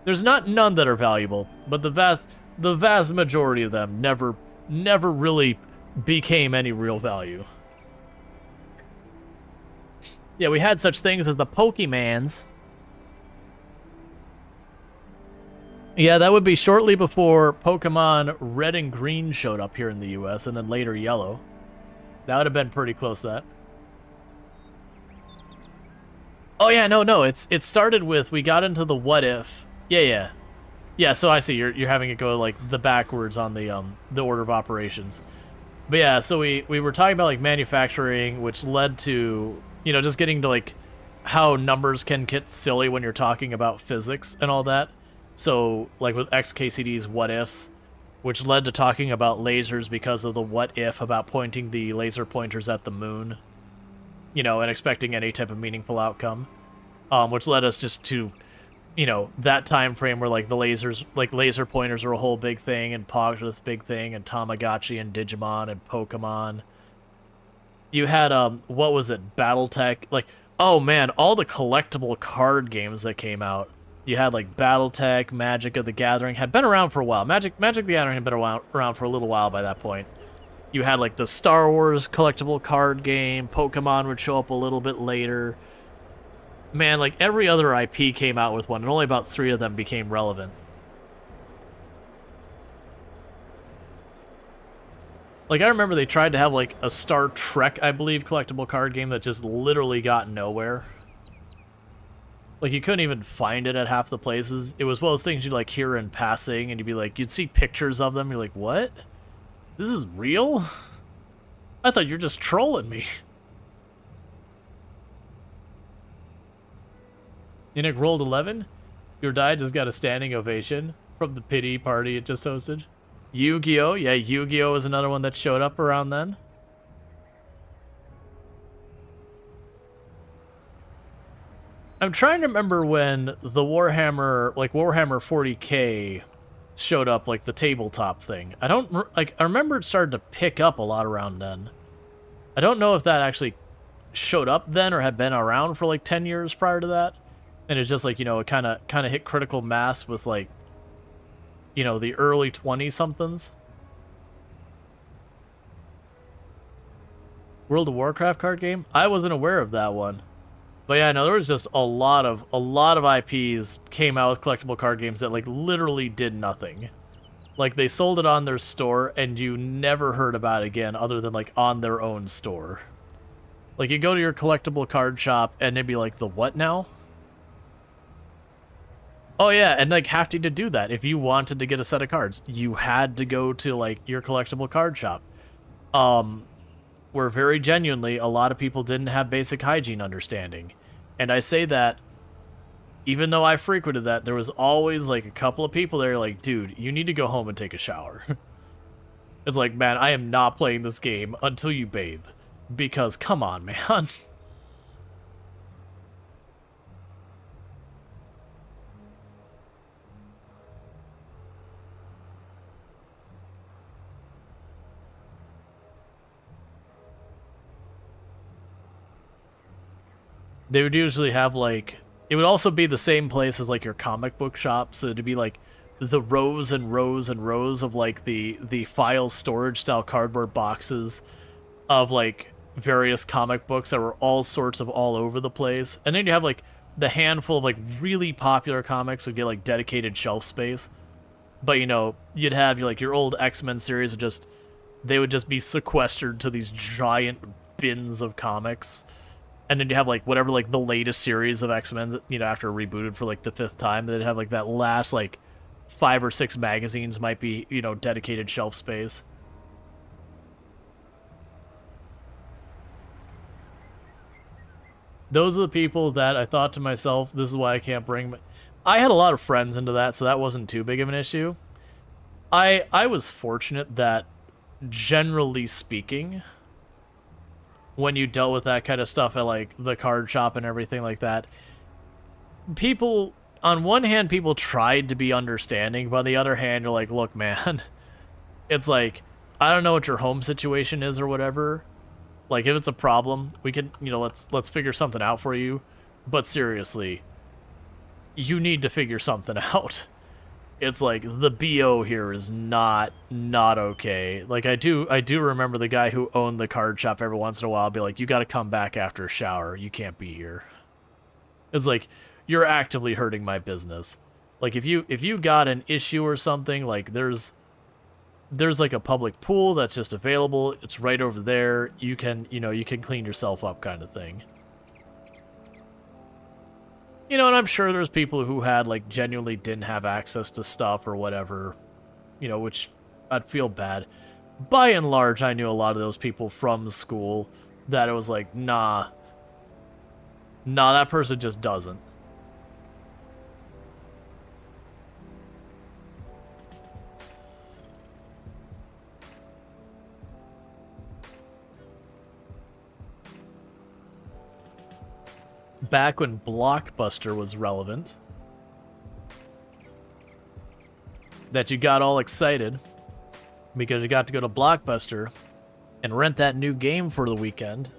There's not none that are valuable, but the vast majority of them never really became any real value. Yeah, we had such things as the Pokemans. Yeah, that would be shortly before Pokemon Red and Green showed up here in the US, and then later Yellow. That would have been pretty close to that. Oh yeah, no, it started with, we got into the what if. Yeah, so I see you're having it go like the backwards on the order of operations. But yeah, so we were talking about like manufacturing, which led to, just getting to like how numbers can get silly when you're talking about physics and all that. So like with XKCD's what ifs, which led to talking about lasers because of the what if about pointing the laser pointers at the moon, and expecting any type of meaningful outcome, which led us just to that time frame where like the lasers, like laser pointers are a whole big thing, and Pogs are this big thing, and Tamagotchi and Digimon and Pokemon. You had what was it, BattleTech? Like, oh man, all the collectible card games that came out. You had like BattleTech, Magic of the Gathering had been around for a while. Magic of the Gathering had been around for a little while by that point. You had like the Star Wars collectible card game. Pokemon would show up a little bit later. Man, like every other IP came out with one, and only about 3 of them became relevant. Like, I remember they tried to have like a Star Trek, I believe, collectible card game that just literally got nowhere. Like, you couldn't even find it at half the places. It was one of those things you'd like hear in passing, and you'd be like, you'd see pictures of them, you're like, what? This is real? I thought you're just trolling me. Enoch rolled 11. Your die just got a standing ovation from the pity party it just hosted. Yu-Gi-Oh! Yeah, Yu-Gi-Oh! is another one that showed up around then. I'm trying to remember when the Warhammer, like Warhammer 40k showed up, like the tabletop thing. I remember it started to pick up a lot around then. I don't know if that actually showed up then or had been around for like 10 years prior to that. And it's just like, it kind of hit critical mass with like, the early 20-somethings. World of Warcraft card game? I wasn't aware of that one. But yeah, no, there was just a lot of IPs came out with collectible card games that like literally did nothing. Like they sold it on their store and you never heard about it again other than like on their own store. Like you go to your collectible card shop and they'd be like, the what now? Oh yeah, and like having to do that. If you wanted to get a set of cards, you had to go to like your collectible card shop. Where very genuinely a lot of people didn't have basic hygiene understanding. And I say that even though I frequented that, there was always like a couple of people there like, dude, you need to go home and take a shower. It's like, man, I am not playing this game until you bathe. Because come on, man. They would usually have like, it would also be the same place as like your comic book shop, so it'd be like the rows and rows and rows of like the file storage style cardboard boxes of like various comic books that were all sorts of all over the place. And then you have like the handful of like really popular comics would get like dedicated shelf space. But you know, you'd have like your old X-Men series would just, they would just be sequestered to these giant bins of comics. And then you have like whatever like the latest series of X-Men, you know, after rebooted for like the 5th time, they'd have like that last like 5 or 6 magazines might be, you know, dedicated shelf space. Those are the people that I thought to myself, this is why I can't bring... I had a lot of friends into that, so that wasn't too big of an issue. I was fortunate that, generally speaking, when you dealt with that kind of stuff at, like, the card shop and everything like that, people... On one hand, people tried to be understanding, but on the other hand, you're like, look, man, it's like, I don't know what your home situation is or whatever. Like, if it's a problem, we can, you know, let's figure something out for you. But seriously, you need to figure something out. It's like, the BO here is not okay. Like, I do remember the guy who owned the card shop every once in a while be like, you gotta come back after a shower. You can't be here. It's like, you're actively hurting my business. Like, if you got an issue or something, like, there's like a public pool that's just available. It's right over there. You can, you know, you can clean yourself up kind of thing. You know, and I'm sure there's people who had, like, genuinely didn't have access to stuff or whatever, you know, which I'd feel bad. By and large, I knew a lot of those people from school that it was like, nah, that person just doesn't. Back when Blockbuster was relevant, that you got all excited because you got to go to Blockbuster and rent that new game for the weekend.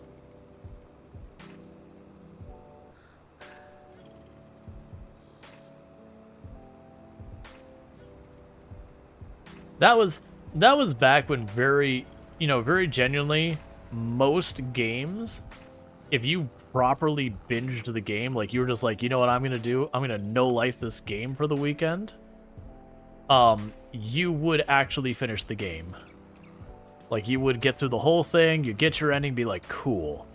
That was back when very genuinely, most games, if you properly binged the game, like you were just like, you know what I'm gonna do? I'm gonna no-life this game for the weekend. You would actually finish the game. Like, you would get through the whole thing, you get your ending, be like, cool.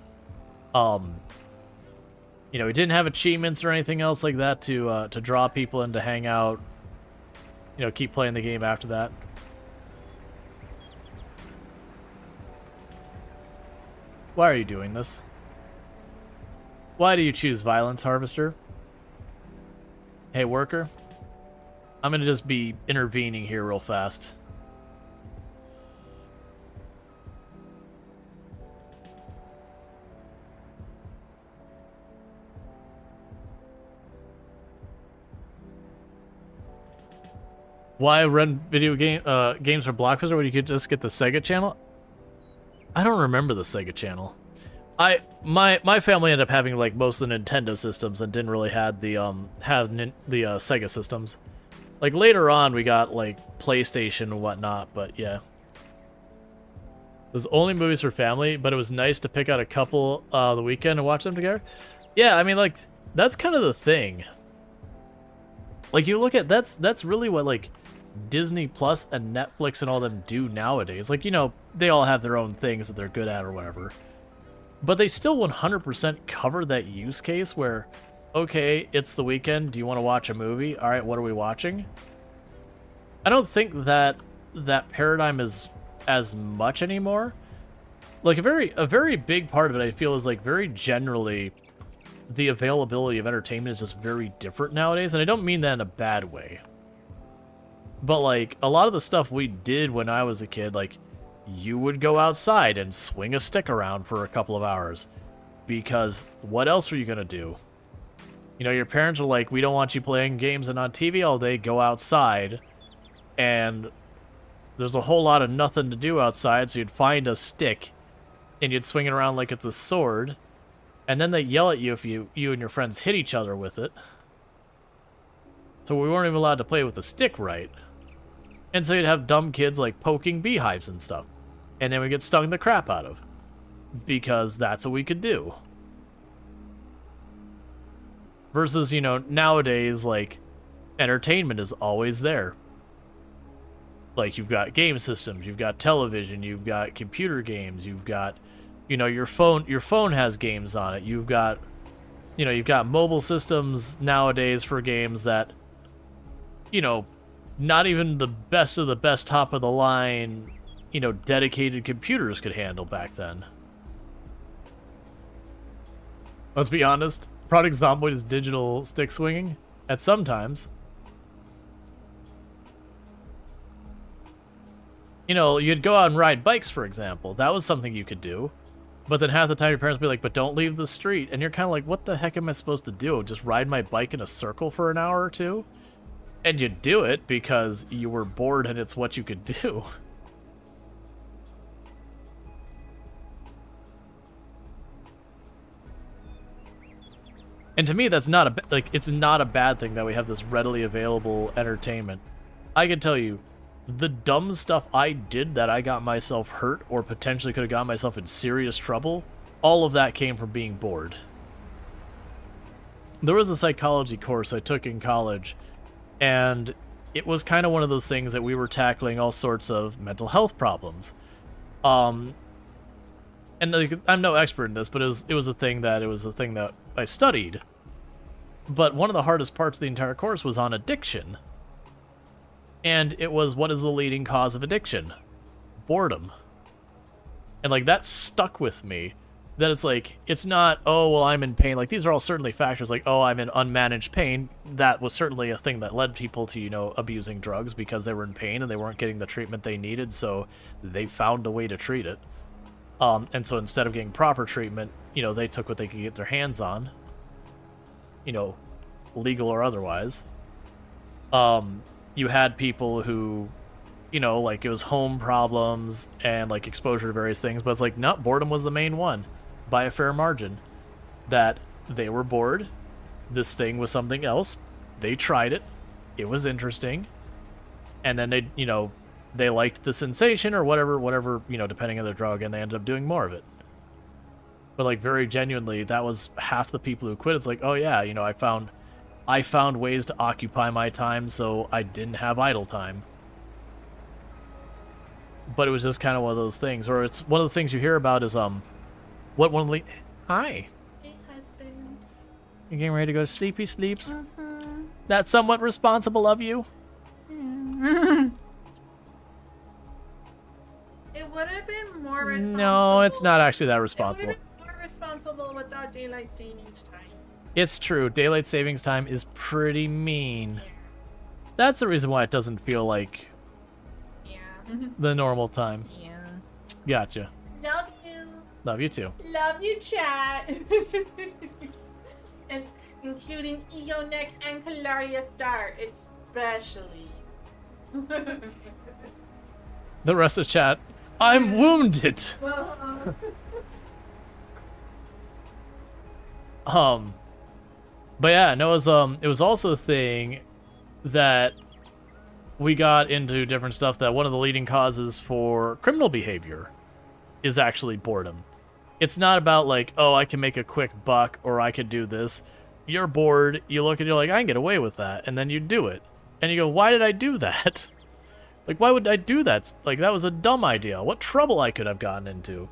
You know, we didn't have achievements or anything else like that to draw people in to hang out. You know, keep playing the game after that. Why are you doing this? Why do you choose violence, Harvester? Hey, worker. I'm gonna just be intervening here real fast. Why run video games for Blockbuster when you could just get the Sega channel? I don't remember the Sega channel. My family ended up having like most of the Nintendo systems and didn't really have the Sega systems. Like later on we got like PlayStation and whatnot, but yeah. It was only movies for family, but it was nice to pick out a couple the weekend and watch them together. Yeah, I mean, like, that's kind of the thing. Like, you look at, that's really what like Disney Plus and Netflix and all them do nowadays. Like, you know, they all have their own things that they're good at or whatever. But they still 100% cover that use case where, okay, it's the weekend, do you want to watch a movie? All right, what are we watching? I don't think that that paradigm is as much anymore. Like, a very big part of it, I feel, is like very generally the availability of entertainment is just very different nowadays, and I don't mean that in a bad way. But like, a lot of the stuff we did when I was a kid, like, you would go outside and swing a stick around for a couple of hours. Because what else were you going to do? You know, your parents are like, we don't want you playing games and on TV all day, go outside. And there's a whole lot of nothing to do outside, so you'd find a stick and you'd swing it around like it's a sword. And then they yell at you if you and your friends hit each other with it. So we weren't even allowed to play with the stick right. And so you'd have dumb kids like poking beehives and stuff. And then we get stung the crap out of. Because that's what we could do. Versus, you know, nowadays, like, entertainment is always there. Like, you've got game systems, you've got television, you've got computer games, you've got, you know, your phone has games on it. You've got, you know, you've got mobile systems nowadays for games that, you know, not even the best of the best top of the line, you know, dedicated computers could handle back then. Let's be honest, Project Zomboid is digital stick swinging at some times. You know, you'd go out and ride bikes, for example. That was something you could do. But then half the time your parents would be like, but don't leave the street. And you're kind of like, what the heck am I supposed to do? Just ride my bike in a circle for an hour or two? And you do it because you were bored and it's what you could do. And to me, that's not it's not a bad thing that we have this readily available entertainment. I can tell you, the dumb stuff I did that I got myself hurt or potentially could have got myself in serious trouble, all of that came from being bored. There was a psychology course I took in college, and it was kind of one of those things that we were tackling all sorts of mental health problems. And like, I'm no expert in this, but it was a thing that I studied. But one of the hardest parts of the entire course was on addiction. And it was, what is the leading cause of addiction? Boredom. And like that stuck with me. That it's like, it's not, oh, well, I'm in pain. Like, these are all certainly factors, like, oh, I'm in unmanaged pain. That was certainly a thing that led people to, you know, abusing drugs because they were in pain and they weren't getting the treatment they needed, so they found a way to treat it. And so instead of getting proper treatment, you know, they took what they could get their hands on, you know, legal or otherwise. You had people who, you know, like, it was home problems and, like, exposure to various things, but it's like, no, boredom was the main one. By a fair margin, that they were bored, this thing was something else, they tried it, it was interesting, and then they, you know, they liked the sensation or whatever, you know, depending on their drug, and they ended up doing more of it. But like, very genuinely, that was half the people who quit. It's like, oh yeah, you know, I found ways to occupy my time so I didn't have idle time. But it was just kind of one of those things, or it's one of the things you hear about is what one of the... Hi. Hey, husband. You getting ready to go to sleepy sleeps? That's somewhat responsible of you. It would have been more responsible. No, it's not actually that responsible. It would have been more responsible without daylight savings time. It's true. Daylight savings time is pretty mean. That's the reason why it doesn't feel like the normal time. Yeah. Gotcha. Love you. Love you too. Love you, chat. And including Ego Neck and Calaria Star, especially. The rest of chat, I'm wounded. But yeah, no, it was also a thing that we got into different stuff, that one of the leading causes for criminal behavior is actually boredom. It's not about like, oh, I can make a quick buck or I could do this. You're bored, you look and you're like, I can get away with that, and then you do it. And you go, why did I do that? Like, why would I do that? Like, that was a dumb idea. What trouble I could have gotten into.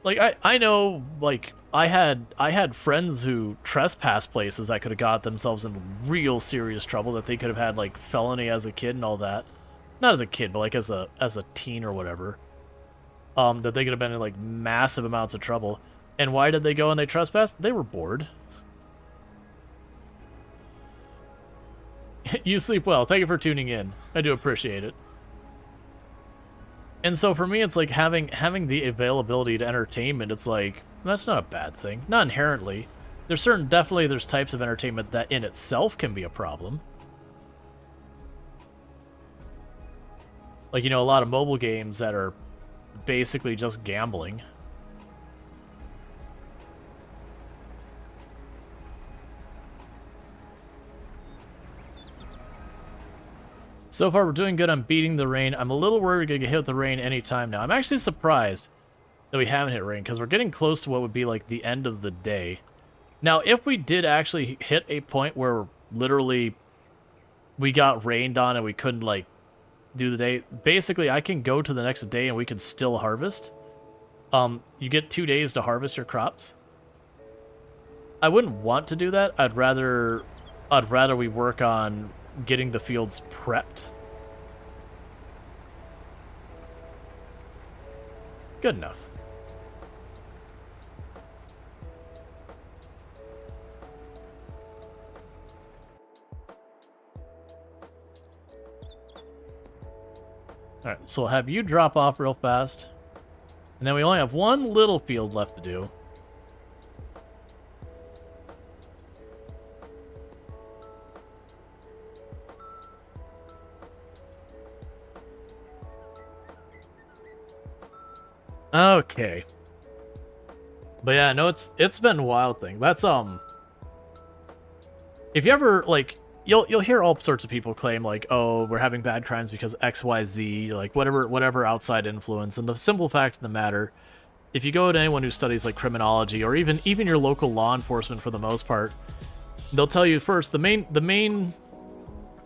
Like, I know, like, I had friends who trespassed places that could have got themselves in real serious trouble, that they could have had, like, felony as a kid and all that. Not as a kid, but, like, as a teen or whatever. That they could have been in, like, massive amounts of trouble. And why did they go and they trespassed? They were bored. You sleep well. Thank you for tuning in. I do appreciate it. And so for me, it's like having the availability to entertainment, it's like, that's not a bad thing. Not inherently. There's types of entertainment that in itself can be a problem. Like, you know, a lot of mobile games that are basically just gambling. So far, we're doing good on beating the rain. I'm a little worried we're going to get hit with the rain anytime now. I'm actually surprised that we haven't hit rain, because we're getting close to what would be, like, the end of the day. Now, if we did actually hit a point where literally we got rained on and we couldn't, like, do the day, basically, I can go to the next day and we can still harvest. You get 2 days to harvest your crops. I wouldn't want to do that. I'd rather we work on getting the fields prepped. Good enough. Alright, so we'll have you drop off real fast. And then we only have one little field left to do. Okay. But yeah, no, it's been a wild thing. That's if you ever like you'll hear all sorts of people claim like, oh, we're having bad crimes because XYZ, like whatever outside influence. And the simple fact of the matter, if you go to anyone who studies like criminology or even your local law enforcement for the most part, they'll tell you first the main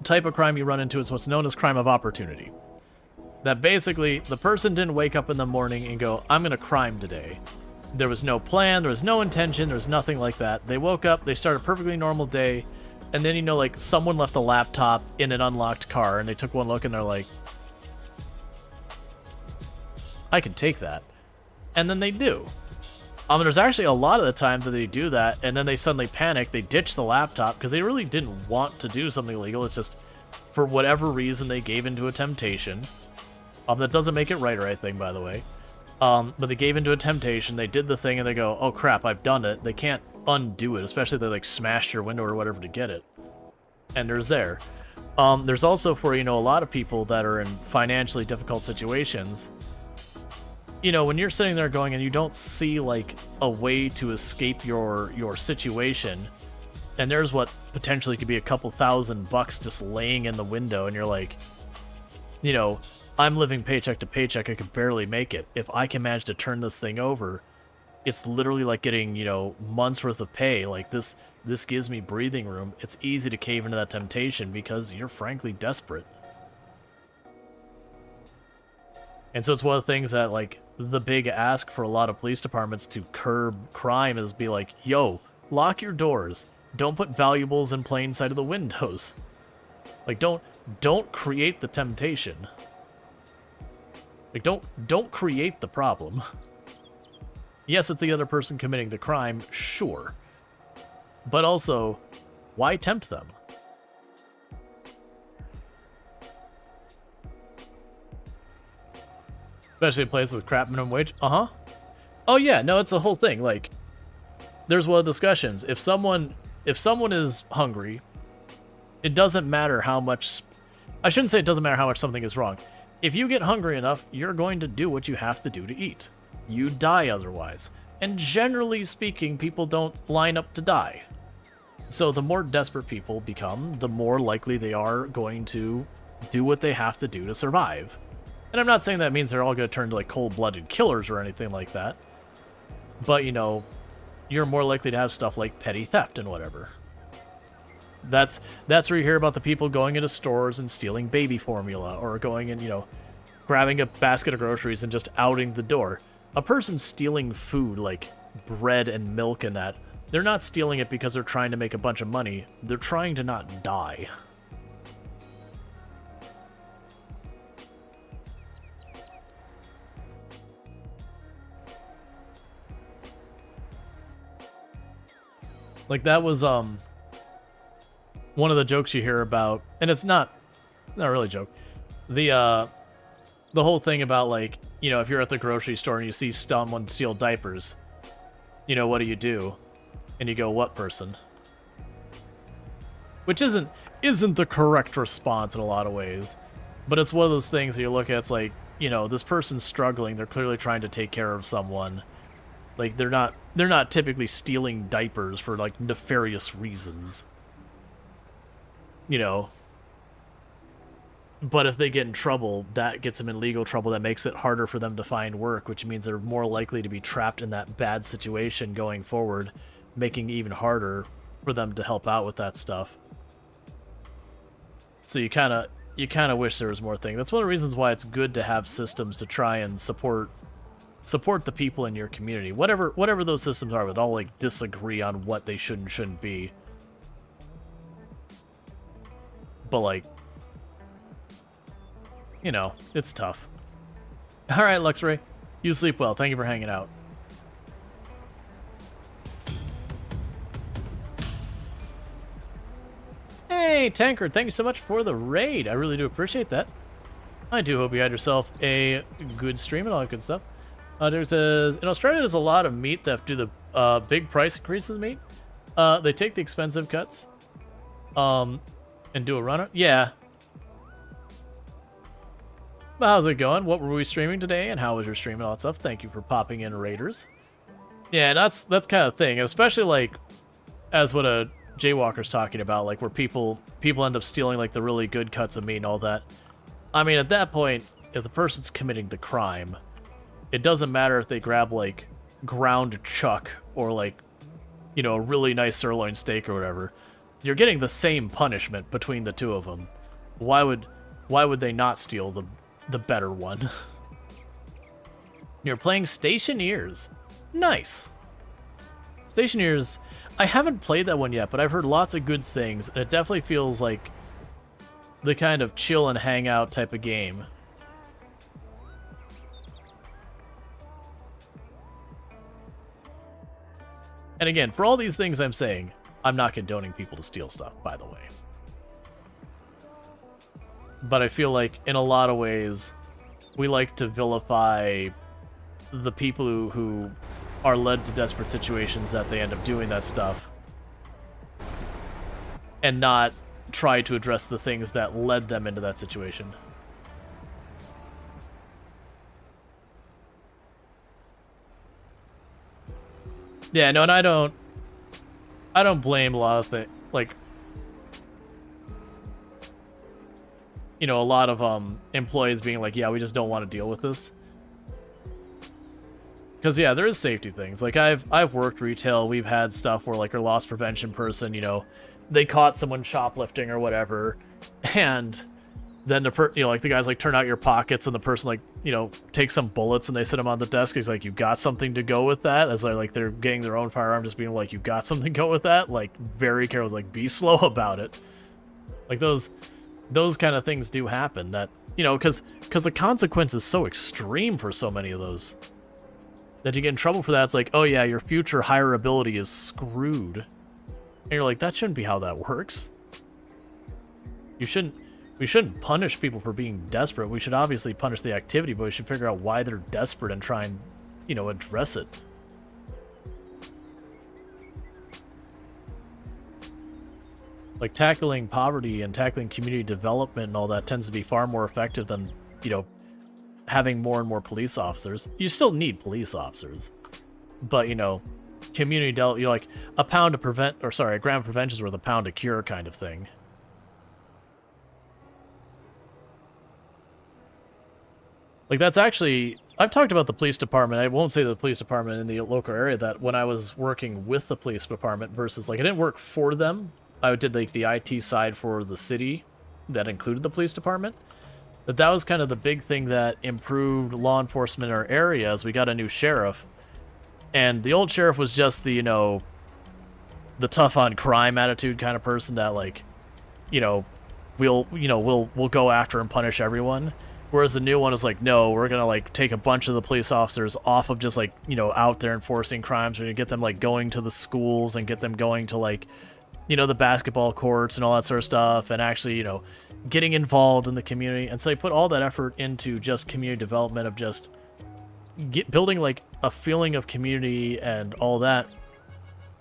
type of crime you run into is what's known as crime of opportunity. That basically the person didn't wake up in the morning and go, I'm gonna crime today. There was no plan, there was no intention, there was nothing like that. They woke up, they started a perfectly normal day, and then, you know, like, someone left a laptop in an unlocked car, and they took one look and they're like, I can take that. And then they do. There's actually a lot of the time that they do that, and then they suddenly panic, they ditch the laptop, because they really didn't want to do something illegal, it's just, for whatever reason, they gave into a temptation. That doesn't make it right or anything, by the way. But they gave into a temptation, they did the thing, and they go, oh crap, I've done it. They can't undo it, especially if they, like, smashed your window or whatever to get it. And there's there. There's also for, you know, a lot of people that are in financially difficult situations. You know, when you're sitting there going and you don't see, like, a way to escape your situation, and there's what potentially could be a couple $1,000 just laying in the window, and you're like, you know, I'm living paycheck to paycheck, I could barely make it. If I can manage to turn this thing over, it's literally like getting, you know, months worth of pay. Like, this gives me breathing room. It's easy to cave into that temptation because you're frankly desperate. And so it's one of the things that, like, the big ask for a lot of police departments to curb crime is be like, yo, lock your doors. Don't put valuables in plain sight of the windows. Like, don't create the temptation. Like, don't create the problem. Yes, it's the other person committing the crime, sure. But also, why tempt them? Especially in places with crap minimum wage. Uh-huh. Oh yeah, no, it's a whole thing. Like, there's one of the discussions. If someone is hungry, it doesn't matter how much... I shouldn't say it doesn't matter how much something is wrong. If you get hungry enough, you're going to do what you have to do to eat. You die otherwise. And generally speaking, people don't line up to die. So the more desperate people become, the more likely they are going to do what they have to do to survive. And I'm not saying that means they're all going to turn to like cold-blooded killers or anything like that. But, you know, you're more likely to have stuff like petty theft and whatever. That's where you hear about the people going into stores and stealing baby formula, or going and, you know, grabbing a basket of groceries and just outing the door. A person stealing food, like bread and milk and that, they're not stealing it because they're trying to make a bunch of money. They're trying to not die. Like, that was, one of the jokes you hear about, and it's not really a joke. The whole thing about, like, you know, if you're at the grocery store and you see someone steal diapers, you know, what do? And you go, what person? Which isn't the correct response in a lot of ways. But it's one of those things that you look at, it's like, you know, this person's struggling, they're clearly trying to take care of someone. Like, they're not typically stealing diapers for, like, nefarious reasons. You know. But if they get in trouble, that gets them in legal trouble. That makes it harder for them to find work, which means they're more likely to be trapped in that bad situation going forward, making it even harder for them to help out with that stuff. So you kind of wish there was more thing. That's one of the reasons why it's good to have systems to try and support the people in your community. Whatever those systems are, but all like disagree on what they should and shouldn't be. But like, you know, it's tough. All right, Luxray, you sleep well. Thank you for hanging out. Hey, Tankard, thank you so much for the raid. I really do appreciate that. I do hope you had yourself a good stream and all that good stuff. There says, in Australia, there's a lot of meat theft due to the big price increases in meat. They take the expensive cuts and do a run. Yeah. But how's it going? What were we streaming today, and how was your stream and all that stuff? Thank you for popping in, Raiders. Yeah, that's kind of thing, especially like as what a Jaywalker's talking about, like where people end up stealing like the really good cuts of meat and all that. I mean, at that point, if the person's committing the crime, it doesn't matter if they grab like ground chuck or like, you know, a really nice sirloin steak or whatever. You're getting the same punishment between the two of them. Why would they not steal the better one? You're playing Stationeers. Nice. Stationeers, I haven't played that one yet, but I've heard lots of good things, and it definitely feels like the kind of chill and hang out type of game. And again, for all these things I'm saying, I'm not condoning people to steal stuff, by the way. But I feel like, in a lot of ways, we like to vilify the people who are led to desperate situations that they end up doing that stuff, and not try to address the things that led them into that situation. Yeah, no, and I don't blame a lot of things, like, you know, a lot of employees being like, yeah, we just don't want to deal with this. Because yeah, there is safety things. Like I've worked retail. We've had stuff where like our loss prevention person, you know, they caught someone shoplifting or whatever, and then like the guys like turn out your pockets, and the person like, you know, takes some bullets and they sit them on the desk. He's like, you got something to go with that? As they're getting their own firearm, just being like, you got something to go with that? Like very careful, like be slow about it. Like those kind of things do happen. That, you know, because the consequence is so extreme for so many of those, that you get in trouble for that. It's like, oh yeah, your future hireability is screwed. And you're like, that shouldn't be how that works. We shouldn't punish people for being desperate. We should obviously punish the activity, but we should figure out why they're desperate and try and, you know, address it. Like tackling poverty and tackling community development and all that tends to be far more effective than, you know, having more and more police officers. You still need police officers, but, you know, community you're like a gram of prevention is worth a pound of cure kind of thing. Like that's actually, I've talked about the police department. I won't say the police department in the local area, that when I was working with the police department versus like I didn't work for them. I did like the IT side for the city that included the police department. That was kind of the big thing that improved law enforcement in our area, as we got a new sheriff. And the old sheriff was just the, you know, the tough on crime attitude kind of person that, like, you know, we'll go after and punish everyone. Whereas the new one is like, no, we're gonna like take a bunch of the police officers off of just like, you know, out there enforcing crimes. We're gonna get them like going to the schools and get them going to like, you know, the basketball courts and all that sort of stuff, and actually, you know, getting involved in the community. And so they put all that effort into just community development, of just building like a feeling of community and all that,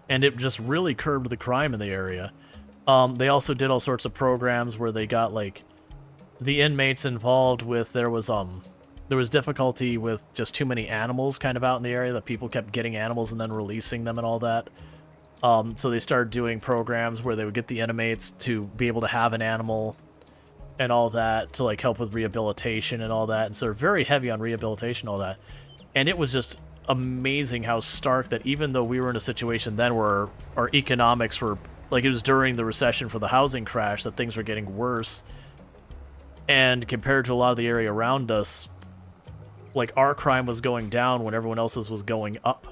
and it just really curbed the crime in the area. They also did all sorts of programs where they got like the inmates involved with, there was difficulty with just too many animals kind of out in the area, that people kept getting animals and then releasing them and all that. So they started doing programs where they would get the inmates to be able to have an animal, and all that to like help with rehabilitation and all that, and so they're very heavy on rehabilitation and all that. And it was just amazing how stark that even though we were in a situation then where our economics were like, it was during the recession for the housing crash that things were getting worse, and compared to a lot of the area around us, like our crime was going down when everyone else's was going up.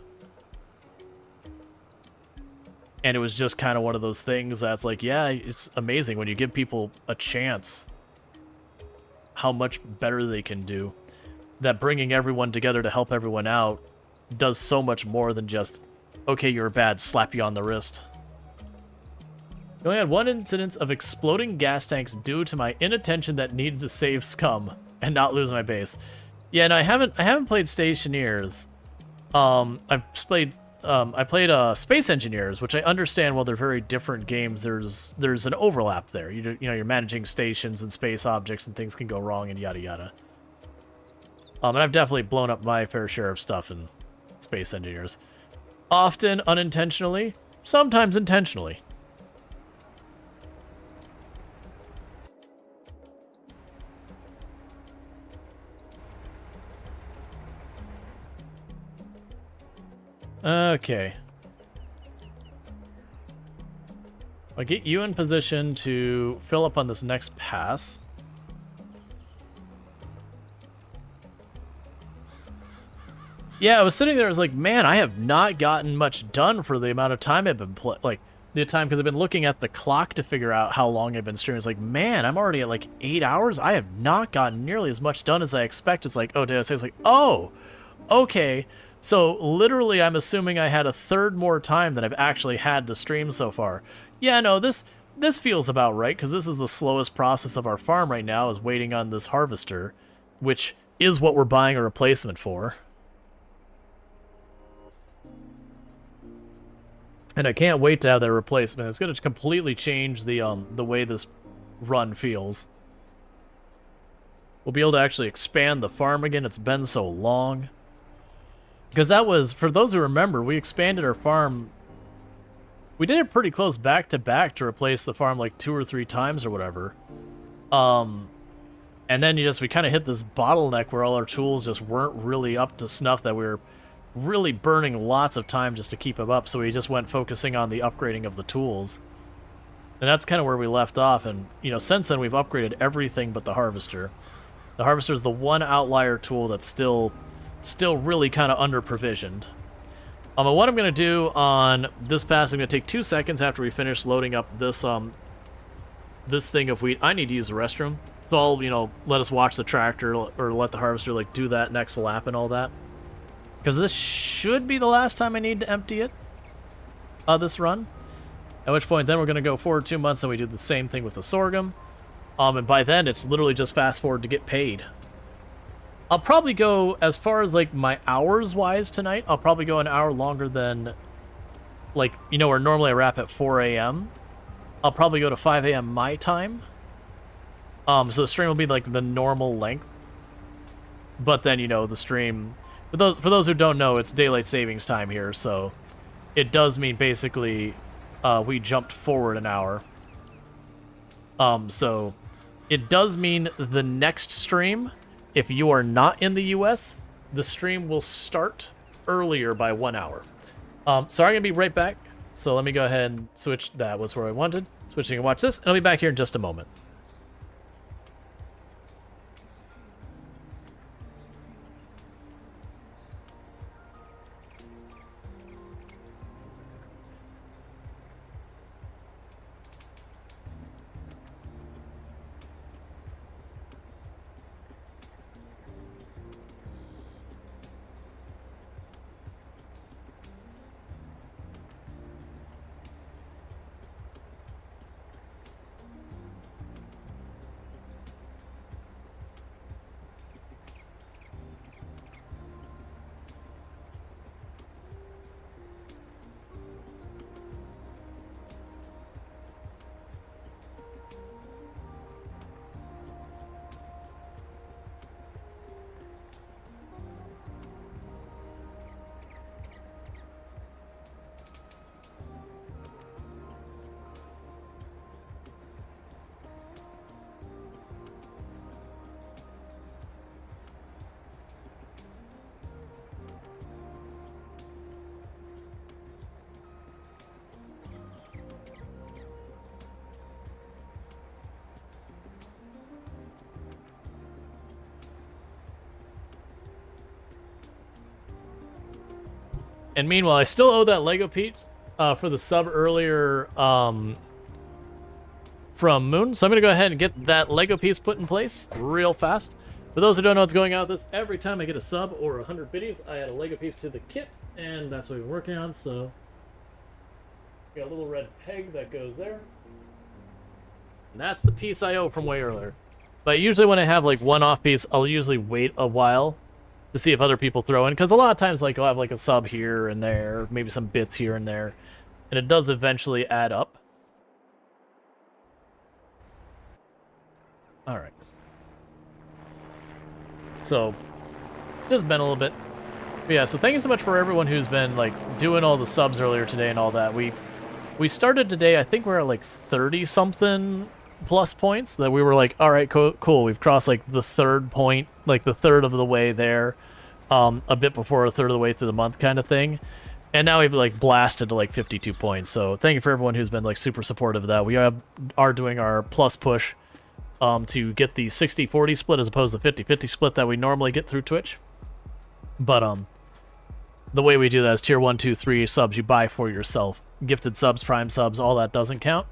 And it was just kind of one of those things that's like, yeah, it's amazing when you give people a chance how much better they can do. That bringing everyone together to help everyone out does so much more than just, okay, you're bad, slap you on the wrist. We only had one incident of exploding gas tanks due to my inattention that needed to save scum and not lose my base. Yeah, no, I haven't played Stationeers. I played Space Engineers, which I understand while they're very different games, there's an overlap there. You know, you're managing stations and space objects and things can go wrong and yada yada. And I've definitely blown up my fair share of stuff in Space Engineers. Often unintentionally, sometimes intentionally. Okay. I'll get you in position to fill up on this next pass. Yeah, I was sitting there, I was like, man, I have not gotten much done for the amount of time I've been because I've been looking at the clock to figure out how long I've been streaming. It's like, man, I'm already at like 8 hours. I have not gotten nearly as much done as I expect. It's like, oh, did I say? It's like, oh, okay. So literally, I'm assuming I had a third more time than I've actually had to stream so far. Yeah, no, this feels about right, because this is the slowest process of our farm right now, is waiting on this harvester, which is what we're buying a replacement for. And I can't wait to have that replacement. It's going to completely change the way this run feels. We'll be able to actually expand the farm again. It's been so long. Because that was, for those who remember, we expanded our farm. We did it pretty close back to back to replace the farm like 2 or 3 times or whatever. And then we kind of hit this bottleneck where all our tools just weren't really up to snuff, that we were really burning lots of time just to keep them up. So we just went focusing on the upgrading of the tools. And that's kind of where we left off. And, you know, since then we've upgraded everything but the harvester. The harvester is the one outlier tool that's still really kind of under-provisioned. And what I'm going to do on this pass, I'm going to take 2 seconds after we finish loading up this this thing of wheat. I need to use the restroom. So I'll, you know, let us watch the tractor or let the harvester, like, do that next lap and all that. Because this should be the last time I need to empty it, this run. At which point, then we're going to go forward 2 months, and we do the same thing with the sorghum. And by then, it's literally just fast forward to get paid. I'll probably go, as far as, like, my hours-wise tonight, I'll probably go an hour longer than, like, you know, where normally I wrap at 4 a.m. I'll probably go to 5 a.m. my time. So the stream will be, like, the normal length. But then, you know, the stream... For those who don't know, it's daylight savings time here, so it does mean basically we jumped forward an hour. So it does mean the next stream, if you are not in the US, the stream will start earlier by 1 hour. So I'm going to be right back. So let me go ahead and switch. That was where I wanted. Switching and watch this, and I'll be back here in just a moment. And meanwhile, I still owe that Lego piece for the sub earlier from Moon. So I'm going to go ahead and get that Lego piece put in place real fast. For those who don't know what's going on with this, every time I get a sub or 100 biddies, I add a Lego piece to the kit, and that's what we're working on. So, got a little red peg that goes there. And that's the piece I owe from way earlier. But usually when I have like one off piece, I'll usually wait a while to see if other people throw in, because a lot of times like I'll have like a sub here and there, maybe some bits here and there, and it does eventually add up. All right. So, just been a little bit. But yeah, so thank you so much for everyone who's been like doing all the subs earlier today and all that. We started today, I think we're at like 30 something plus points that we were like, all right, cool. We've crossed like the third point, like the third of the way there, a bit before a third of the way through the month kind of thing. And now we've like blasted to like 52 points. So thank you for everyone who's been like super supportive of that. We are doing our plus push to get the 60-40 split as opposed to the 50-50 split that we normally get through Twitch. But the way we do that is tier 1, 2, 3 subs you buy for yourself. Gifted subs, prime subs, all that doesn't count.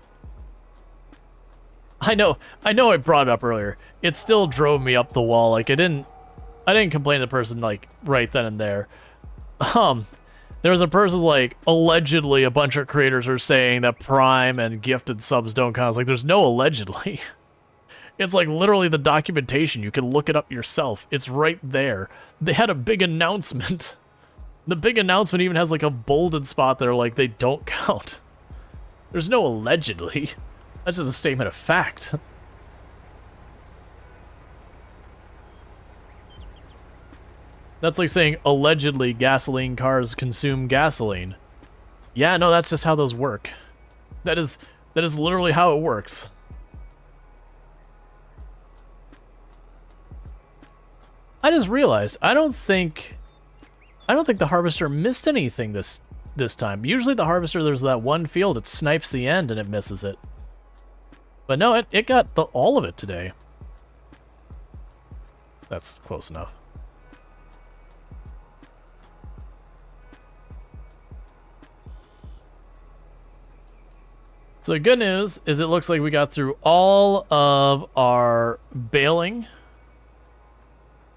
I know I brought it up earlier. It still drove me up the wall. Like I didn't complain to the person like right then and there. There was a person like, allegedly a bunch of creators are saying that prime and gifted subs don't count. I was like, there's no allegedly. It's like literally the documentation. You can look it up yourself. It's right there. They had a big announcement. The big announcement even has like a bolded spot there, like they don't count. There's no allegedly. That's just a statement of fact. That's like saying allegedly gasoline cars consume gasoline. Yeah, no, that's just how those work. That is literally how it works. I just realized I don't think the harvester missed anything this time. Usually the harvester, there's that one field, it snipes the end and it misses it. But no, it got all of it today. That's close enough. So the good news is it looks like we got through all of our baling.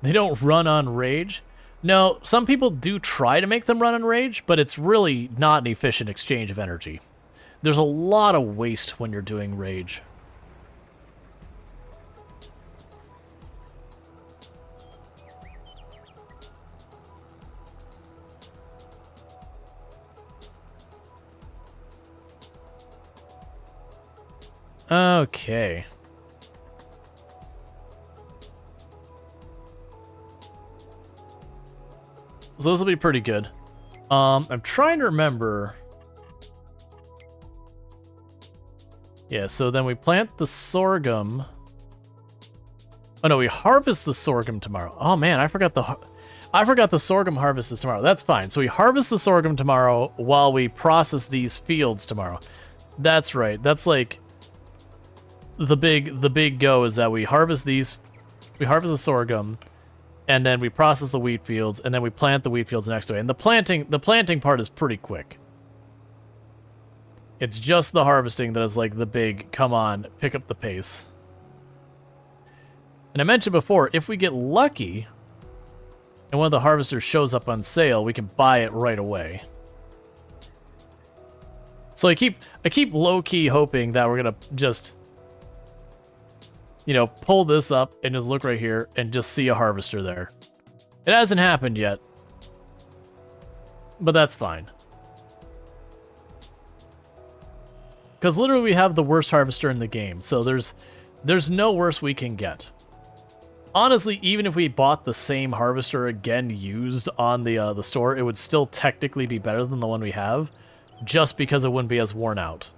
They don't run on rage. No, some people do try to make them run on rage, but it's really not an efficient exchange of energy. There's a lot of waste when you're doing rage. Okay. So this will be pretty good. I'm trying to remember. Yeah, so then we plant the sorghum. Oh no, we harvest the sorghum tomorrow. Oh man, I forgot the sorghum harvest is tomorrow. That's fine. So we harvest the sorghum tomorrow while we process these fields tomorrow. That's right. That's like the big go is that we harvest the sorghum, and then we process the wheat fields, and then we plant the wheat fields next to it. And the planting part is pretty quick. It's just the harvesting that is like the big, come on, pick up the pace. And I mentioned before, if we get lucky, and one of the harvesters shows up on sale, we can buy it right away. So I keep low-key hoping that we're gonna just, you know, pull this up and just look right here and just see a harvester there. It hasn't happened yet, but that's fine. Because literally we have the worst harvester in the game, so there's no worse we can get. Honestly, even if we bought the same harvester again used on the store, it would still technically be better than the one we have, just because it wouldn't be as worn out.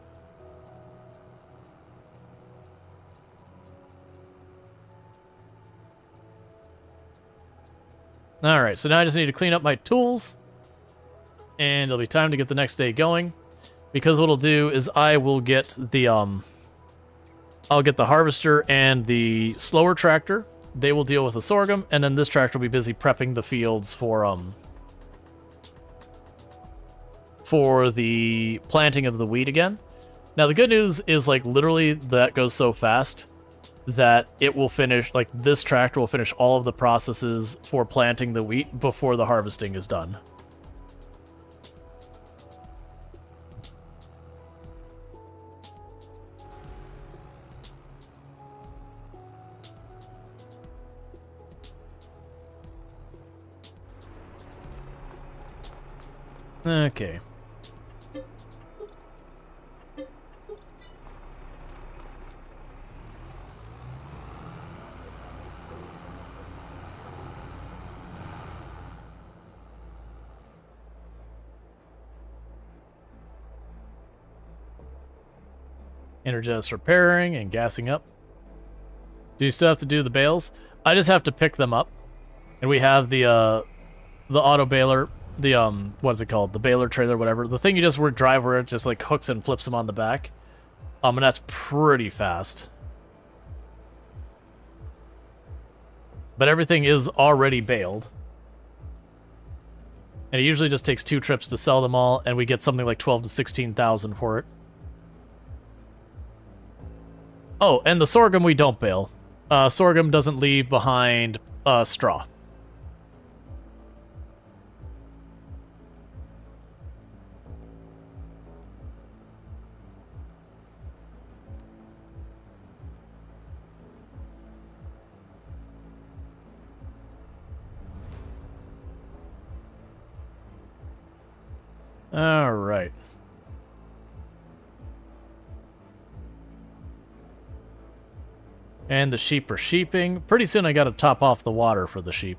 Alright, so now I just need to clean up my tools, and it'll be time to get the next day going. Because what I'll do is I will get the, I'll get the harvester and the slower tractor. They will deal with the sorghum, and then this tractor will be busy prepping the fields for for the planting of the wheat again. Now, the good news is, like, literally that goes so fast that it will finish, like, this tractor will finish all of the processes for planting the wheat before the harvesting is done. Okay. Energize repairing and gassing up. Do you still have to do the bales? I just have to pick them up. And we have the auto baler, the what's it called? The baler trailer, whatever. The thing you just drive where it just like hooks and flips them on the back. And that's pretty fast. But everything is already baled. And it usually just takes 2 trips to sell them all, and we get something like 12 to 16,000 for it. Oh, and the sorghum we don't bale. Sorghum doesn't leave behind straw. All right. And the sheep are sheeping. Pretty soon I gotta top off the water for the sheep.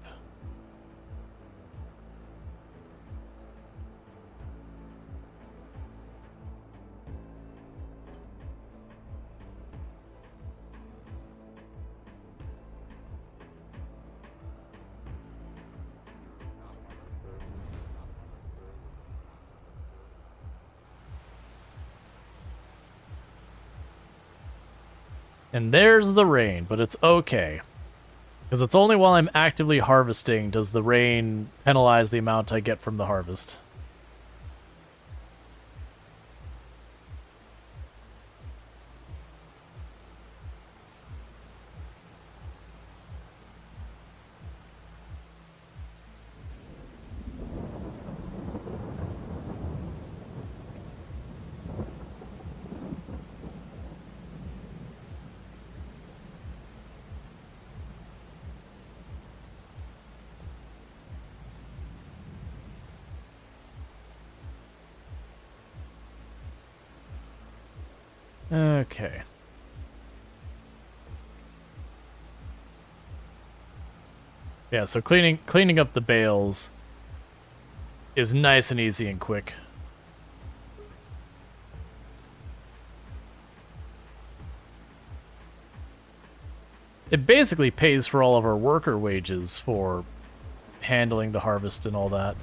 And there's the rain, but it's okay. Because it's only while I'm actively harvesting does the rain penalize the amount I get from the harvest. Okay. Yeah, so cleaning up the bales is nice and easy and quick. It basically pays for all of our worker wages for handling the harvest and all that.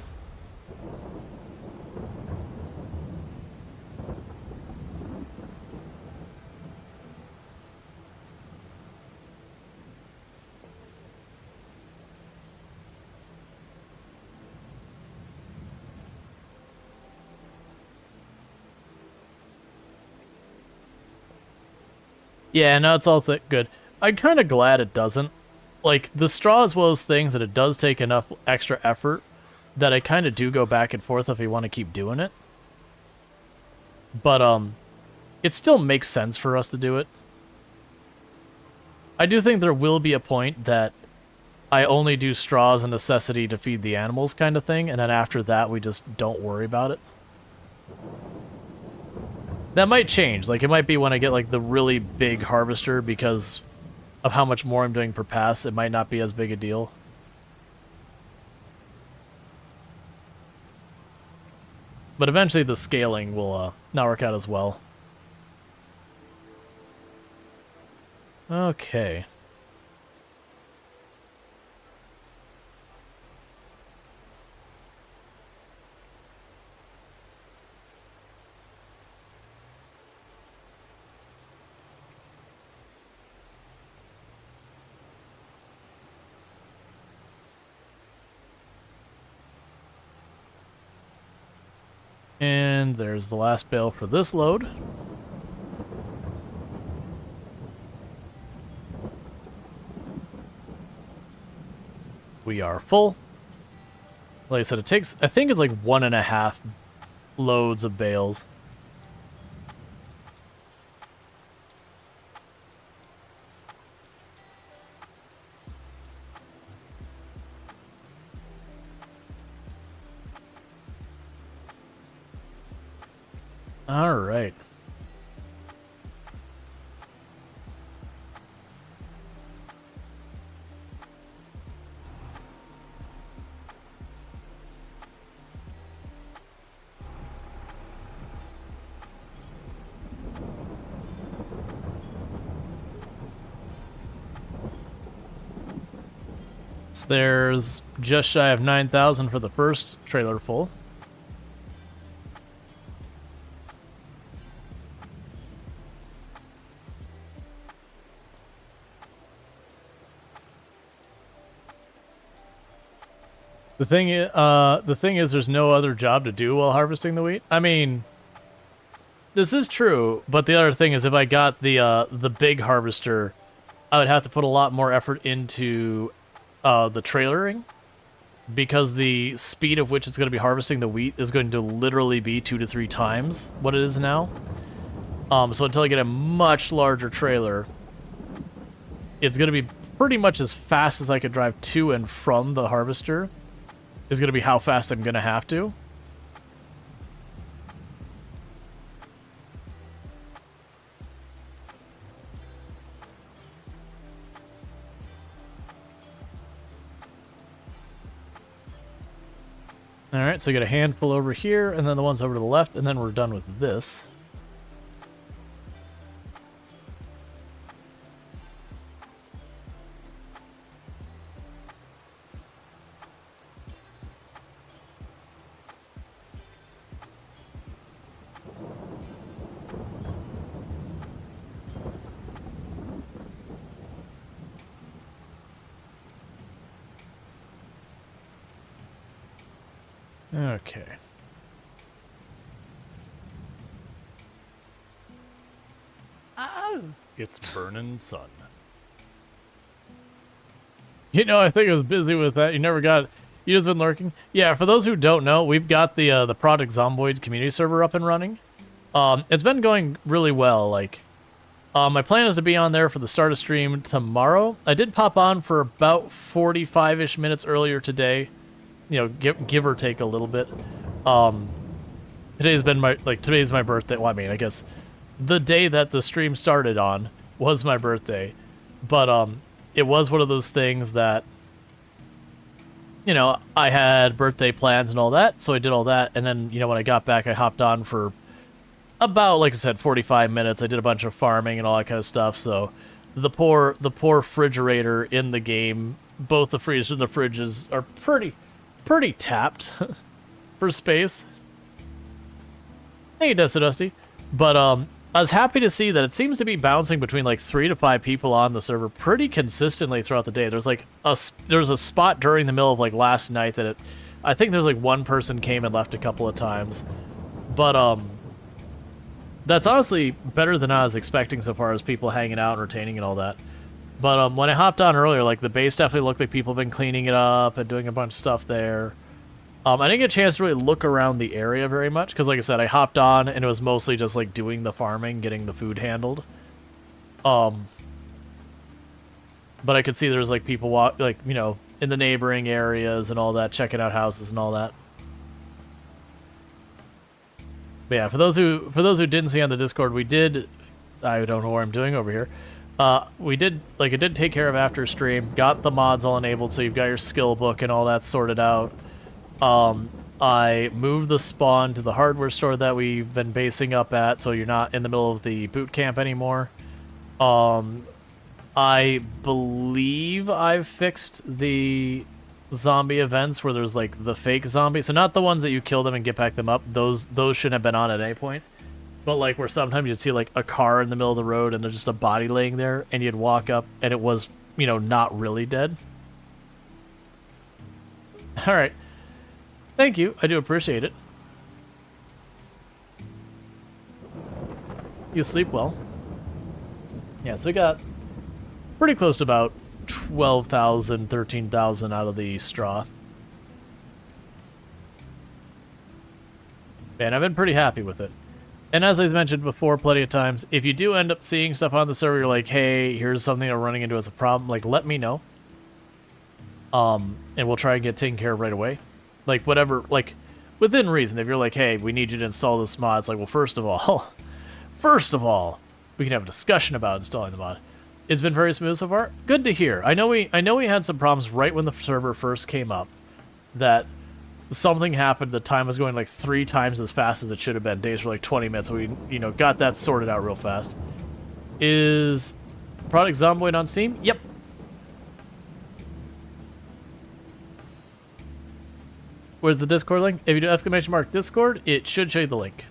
Yeah, no, it's all good. I'm kind of glad it doesn't. Like, the straw is one of those things that it does take enough extra effort that I kind of do go back and forth if we want to keep doing it. But, it still makes sense for us to do it. I do think there will be a point that I only do straw as a necessity to feed the animals kind of thing, and then after that we just don't worry about it. That might change. Like, it might be when I get, like, the really big harvester because of how much more I'm doing per pass. It might not be as big a deal. But eventually the scaling will not work out as well. Okay. And there's the last bale for this load. We are full. Like I said, it takes, I think it's like 1.5 loads of bales. All right. So there's just shy of 9,000 for the first trailer full. The thing is, there's no other job to do while harvesting the wheat. I mean, this is true, but the other thing is, if I got the big harvester, I would have to put a lot more effort into the trailering, because the speed of which it's going to be harvesting the wheat is going to literally be 2 to 3 times what it is now. So until I get a much larger trailer, it's going to be pretty much as fast as I could drive to and from the harvester. Is going to be how fast I'm going to have to. Alright, so I got a handful over here, and then the ones over to the left, and then we're done with this. Okay. Oh, it's burning sun. You know, I think I was busy with that. You never got... You just been lurking? Yeah, for those who don't know, we've got the Project Zomboid community server up and running. It's been going really well. Like, my plan is to be on there for the start of stream tomorrow. I did pop on for about 45-ish minutes earlier today. You know, give or take a little bit. Today's my birthday. Well, I mean, I guess the day that the stream started on was my birthday, but it was one of those things that, you know, I had birthday plans and all that, so I did all that, and then, you know, when I got back, I hopped on for about, like I said, 45 minutes. I did a bunch of farming and all that kind of stuff. So the poor refrigerator in the game, both the freezers and the fridges are pretty tapped for space. Thank you, Dusty. But I was happy to see that it seems to be bouncing between like 3 to 5 people on the server pretty consistently throughout the day. There's like there's a spot during the middle of like last night that I think there's like one person came and left a couple of times. But that's honestly better than I was expecting so far as people hanging out and retaining and all that. But when I hopped on earlier, like, the base definitely looked like people have been cleaning it up and doing a bunch of stuff there. I didn't get a chance to really look around the area very much, because, like I said, I hopped on, and it was mostly just, like, doing the farming, getting the food handled. But I could see there's, like, people, you know, in the neighboring areas and all that, checking out houses and all that. But yeah, for those who didn't see on the Discord, we did... I don't know what I'm doing over here. We did, like, it did take care of after stream, got the mods all enabled, so you've got your skill book and all that sorted out. I moved the spawn to the hardware store that we've been basing up at, so you're not in the middle of the boot camp anymore. I believe I've fixed the zombie events where there's, like, the fake zombies. So not the ones that you kill them and get back them up. Those shouldn't have been on at any point. But, like, where sometimes you'd see, like, a car in the middle of the road and there's just a body laying there, and you'd walk up and it was, you know, not really dead. Alright. Thank you. I do appreciate it. You sleep well. Yeah, so we got pretty close to about 12,000, 13,000 out of the straw. And I've been pretty happy with it. And as I mentioned before plenty of times, if you do end up seeing stuff on the server, you're like, hey, here's something I'm running into as a problem, like, let me know. And we'll try and get taken care of right away. Like, whatever, like, within reason. If you're like, hey, we need you to install this mod, it's like, well, first of all, we can have a discussion about installing the mod. It's been very smooth so far. Good to hear. I know we had some problems right when the server first came up, that something happened. The time was going like 3 times as fast as it should have been. Days were like 20 minutes. So we, got that sorted out real fast. Is Product Zomboid on Steam? Yep. Where's the Discord link? If you do ! Discord, it should show you the link.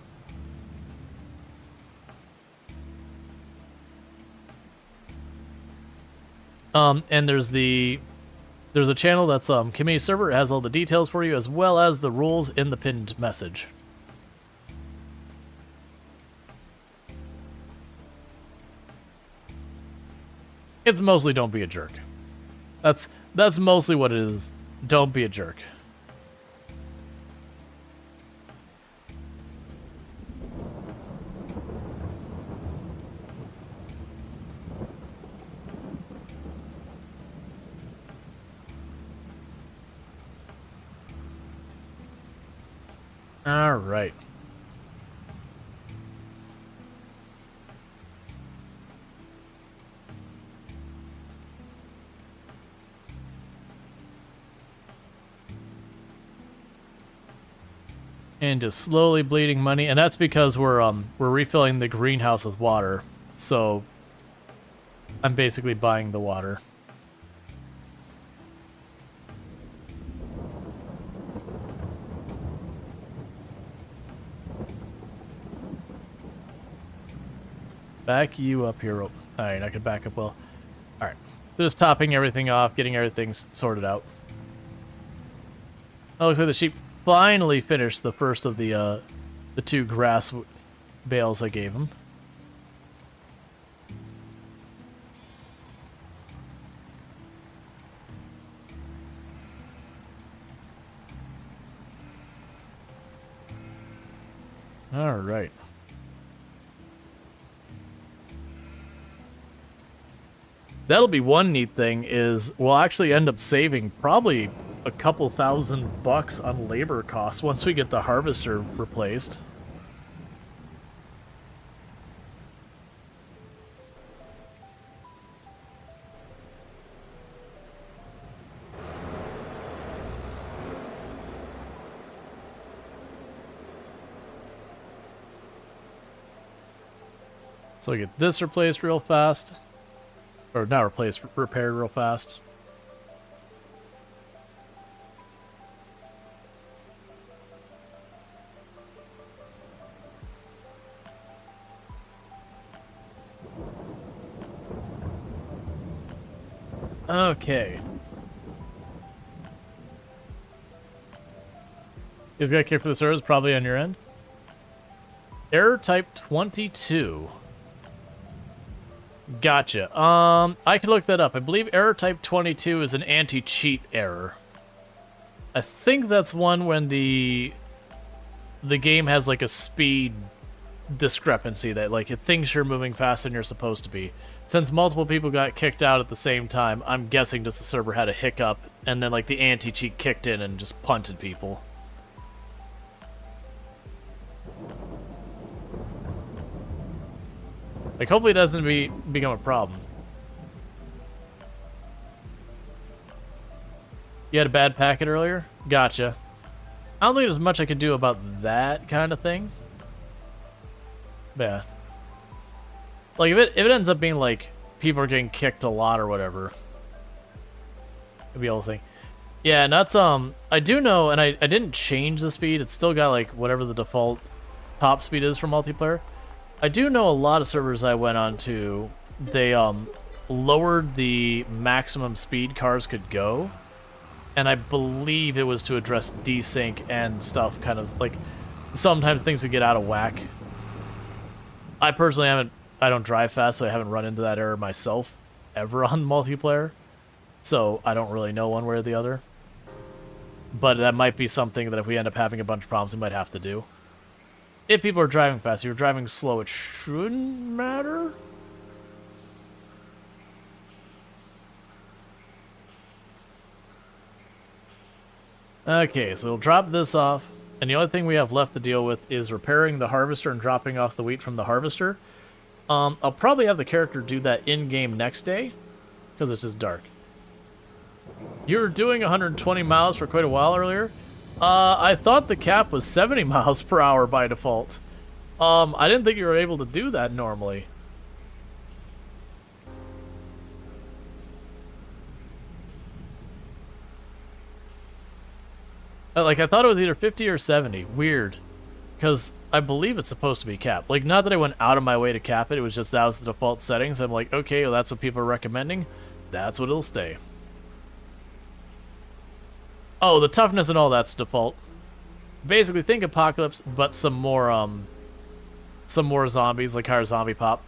And there's a channel that's community server. It has all the details for you, as well as the rules in the pinned message. It's mostly don't be a jerk. That's mostly what it is. Don't be a jerk. All right. And just slowly bleeding money, and that's because we're refilling the greenhouse with water. So I'm basically buying the water. Back you up here. Alright, I can back up well. Alright. So just topping everything off, getting everything sorted out. Oh, looks like the sheep finally finished the first of the 2 grass bales I gave him. Alright. That'll be one neat thing, is we'll actually end up saving probably a couple $1,000 on labor costs once we get the harvester replaced. So I get this replaced real fast. Or not replaced, repaired real fast. Okay. You guys got kicked for the servers, probably on your end. Error type 22. Gotcha. I can look that up. I believe error type 22 is an anti-cheat error. I think that's one when the game has like a speed discrepancy that like it thinks you're moving faster than you're supposed to be. Since multiple people got kicked out at the same time, I'm guessing just the server had a hiccup and then like the anti-cheat kicked in and just punted people. Like, hopefully it doesn't become a problem. You had a bad packet earlier? Gotcha. I don't think there's much I could do about that kind of thing. But yeah. Like, if it ends up being, like, people are getting kicked a lot or whatever, it'd be a whole thing. Yeah, and that's, I do know, and I didn't change the speed. It's still got, like, whatever the default top speed is for multiplayer. I do know a lot of servers I went on to, they lowered the maximum speed cars could go, and I believe it was to address desync and stuff, kind of like sometimes things would get out of whack. I personally haven't. I don't drive fast, so I haven't run into that error myself ever on multiplayer. So I don't really know one way or the other. But that might be something that if we end up having a bunch of problems, we might have to do. If people are driving fast, if you're driving slow, it shouldn't matter. Okay, so we'll drop this off, and the only thing we have left to deal with is repairing the harvester and dropping off the wheat from the harvester. I'll probably have the character do that in-game next day, because it's just dark. You were doing 120 miles for quite a while earlier. I thought the cap was 70 miles per hour by default. I didn't think you were able to do that normally. Like, I thought it was either 50 or 70. Weird. Because I believe it's supposed to be capped. Like, not that I went out of my way to cap it, it was just that was the default settings. I'm like, okay, well, that's what people are recommending. That's what it'll stay. Oh, the toughness and all that's default. Basically, think Apocalypse, but some more zombies, like higher zombie pop.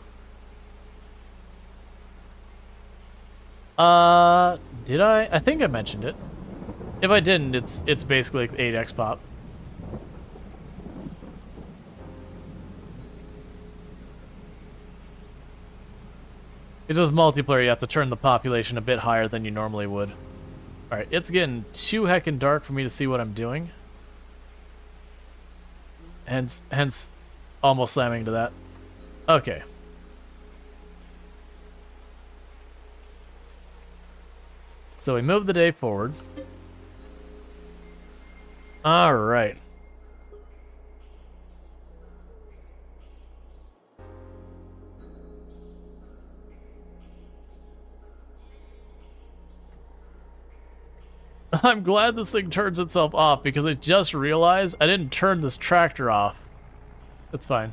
Did I? I think I mentioned it. If I didn't, it's basically like 8x pop. It's just multiplayer, you have to turn the population a bit higher than you normally would. Alright, it's getting too heckin' dark for me to see what I'm doing. Hence almost slamming into that. Okay. So we move the day forward. Alright. I'm glad this thing turns itself off because I just realized I didn't turn this tractor off. That's fine.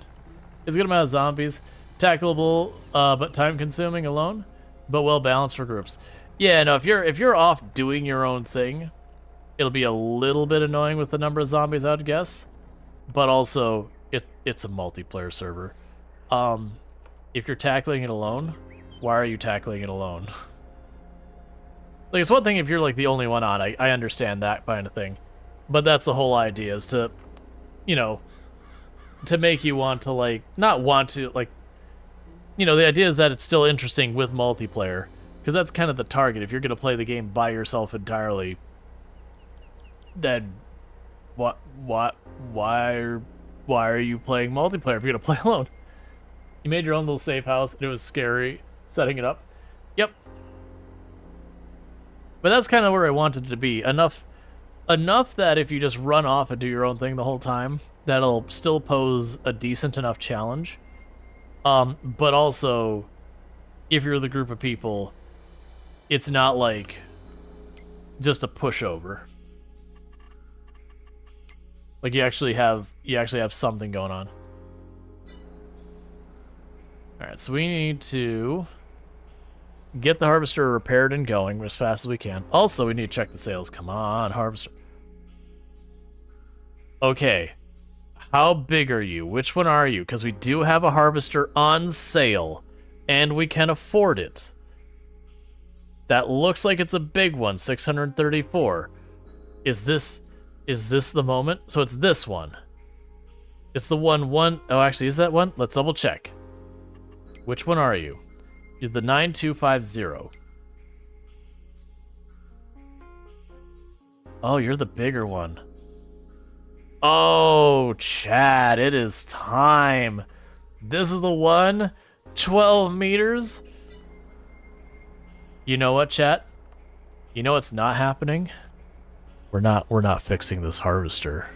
It's a good amount of zombies. Tackleable, but time-consuming alone, but well-balanced for groups. Yeah, no, if you're off doing your own thing, it'll be a little bit annoying with the number of zombies, I'd guess. But also, it's a multiplayer server. If you're tackling it alone, why are you tackling it alone? Like, it's one thing if you're, like, the only one on. I understand that kind of thing. But that's the whole idea, is to, you know, to make you want to, like, not want to, like, you know, the idea is that it's still interesting with multiplayer. Because that's kind of the target. If you're going to play the game by yourself entirely, then why are you playing multiplayer if you're going to play alone? You made your own little safe house, and it was scary setting it up. Yep. But that's kind of where I wanted it to be. Enough that if you just run off and do your own thing the whole time, that'll still pose a decent enough challenge. But also, if you're the group of people, it's not like just a pushover. Like you actually have something going on. Alright, so we need to get the harvester repaired and going as fast as we can. Also, we need to check the sales. Come on, harvester. Okay. How big are you? Which one are you? Because we do have a harvester on sale, and we can afford it. That looks like it's a big one, 634. Is this the moment? So it's this one. It's the one. Oh, actually, is that one? Let's double check. Which one are you? You're the 9250. Oh, you're the bigger one. Oh, Chad, it is time. This is the one. 12 meters. You know what, chat? You know what's not happening? We're not fixing this harvester.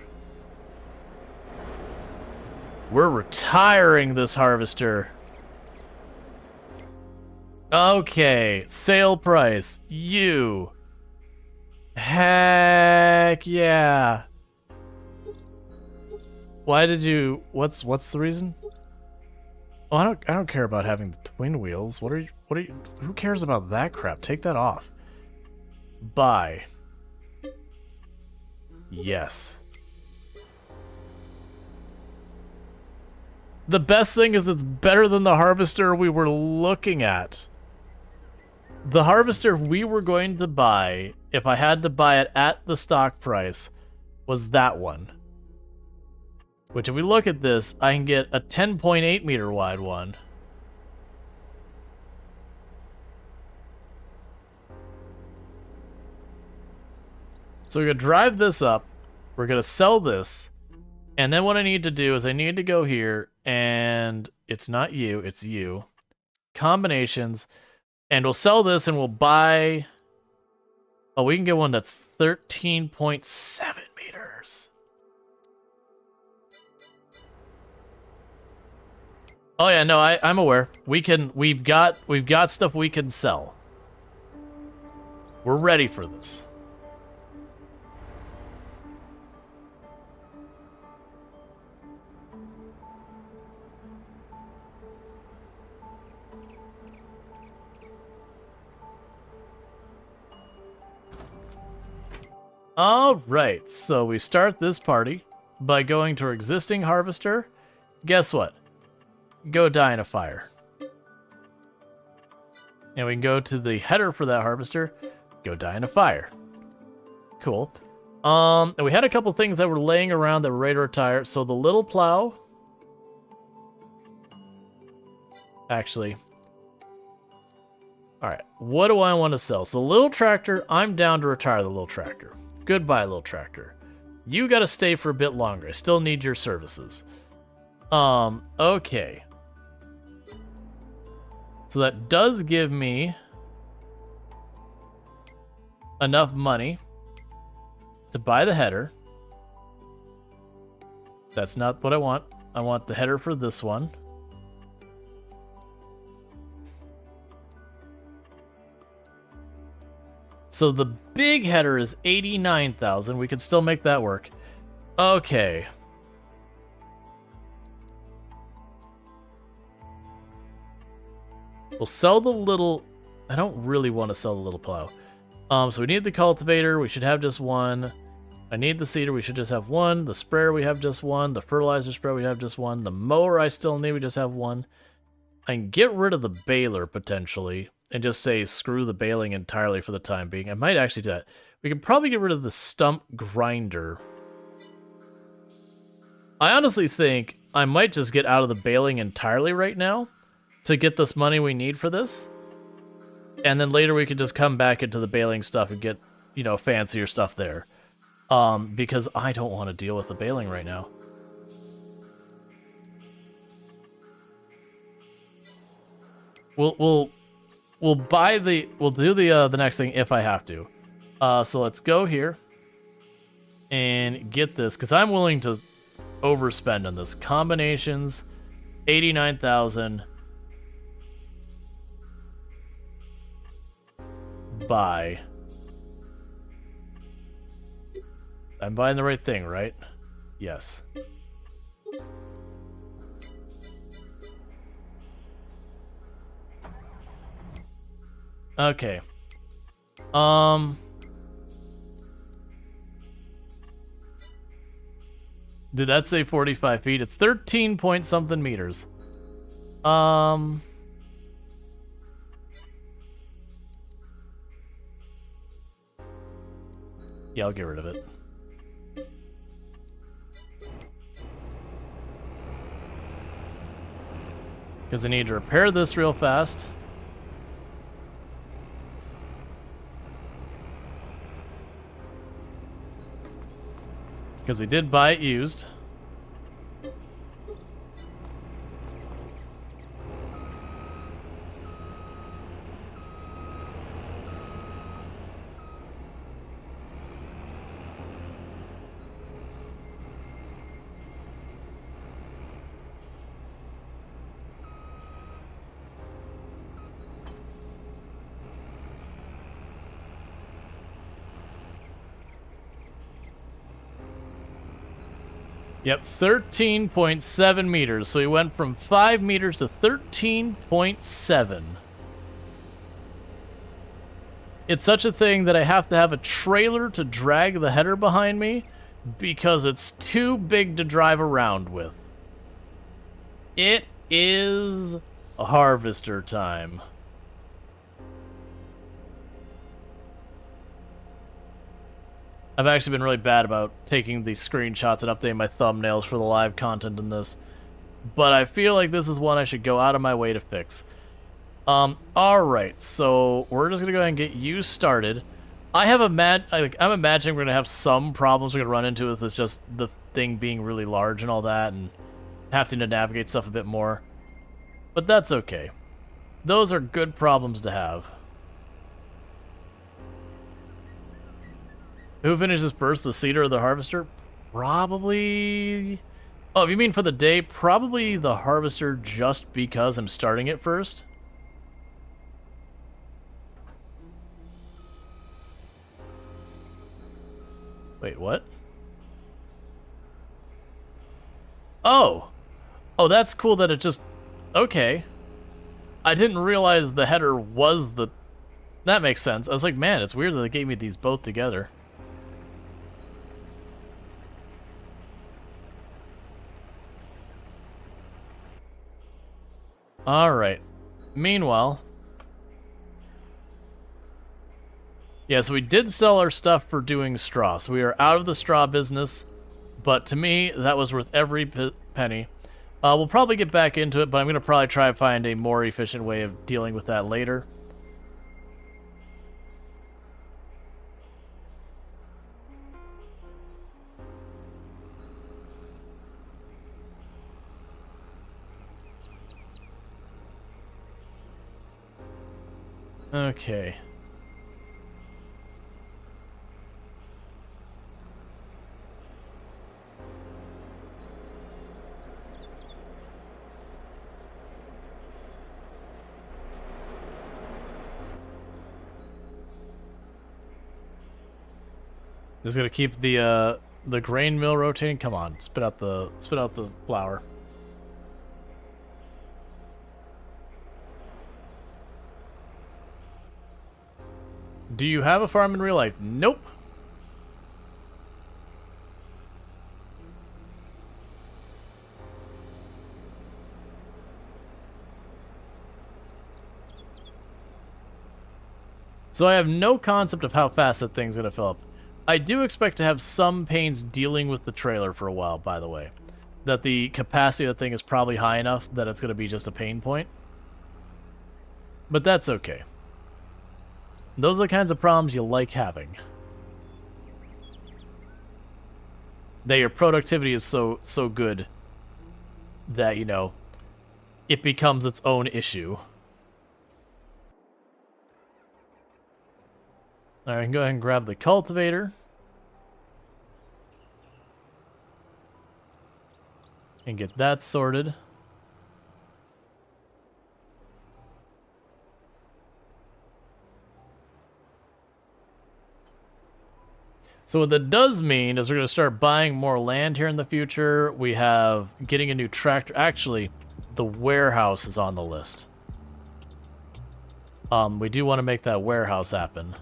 We're retiring this harvester. Okay, sale price. You. Heck yeah. Why did you? What's the reason? Oh, I don't care about having the twin wheels. What are you? Who cares about that crap? Take that off. Buy. Yes. The best thing is it's better than the harvester we were looking at. The harvester we were going to buy, if I had to buy it at the stock price, was that one. Which, if we look at this, I can get a 10.8 meter wide one. So we're going to drive this up. We're going to sell this. And then what I need to do is I need to go here, and it's not you, it's you. Combinations. And we'll sell this and we'll buy... Oh, we can get one that's 13.7 meters. Oh yeah, no, I'm aware. We've got stuff we can sell. We're ready for this. Alright, so we start this party by going to our existing harvester. Guess what? Go die in a fire. And we can go to the header for that harvester. Go die in a fire. Cool. And we had a couple things that were laying around that were ready to retire. So the little plow. Actually. Alright, what do I want to sell? So the little tractor, I'm down to retire the little tractor. Goodbye, little tractor. You gotta stay for a bit longer. I still need your services. Okay. So that does give me enough money to buy the header. That's not what I want. I want the header for this one. So the big header is 89,000. We can still make that work. Okay. We'll sell the little... I don't really want to sell the little plow. So we need the cultivator. We should have just one. I need the seeder. We should just have one. The sprayer, we have just one. The fertilizer sprayer, we have just one. The mower, I still need. We just have one. I can get rid of the baler, potentially. And just say, screw the baling entirely for the time being. I might actually do that. We could probably get rid of the stump grinder. I honestly think I might just get out of the baling entirely right now to get this money we need for this. And then later we could just come back into the baling stuff and get, you know, fancier stuff there. Because I don't want to deal with the baling right now. We'll buy the... We'll do the next thing if I have to. So let's go here and get this, because I'm willing to overspend on this. Combinations, 89,000. Buy. I'm buying the right thing, right? Yes. Okay. Did that say 45 feet? It's 13 point something meters. Yeah, I'll get rid of it. Because I need to repair this real fast. Because we did buy it used. Yep, 13.7 meters. So we went from 5 meters to 13.7. It's such a thing that I have to have a trailer to drag the header behind me because it's too big to drive around with. It is harvester time. I've actually been really bad about taking the screenshots and updating my thumbnails for the live content in this. But I feel like this is one I should go out of my way to fix. Alright, so we're just gonna go ahead and get you started. I'm imagining we're gonna have some problems we're gonna run into with this, just the thing being really large and all that, and having to navigate stuff a bit more. But that's okay. Those are good problems to have. Who finishes first, the seeder or the harvester? Probably... Oh, if you mean for the day, probably the harvester, just because I'm starting it first. Wait, what? Oh! Oh, that's cool that it just... Okay. I didn't realize the header was the... That makes sense. I was like, man, it's weird that they gave me these both together. Alright. Meanwhile... Yeah, so we did sell our stuff for doing straw, so we are out of the straw business, but to me, that was worth every penny. We'll probably get back into it, but I'm going to probably try to find a more efficient way of dealing with that later. Okay. Just gonna keep the grain mill rotating. Come on, spit out the flour. Do you have a farm in real life? Nope. So I have no concept of how fast that thing's gonna fill up. I do expect to have some pains dealing with the trailer for a while, by the way. That the capacity of the thing is probably high enough that it's gonna be just a pain point. But that's okay. Those are the kinds of problems you like having. That your productivity is so good that, you know, it becomes its own issue. Alright, I can go ahead and grab the cultivator. And get that sorted. So what that does mean is we're going to start buying more land here in the future. We have getting a new tractor. Actually, the warehouse is on the list. We do want to make that warehouse happen.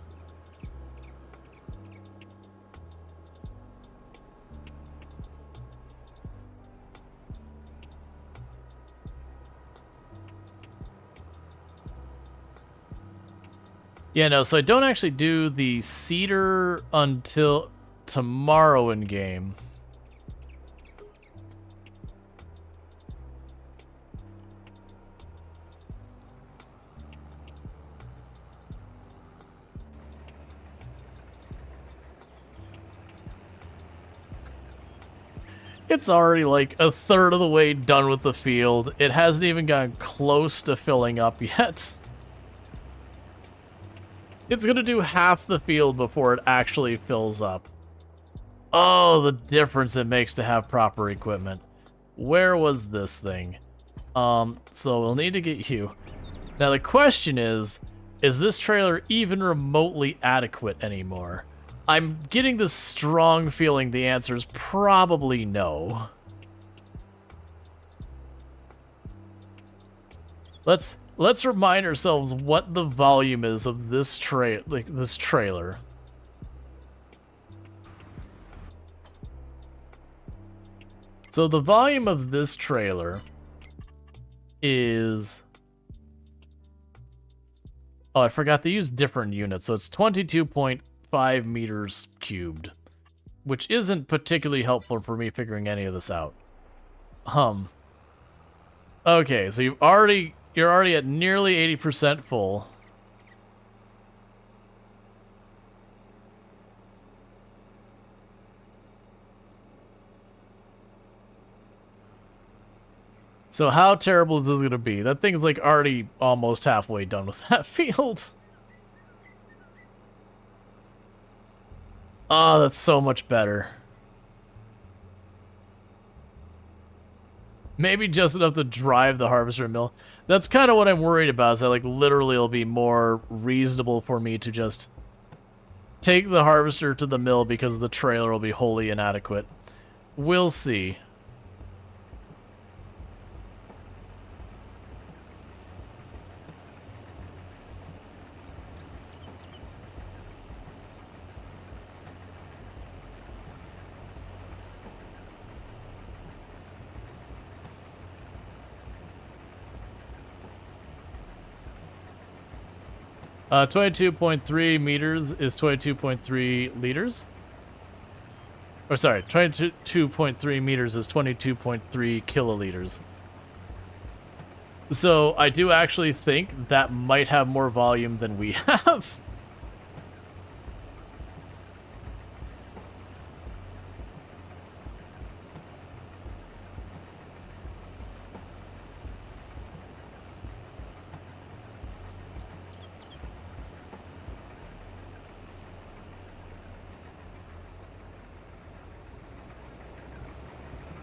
Yeah, no, so I don't actually do the cedar until tomorrow in game. It's already like a third of the way done with the field. It hasn't even gotten close to filling up yet. It's gonna do half the field before it actually fills up. Oh, the difference it makes to have proper equipment. Where was this thing? So we'll need to get you. Now the question is this trailer even remotely adequate anymore? I'm getting this strong feeling the answer is probably no. Let's remind ourselves what the volume is of this trailer. So the volume of this trailer is... Oh, I forgot they use different units, so it's 22.5 meters cubed, which isn't particularly helpful for me figuring any of this out. Okay, so you're already at nearly 80% full. So how terrible is this going to be? That thing's like already almost halfway done with that field. Oh, that's so much better. Maybe just enough to drive the harvester mill. That's kind of what I'm worried about, is that like literally it'll be more reasonable for me to just take the harvester to the mill because the trailer will be wholly inadequate. We'll see. Uh, 22.3 meters is 22.3 liters. Or sorry, 22.3 meters is 22.3 kiloliters. So I do actually think that might have more volume than we have.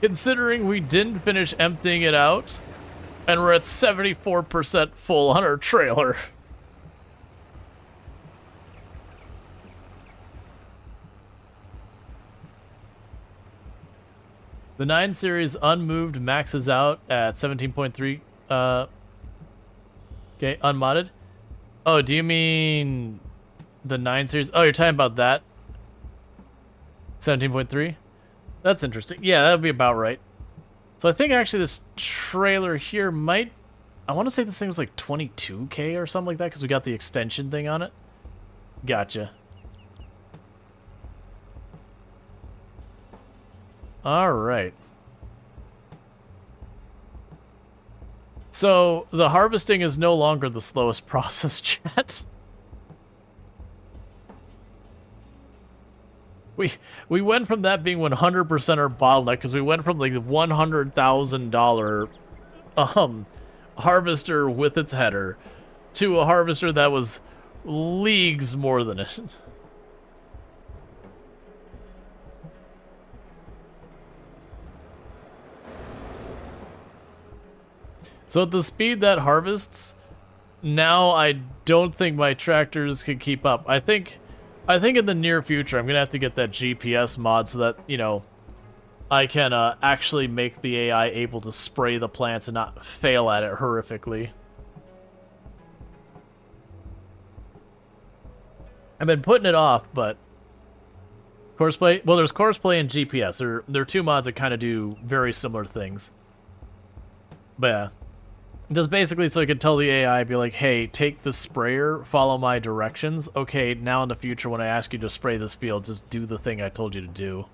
Considering we didn't finish emptying it out, and we're at 74% full on our trailer. The 9 series unmoved maxes out at 17.3, okay, unmodded. Oh, do you mean the 9 series? Oh, you're talking about that? 17.3? That's interesting. Yeah, that would be about right. So I think actually this trailer here might... I want to say this thing was like 22K or something like that because we got the extension thing on it. Gotcha. Alright. So the harvesting is no longer the slowest process, chat. We went from that being 100% our bottleneck because we went from like the $100,000 harvester with its header to a harvester that was leagues more than it. So at the speed that harvests, now I don't think my tractors can keep up. I think in the near future, I'm going to have to get that GPS mod so that, you know, I can actually make the AI able to spray the plants and not fail at it horrifically. I've been putting it off, but... Courseplay? Well, there's Courseplay and GPS. There are two mods that kind of do very similar things. But yeah. Just basically so I could tell the AI, be like, hey, take the sprayer, follow my directions. Okay, now in the future when I ask you to spray this field, just do the thing I told you to do.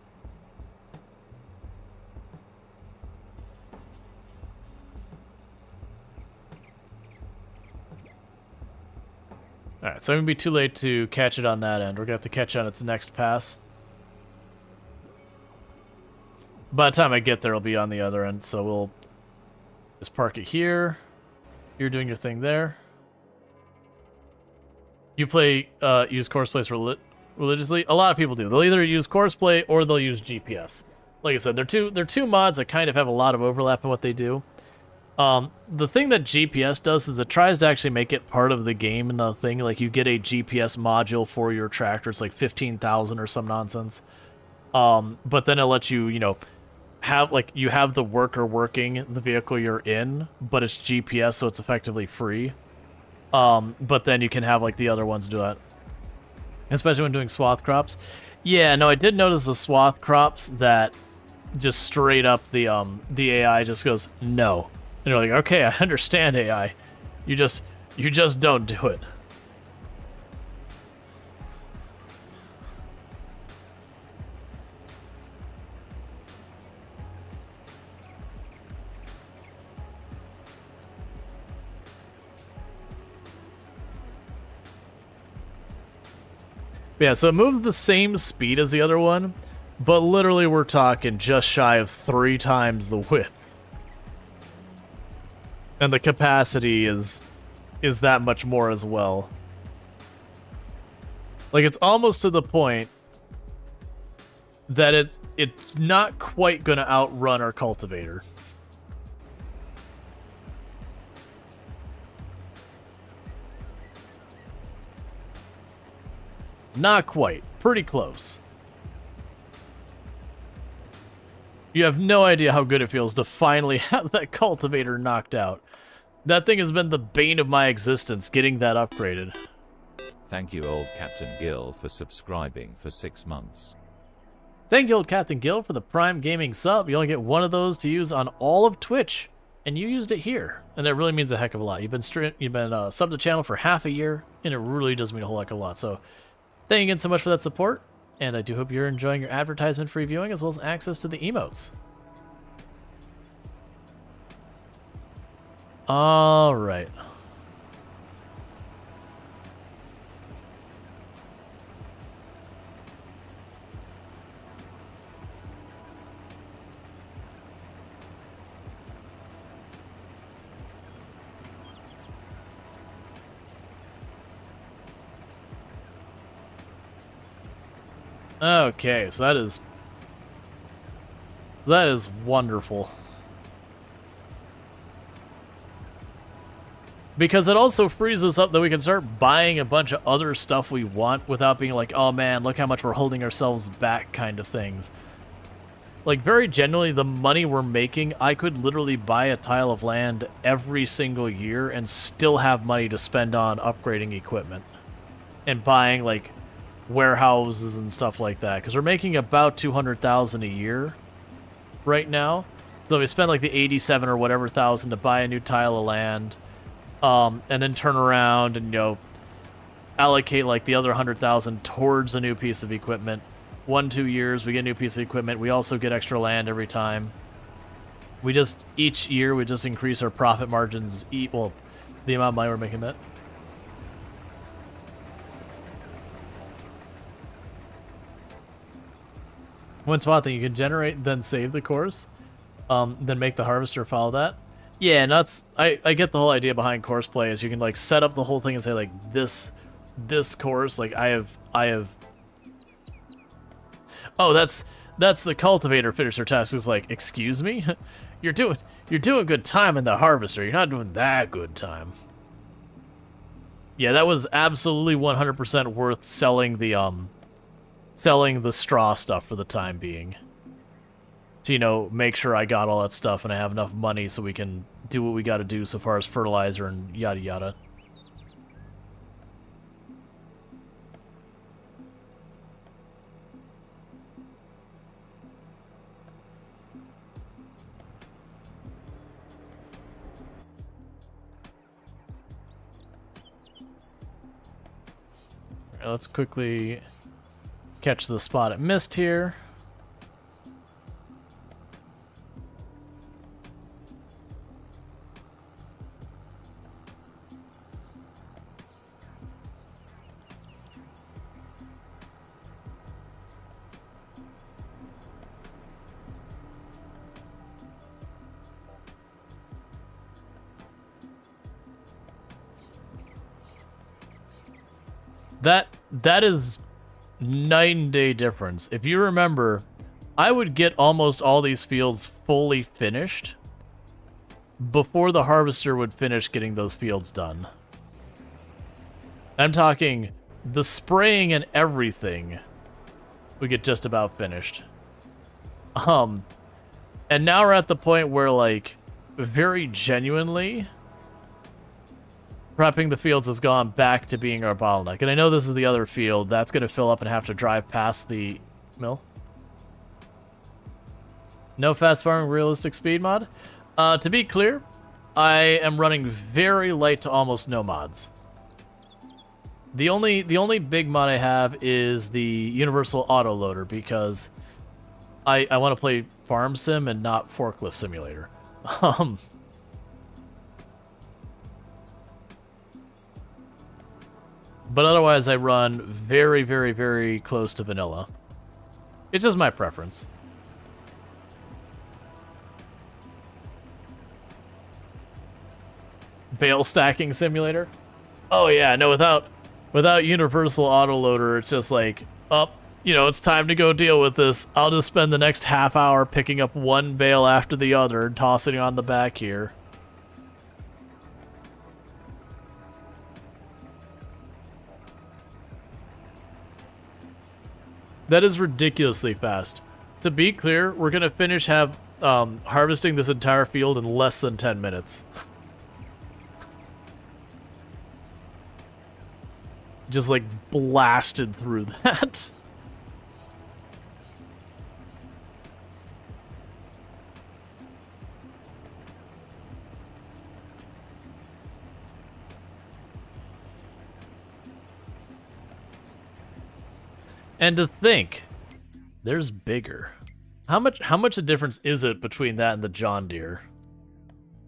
Alright, so I'm going to be too late to catch it on that end. We're going to have to catch it on its next pass. By the time I get there, it'll be on the other end, so we'll just park it here. You're doing your thing there. You play, use Courseplay religiously? A lot of people do. They'll either use Courseplay or they'll use GPS. Like I said, they're two mods that kind of have a lot of overlap in what they do. The thing that GPS does is it tries to actually make it part of the game and the thing. Like, you get a GPS module for your tractor. It's like 15,000 or some nonsense. But then it lets you, you know, you have the worker working the vehicle you're in, but it's GPS, so it's effectively free. But then you can have like the other ones do that, especially when doing swath crops. Yeah, no, I did notice the swath crops that just straight up the AI just goes no, And you're like, okay, I understand AI. You just don't do it. Yeah, so it moved the same speed as the other one, but literally we're talking just shy of 3 times the width. And the capacity is that much more as well. Like, it's almost to the point that it's not quite going to outrun our cultivator. Not quite. Pretty close. You have no idea how good it feels to finally have that cultivator knocked out. That thing has been the bane of my existence, getting that upgraded. Thank you, old Captain Gill, for subscribing for 6 months. Thank you, old Captain Gill, for the Prime Gaming sub. You only get one of those to use on all of Twitch, and you used it here, and that really means a heck of a lot. You've been subbed the channel for half a year, and it really does mean a whole heck of a lot. So, thank you again so much for that support, and I do hope you're enjoying your advertisement-free viewing as well as access to the emotes. All right. Okay, so that is wonderful. Because it also frees us up that we can start buying a bunch of other stuff we want without being like, oh man, look how much we're holding ourselves back kind of things. Like, very genuinely, the money we're making, I could literally buy a tile of land every single year and still have money to spend on upgrading equipment. And buying, like, warehouses and stuff like that. Because we're making about $200,000 a year right now. So we spend, like, the 87 or whatever thousand to buy a new tile of land. And then turn around and, you know, allocate like the other 100,000 towards a new piece of equipment. 1-2 years, we get a new piece of equipment. We also get extra land every time. Each year, we just increase our profit margins. Well, the amount of money we're making that. One spot that you can generate, then save the course, then make the harvester follow that. Yeah, and I get the whole idea behind course play is you can like set up the whole thing and say like this course, like I have oh, that's the cultivator finisher task. Is like, excuse me? You're doing good time in the harvester. You're not doing that good time. Yeah, that was absolutely 100% worth selling the straw stuff for the time being. To, you know, make sure I got all that stuff and I have enough money so we can do what we got to do so far as fertilizer and yada yada. All right, let's quickly catch the spot it missed here. That is night and day difference. If you remember, I would get almost all these fields fully finished before the harvester would finish getting those fields done. I'm talking the spraying and everything would get just about finished. And now we're at the point where, like, very genuinely, prepping the fields has gone back to being our bottleneck. And I know this is the other field. That's going to fill up and have to drive past the mill. No fast farming realistic speed mod. To be clear, I am running very light to almost no mods. The only big mod I have is the Universal Autoloader because I want to play Farm Sim and not Forklift Simulator. But otherwise, I run very, very, very close to vanilla. It's just my preference. Bale stacking simulator? Oh yeah, no, without Universal Autoloader, it's just like, you know, it's time to go deal with this. I'll just spend the next half hour picking up one bale after the other and tossing it on the back here. That is ridiculously fast. To be clear, we're gonna finish harvesting this entire field in less than 10 minutes. Just like blasted through that. And to think, there's bigger. How much a difference is it between that and the John Deere?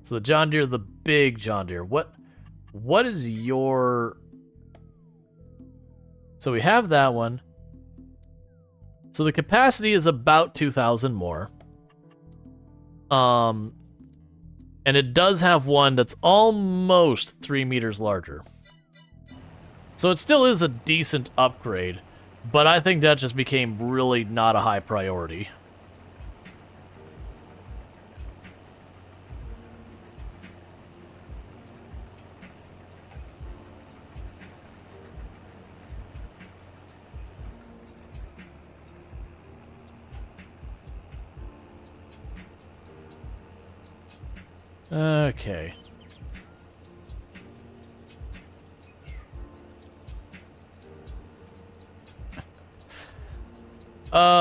So the John Deere, the big John Deere. What is your... So we have that one. So the capacity is about 2,000 more. And it does have one that's almost 3 meters larger. So it still is a decent upgrade. But I think that just became really not a high priority. Okay.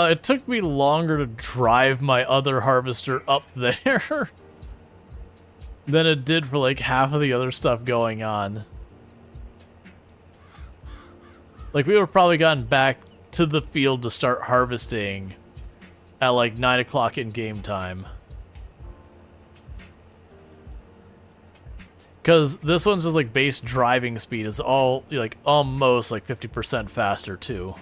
It took me longer to drive my other harvester up there than it did for like half of the other stuff going on. Like we would have probably gotten back to the field to start harvesting at like 9 o'clock in game time. Because this one's just like base driving speed is all like almost like 50% faster too.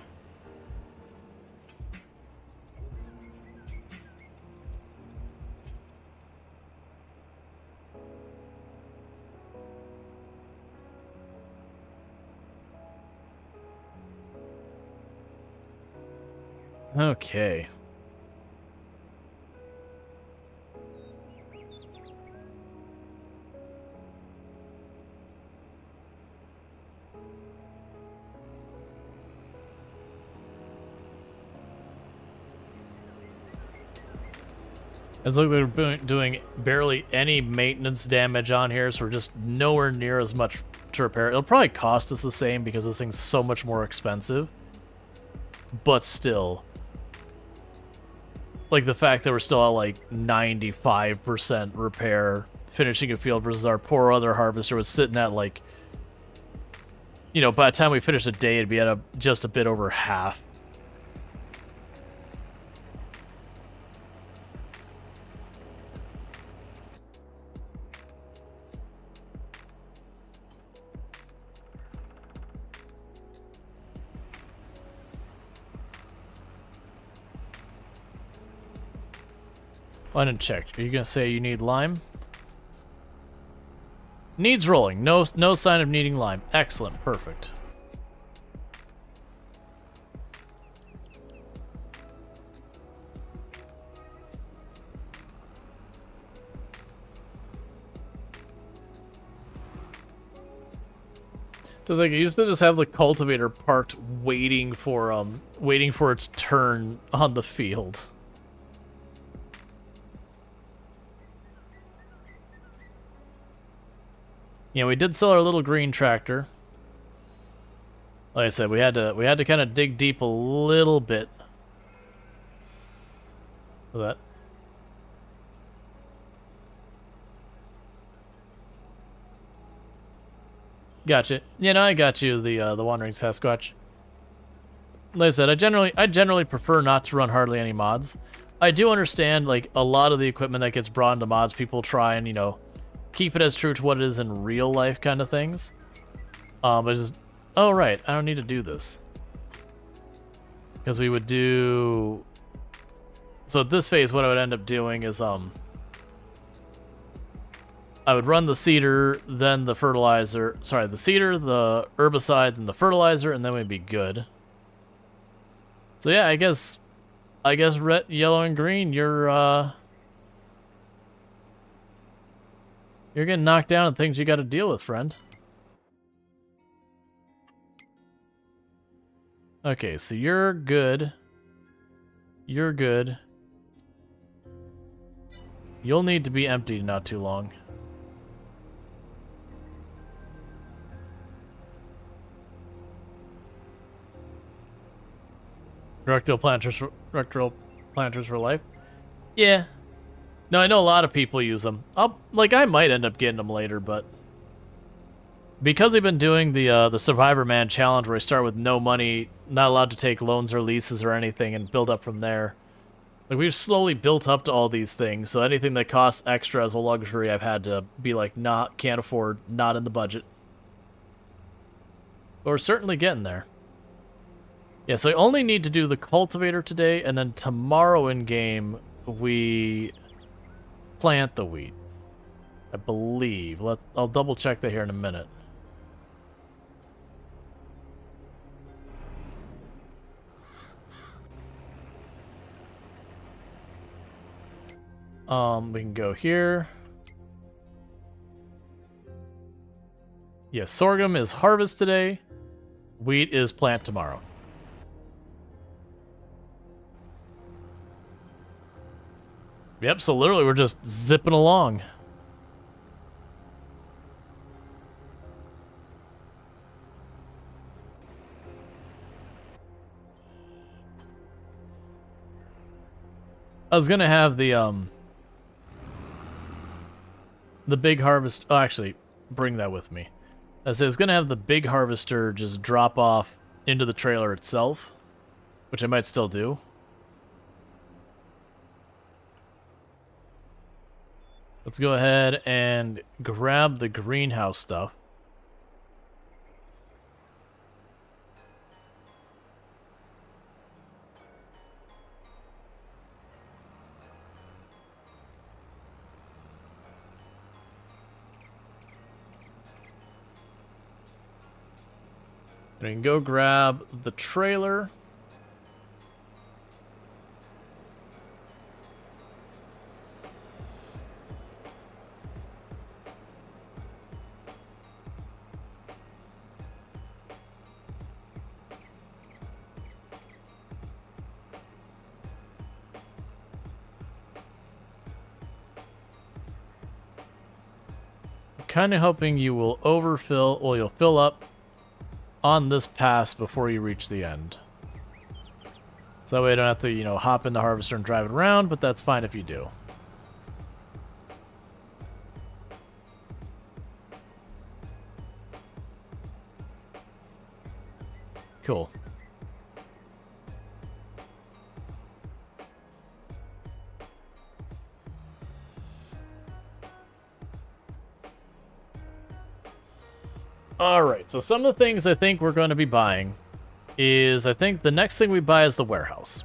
Okay. It's like they're doing barely any maintenance damage on here, so we're just nowhere near as much to repair. It'll probably cost us the same because this thing's so much more expensive. But still. Like the fact that we're still at like 95% repair finishing a field versus our poor other harvester was sitting at like, you know, by the time we finished the day it'd be at just a bit over half. I didn't check. Are you gonna say you need lime? Needs rolling. No sign of needing lime. Excellent. Perfect. So like, you used to just have the cultivator parked waiting for its turn on the field. Yeah, we did sell our little green tractor. Like I said, we had to kind of dig deep a little bit for that. Gotcha. You know, I got you, the Wandering Sasquatch. Like I said, I generally prefer not to run hardly any mods. I do understand, like, a lot of the equipment that gets brought into mods, people try and, you know, keep it as true to what it is in real life kind of things. But just, oh right, I don't need to do this. Because we would do... So at this phase, what I would end up doing is, I would run the seeder, then the fertilizer, sorry, the seeder, the herbicide, then the fertilizer, and then we'd be good. So yeah, I guess red, yellow, and green, you're getting knocked down and things you gotta deal with, friend. Okay, so you're good. You're good. You'll need to be emptied not too long. Rectal planters for life? Yeah. No, I know a lot of people use them. I might end up getting them later, but because I've been doing the Survivor Man challenge where I start with no money, not allowed to take loans or leases or anything, and build up from there. Like, we've slowly built up to all these things, so anything that costs extra as a luxury, I've had to be like, nah, can't afford, not in the budget. But we're certainly getting there. Yeah, so I only need to do the cultivator today, and then tomorrow in game we plant the wheat. I believe. I'll double check that here in a minute. We can go here. Yeah, sorghum is harvest today. Wheat is plant tomorrow. Yep, so literally we're just zipping along. I was gonna have the big harvest. Oh, actually, bring that with me. I was gonna have the big harvester just drop off into the trailer itself, which I might still do. Let's go ahead and grab the greenhouse stuff. And we can go grab the trailer. Kind of hoping you will overfill, well, you'll fill up on this pass before you reach the end. So that way I don't have to, you know, hop in the harvester and drive it around, but that's fine if you do. Cool. Alright, so some of the things I think we're going to be buying is, I think the next thing we buy is the warehouse.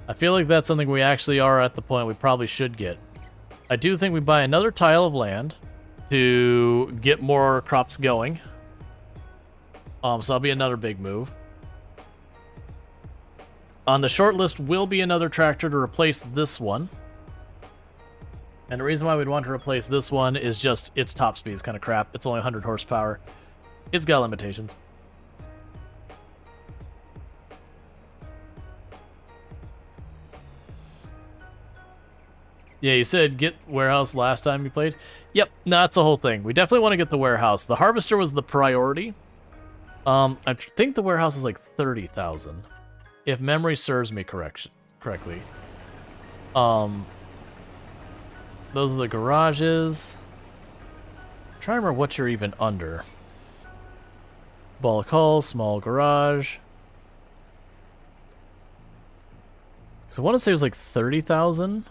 I feel like that's something we actually are at the point we probably should get. I do think we buy another tile of land to get more crops going. So that'll be another big move. On the short list will be another tractor to replace this one. And the reason why we'd want to replace this one is just its top speed is kind of crap. It's only 100 horsepower. It's got limitations. Yeah, you said get warehouse last time you played? Yep, no, that's the whole thing. We definitely want to get the warehouse. The harvester was the priority. I think the warehouse was like 30,000. If memory serves me correctly. Those are the garages. trying to remember what you're even under. Bulk hull, small garage. So I want to say it was like 30,000.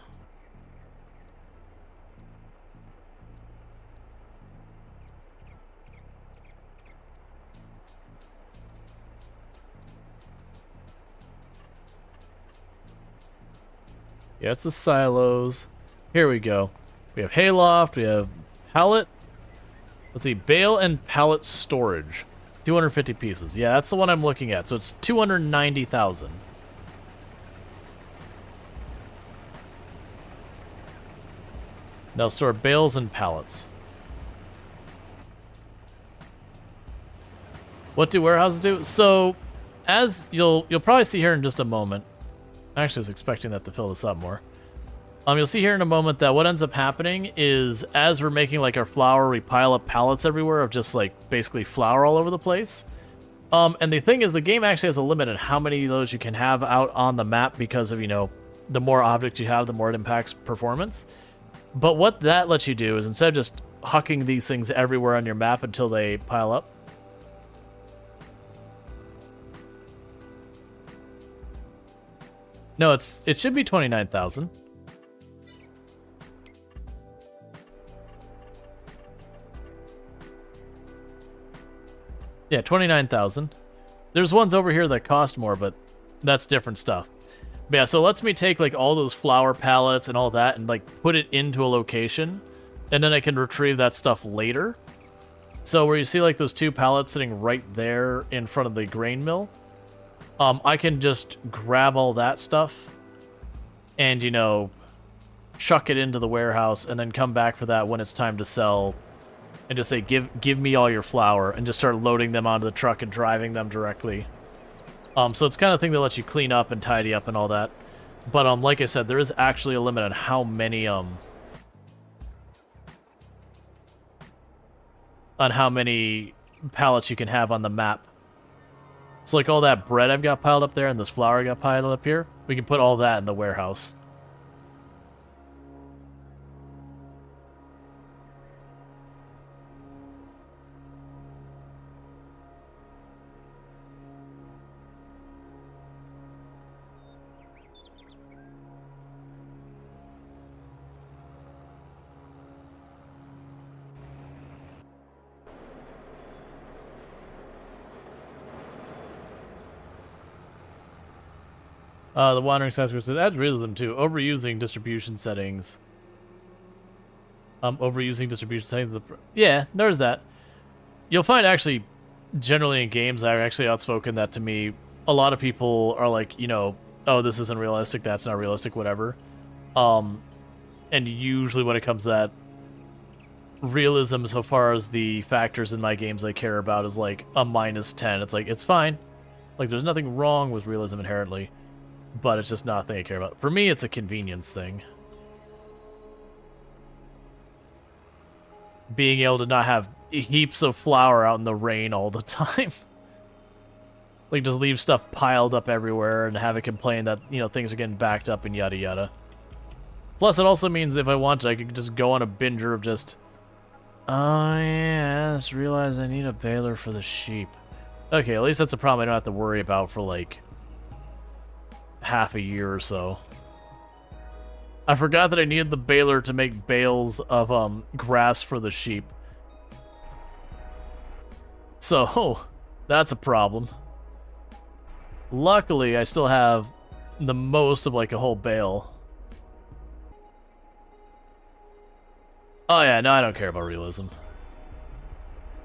Yeah, it's the silos. Here we go. We have hayloft, we have pallet. Let's see, bale and pallet storage. 250 pieces. Yeah, that's the one I'm looking at. So it's 290,000. Now store bales and pallets. What do warehouses do? So, as you'll probably see here in just a moment. I actually was expecting that to fill this up more. You'll see here in a moment that what ends up happening is as we're making like our flour, we pile up pallets everywhere of just like basically flour all over the place. And the thing is, the game actually has a limit on how many of those you can have out on the map because of, you know, the more objects you have, the more it impacts performance. But what that lets you do is instead of just hucking these things everywhere on your map until they pile up. No, it should be 29,000. Yeah, 29,000. There's ones over here that cost more, but that's different stuff. But yeah, so it lets me take like all those flour pallets and all that and like put it into a location, and then I can retrieve that stuff later. So where you see like those two pallets sitting right there in front of the grain mill, I can just grab all that stuff and, you know, chuck it into the warehouse and then come back for that when it's time to sell and just say, give me all your flour, and just start loading them onto the truck and driving them directly. So it's kind of thing that lets you clean up and tidy up and all that. But like I said, there is actually a limit on how many pallets you can have on the map. So like all that bread I've got piled up there and this flour I got piled up here, we can put all that in the warehouse. The Wandering Sasquatch says, adds realism too. Overusing distribution settings. Overusing distribution settings. Yeah, there's that. You'll find actually, generally in games that are actually outspoken, that to me, a lot of people are like, you know, oh, this isn't realistic, that's not realistic, whatever. And usually when it comes to that, realism so far as the factors in my games I care about is like a -10. It's like, it's fine. Like, there's nothing wrong with realism inherently. But it's just not a thing I care about. For me, it's a convenience thing. Being able to not have heaps of flour out in the rain all the time. Like, just leave stuff piled up everywhere and have it complain that, you know, things are getting backed up and yada yada. Plus, it also means if I wanted, I could just go on a binger of just... Oh, yeah, I just realized I need a baler for the sheep. Okay, at least that's a problem I don't have to worry about for, like... half a year or so. I forgot that I needed the baler to make bales of grass for the sheep. So, that's a problem. Luckily, I still have the most of like a whole bale. Oh yeah, no, I don't care about realism.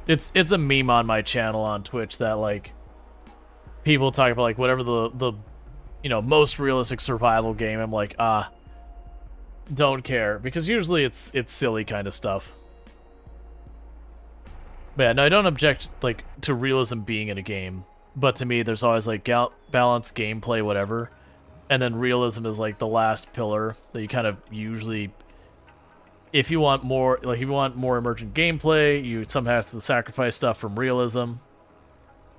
It's a meme on my channel on Twitch that like people talk about like whatever the you know, most realistic survival game. I'm like, don't care, because usually it's silly kind of stuff. But yeah, no, I don't object like to realism being in a game, but to me there's always like balance, gameplay, whatever, and then realism is like the last pillar that you kind of usually, if you want more, like if you want more emergent gameplay, you somehow have to sacrifice stuff from realism,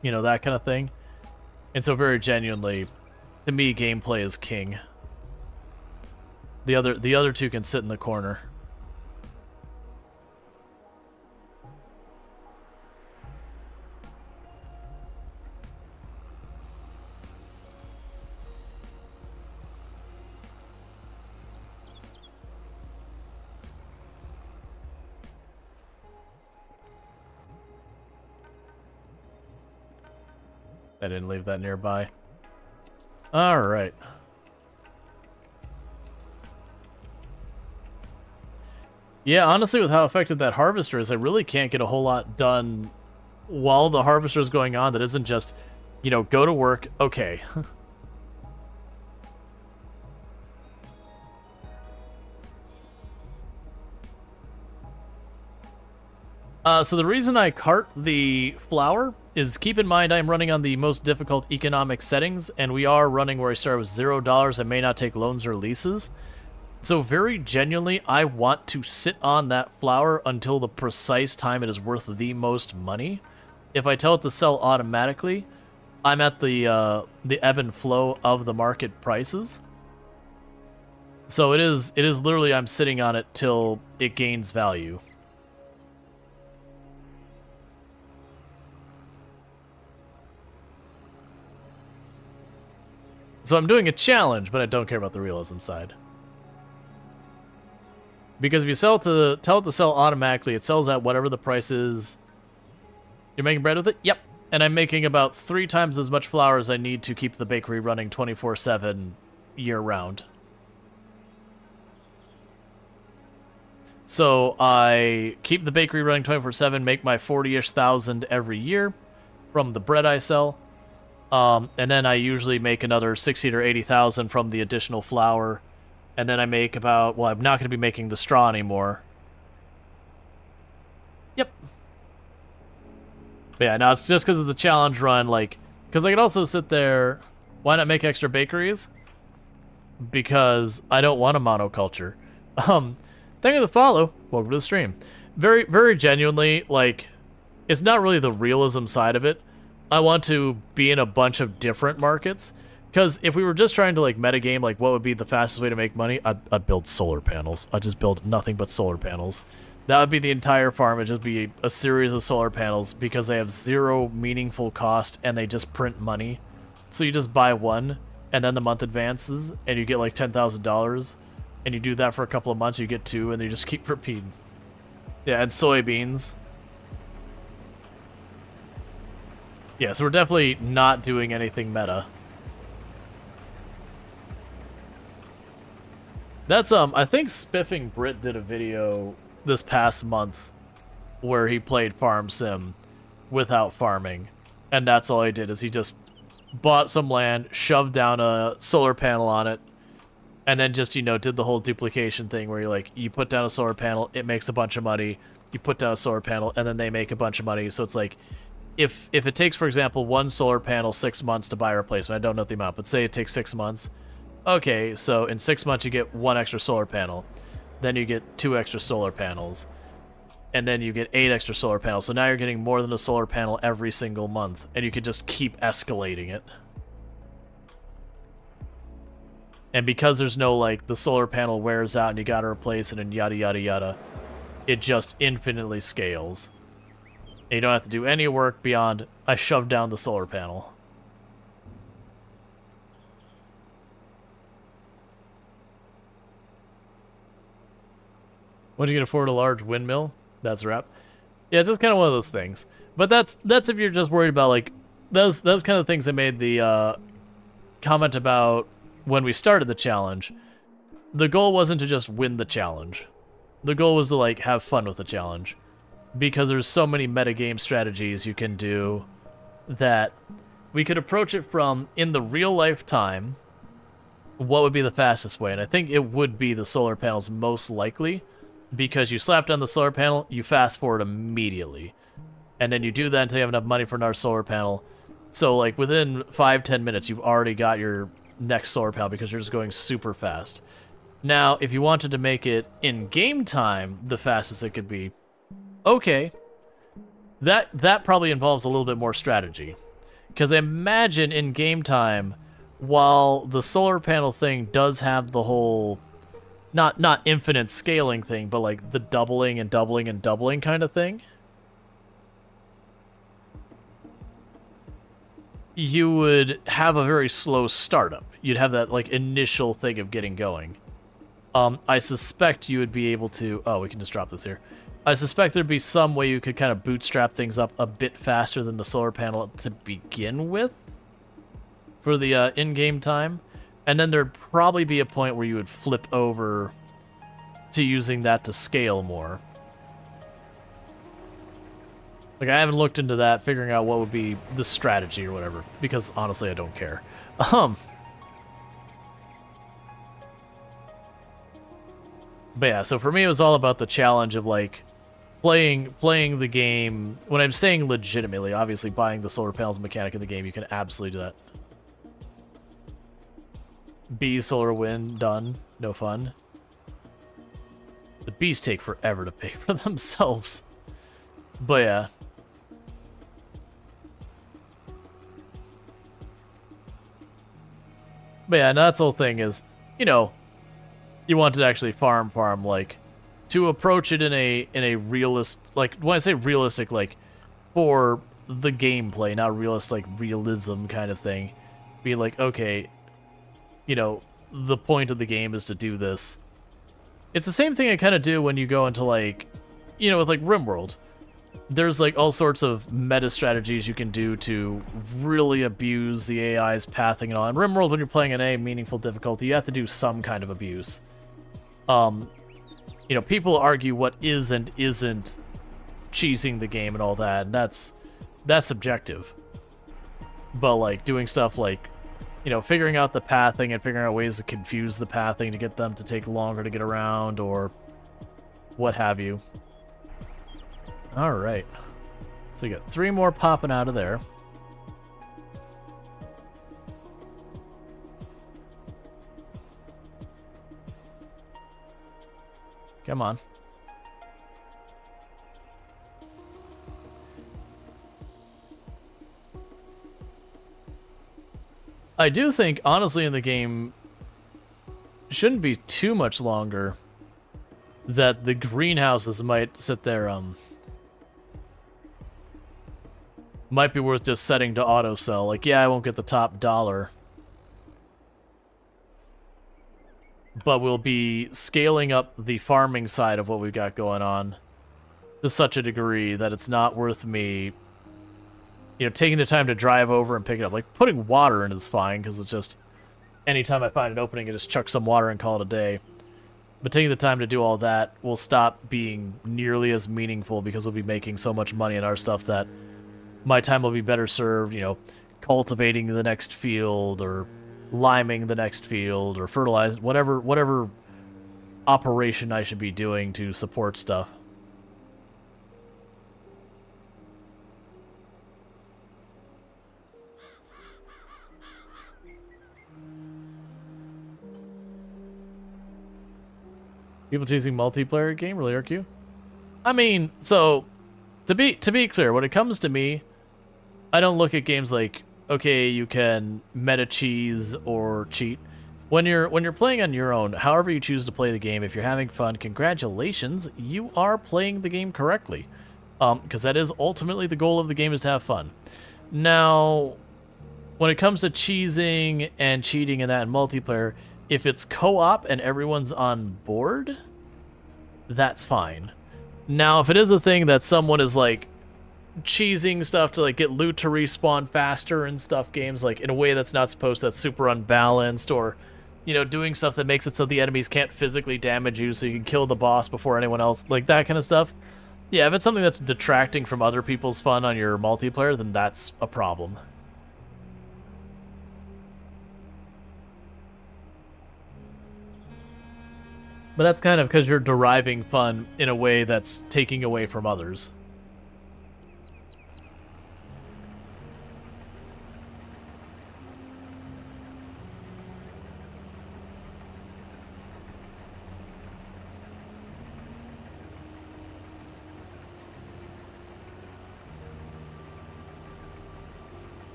you know, that kind of thing. And so very genuinely, to me, gameplay is king. The other two can sit in the corner. I didn't leave that nearby. Alright. Yeah, honestly, with how effective that harvester is, I really can't get a whole lot done while the harvester is going on that isn't just, you know, go to work, okay. So the reason I cart the flour is, keep in mind I'm running on the most difficult economic settings, and we are running where I started with $0. I may not take loans or leases. So very genuinely, I want to sit on that flour until the precise time it is worth the most money. If I tell it to sell automatically, I'm at the ebb and flow of the market prices. So it is literally I'm sitting on it till it gains value. So I'm doing a challenge, but I don't care about the realism side. Because if you tell it to sell automatically, it sells at whatever the price is. You're making bread with it? Yep. And I'm making about 3 times as much flour as I need to keep the bakery running 24/7 year-round. So I keep the bakery running 24/7, make my 40-ish thousand every year from the bread I sell. And then I usually make another 60 or 80,000 from the additional flour. And then I make about, well, I'm not going to be making the straw anymore. Yep. But yeah, no, it's just because of the challenge run, like, because I could also sit there, why not make extra bakeries? Because I don't want a monoculture. Thank you for the follow. Welcome to the stream. Very, very genuinely, like, it's not really the realism side of it. I want to be in a bunch of different markets. Because if we were just trying to, like, metagame, like, what would be the fastest way to make money, I'd build solar panels. I'd just build nothing but solar panels. That would be the entire farm. It'd just be a series of solar panels because they have 0 meaningful cost and they just print money. So you just buy one, and then the month advances, and you get, like, $10,000. And you do that for a couple of months, you get 2, and you just keep repeating. Yeah, and soybeans. Yeah, so we're definitely not doing anything meta. That's, I think Spiffing Brit did a video this past month where he played Farm Sim without farming. And that's all he did, is he just bought some land, shoved down a solar panel on it, and then just, you know, did the whole duplication thing where you put down a solar panel, it makes a bunch of money, you put down a solar panel, and then they make a bunch of money. So it's like, if it takes, for example, one solar panel 6 months to buy a replacement, I don't know the amount, but say it takes 6 months, okay, so in 6 months you get 1 extra solar panel, then you get 2 extra solar panels, and then you get 8 extra solar panels. So now you're getting more than a solar panel every single month, and you can just keep escalating it. And because there's no, like, the solar panel wears out and you gotta replace it and yada yada yada, it just infinitely scales. And you don't have to do any work beyond, I shoved down the solar panel. When you can afford a large windmill, that's a wrap. Yeah, it's just kind of one of those things. But that's if you're just worried about, like, those kind of things that made the comment about when we started the challenge. The goal wasn't to just win the challenge. The goal was to, like, have fun with the challenge. Because there's so many metagame strategies you can do that we could approach it from, in the real life time, what would be the fastest way? And I think it would be the solar panels most likely. Because you slap down the solar panel, you fast forward immediately. And then you do that until you have enough money for another solar panel. So, like, within 5-10 minutes, you've already got your next solar panel because you're just going super fast. Now, if you wanted to make it in game time the fastest it could be, okay. That probably involves a little bit more strategy. Because imagine in game time, while the solar panel thing does have the whole... Not infinite scaling thing, but like the doubling and doubling and doubling kind of thing. You would have a very slow startup. You'd have that like initial thing of getting going. I suspect you would be able to... Oh, we can just drop this here. I suspect there'd be some way you could kind of bootstrap things up a bit faster than the solar panel to begin with. for the in-game time, and then there'd probably be a point where you would flip over to using that to scale more. Like, I haven't looked into that, figuring out what would be the strategy or whatever, because honestly, I don't care. But yeah, so for me, it was all about the challenge of, like, playing the game. When I'm saying legitimately, obviously buying the solar panels mechanic in the game, you can absolutely do that. B, solar, wind, done. No fun. The Bs take forever to pay for themselves. But yeah. But yeah, and that's the whole thing is, you know, you want to actually farm, like, to approach it in a realist, like, when I say realistic, like, for the gameplay, not realistic, like, realism kind of thing. Be like, okay, you know, the point of the game is to do this. It's the same thing I kind of do when you go into, like, you know, with, like, RimWorld. There's, like, all sorts of meta strategies you can do to really abuse the AI's pathing and all. In RimWorld, when you're playing an A meaningful difficulty, you have to do some kind of abuse. You know, people argue what is and isn't cheesing the game and all that, and that's subjective. But, like, doing stuff like, you know, figuring out the pathing and figuring out ways to confuse the pathing to get them to take longer to get around or what have you. Alright. So you got 3 more popping out of there. Come on. I do think, honestly, in the game, shouldn't be too much longer that the greenhouses might sit there, might be worth just setting to auto sell. Like, yeah, I won't get the top dollar, but we'll be scaling up the farming side of what we've got going on to such a degree that it's not worth me, you know, taking the time to drive over and pick it up. Like, putting water in is fine, because it's just, anytime I find an opening, I just chuck some water and call it a day. But taking the time to do all that will stop being nearly as meaningful, because we'll be making so much money in our stuff that my time will be better served, you know, cultivating the next field, or liming the next field, or fertilizing, whatever operation I should be doing to support stuff. People choosing multiplayer game, really, RQ? I mean, so to be clear, when it comes to me, I don't look at games like, okay, you can meta cheese or cheat. When you're playing on your own, however you choose to play the game, if you're having fun, congratulations, you are playing the game correctly. Because that is ultimately the goal of the game, is to have fun. Now, when it comes to cheesing and cheating and that in multiplayer, if it's co-op and everyone's on board, that's fine. Now, if it is a thing that someone is, like, cheesing stuff to, like, get loot to respawn faster and stuff, games, like, in a way that's not supposed to, that's super unbalanced, or, you know, doing stuff that makes it so the enemies can't physically damage you so you can kill the boss before anyone else, like, that kind of stuff. Yeah, if it's something that's detracting from other people's fun on your multiplayer, then that's a problem. But that's kind of because you're deriving fun in a way that's taking away from others.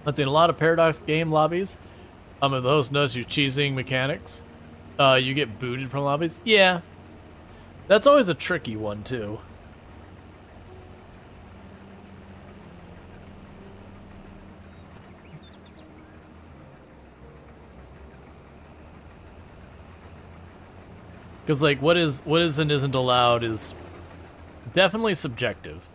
I've seen a lot of Paradox game lobbies. If the host knows you're cheesing mechanics, you get booted from lobbies. Yeah, that's always a tricky one too. Because, like, what is and isn't allowed is definitely subjective.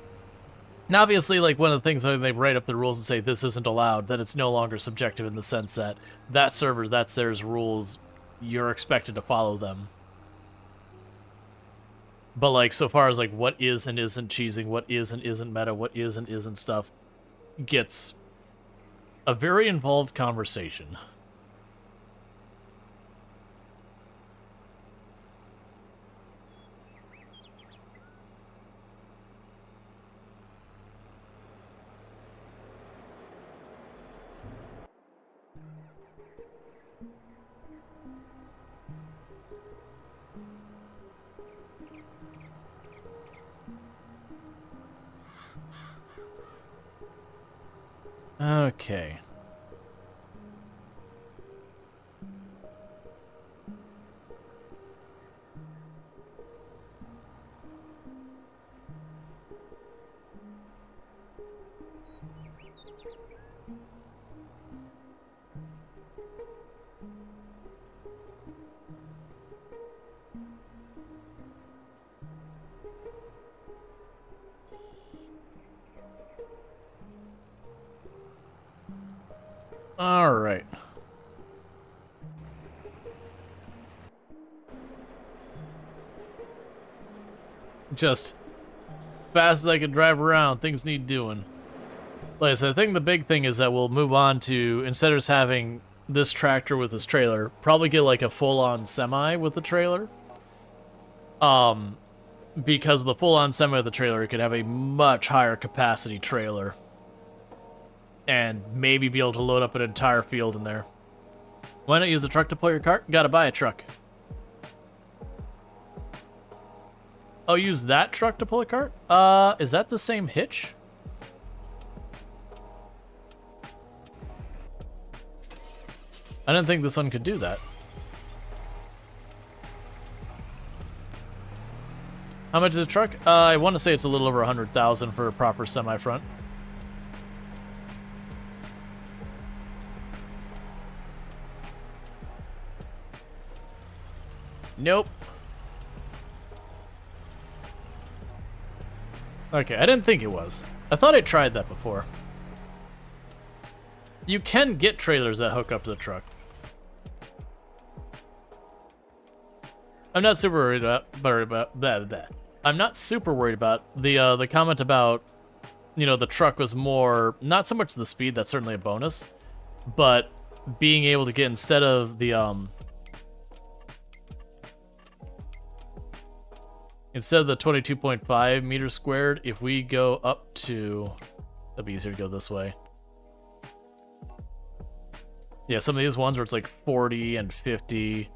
Now, obviously, like, one of the things when they write up the rules and say this isn't allowed, then it's no longer subjective in the sense that that server, that's theirs rules, you're expected to follow them. But, like, so far as, like, what is and isn't cheesing, what is and isn't meta, what is and isn't stuff, gets a very involved conversation. Okay. All right. Just fast as I can drive around, things need doing. Like I said, I think the big thing is that we'll move on to, instead of just having this tractor with this trailer, probably get like a full-on semi with the trailer. Because the full-on semi with the trailer, it could have a much higher capacity trailer. And maybe be able to load up an entire field in there. Why not use a truck to pull your cart? Gotta buy a truck. Oh, use that truck to pull a cart? Is that the same hitch? I didn't think this one could do that. How much is a truck? I want to say it's a little over 100,000 for a proper semi-front. Nope. Okay, I didn't think it was. I thought I tried that before. You can get trailers that hook up to the truck. I'm not super worried about that. I'm not super worried about the comment about, you know, the truck was more, not so much the speed, that's certainly a bonus, but being able to get, instead of the instead of the 22.5 meters squared, if we go up to, that'd be easier to go this way. Yeah, some of these ones where it's like 40 and 50,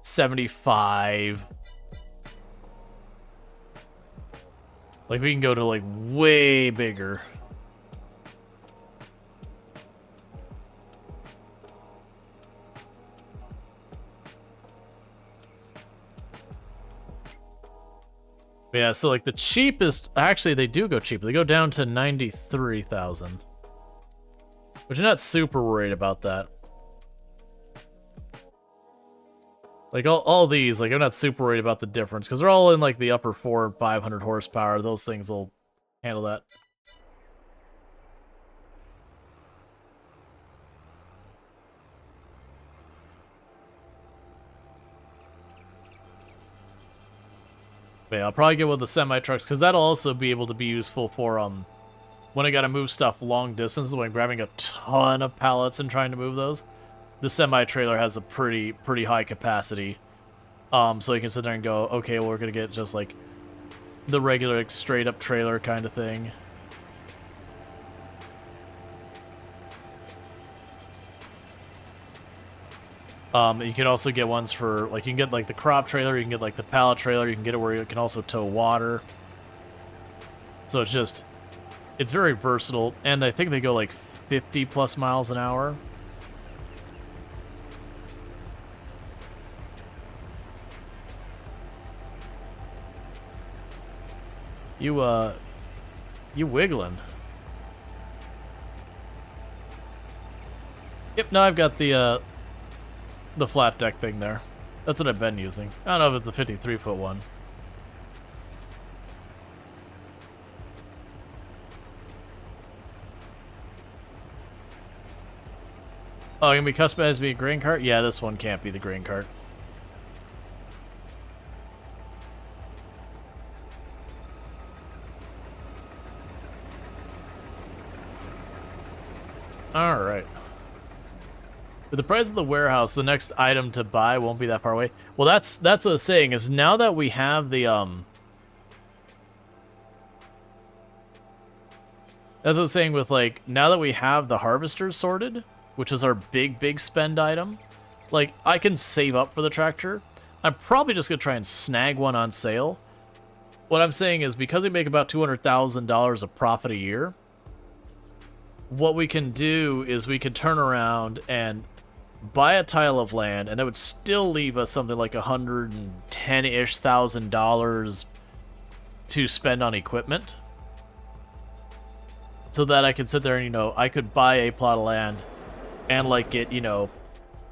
75. Like, we can go to, like, way bigger. Yeah, so, like, the cheapest... Actually, they do go cheap. They go down to 93,000. Which I'm not super worried about that. Like, all these, like, I'm not super worried about the difference, because they're all in, like, the upper 400 and 500 horsepower. Those things will handle that. But yeah, I'll probably get one of the semi-trucks, because that'll also be able to be useful for, when I gotta move stuff long distances, when I'm grabbing a ton of pallets and trying to move those. The semi-trailer has a pretty high capacity. So you can sit there and go, okay, well, we're gonna get just like the regular like, straight-up trailer kind of thing. You can also get ones for, like, you can get like the crop trailer, you can get like the pallet trailer, you can get it where you can also tow water. So it's just, it's very versatile, and I think they go like 50 plus miles an hour. You wiggling. Yep, now I've got the flat deck thing there. That's what I've been using. I don't know if it's the 53-foot one. Oh, can be customized to be a grain cart? Yeah, this one can't be the grain cart. Alright. With the price of the warehouse, the next item to buy won't be that far away. Well, that's what I was saying, is now that we have the, That's what I was saying with, like, now that we have the harvesters sorted, which is our big spend item, like, I can save up for the tractor. I'm probably just going to try and snag one on sale. What I'm saying is, because we make about $200,000 of profit a year, what we can do is we could turn around and buy a tile of land, and it would still leave us something like $110-ish thousand to spend on equipment. So that I could sit there and, you know, I could buy a plot of land and, like, get, you know,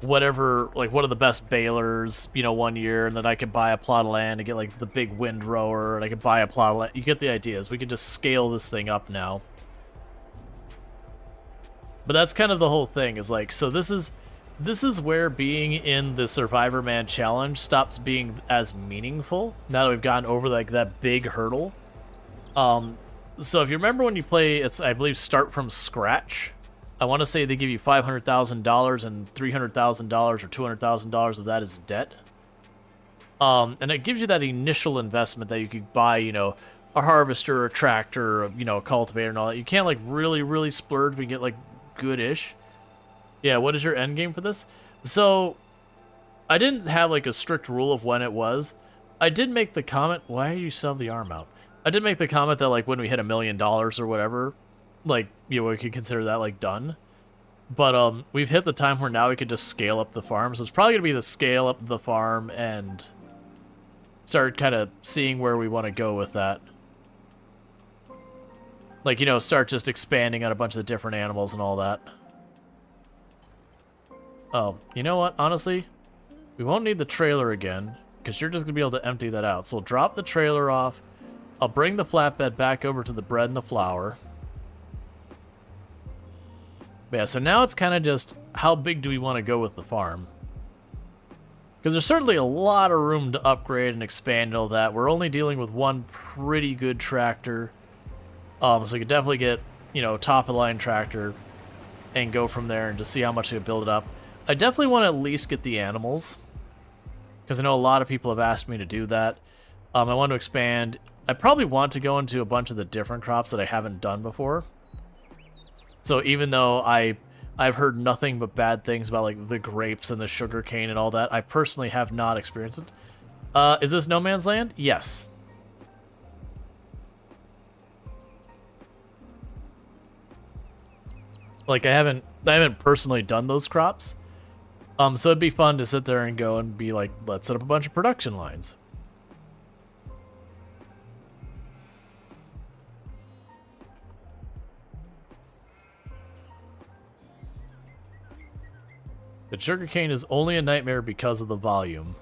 whatever, like, one of the best balers, you know, one year, and then I could buy a plot of land and get, like, the big windrower, and I could buy a plot of land. You get the ideas. We could just scale this thing up now. But that's kind of the whole thing, is like, so this is where being in the Survivor Man challenge stops being as meaningful now that we've gotten over, like, that big hurdle. So if you remember when you play, it's, I believe, Start from Scratch, I want to say they give you $500,000 and $300,000 or $200,000 of that is debt. And it gives you that initial investment that you could buy, you know, a harvester, a tractor, you know, a cultivator and all that. You can't, like, really splurge if you get, like, good-ish. Yeah, what is your end game for this? So, I didn't have, like, a strict rule of when it was. I did make the comment, why do you still have the arm out? I did make the comment that, like, when we hit $1 million or whatever, like, you know, we could consider that, like, done. But, we've hit the time where now we could just scale up the farm. So it's probably going to be the scale up the farm and start kind of seeing where we want to go with that. Like, you know, start just expanding on a bunch of the different animals and all that. Oh, you know what? Honestly, we won't need the trailer again, because you're just going to be able to empty that out. So we'll drop the trailer off. I'll bring the flatbed back over to the bread and the flour. But yeah, so now it's kind of just, how big do we want to go with the farm? Because there's certainly a lot of room to upgrade and expand and all that. We're only dealing with one pretty good tractor. So we could definitely get, you know, top-of-the-line tractor and go from there and just see how much we can build it up. I definitely want to at least get the animals, because I know a lot of people have asked me to do that. I want to expand. I probably want to go into a bunch of the different crops that I haven't done before. So even though I've heard nothing but bad things about, like, the grapes and the sugar cane and all that, I personally have not experienced it. Is this No Man's Land? Yes. Like, I haven't personally done those crops. So it'd be fun to sit there and go and be like, let's set up a bunch of production lines. The sugarcane is only a nightmare because of the volume.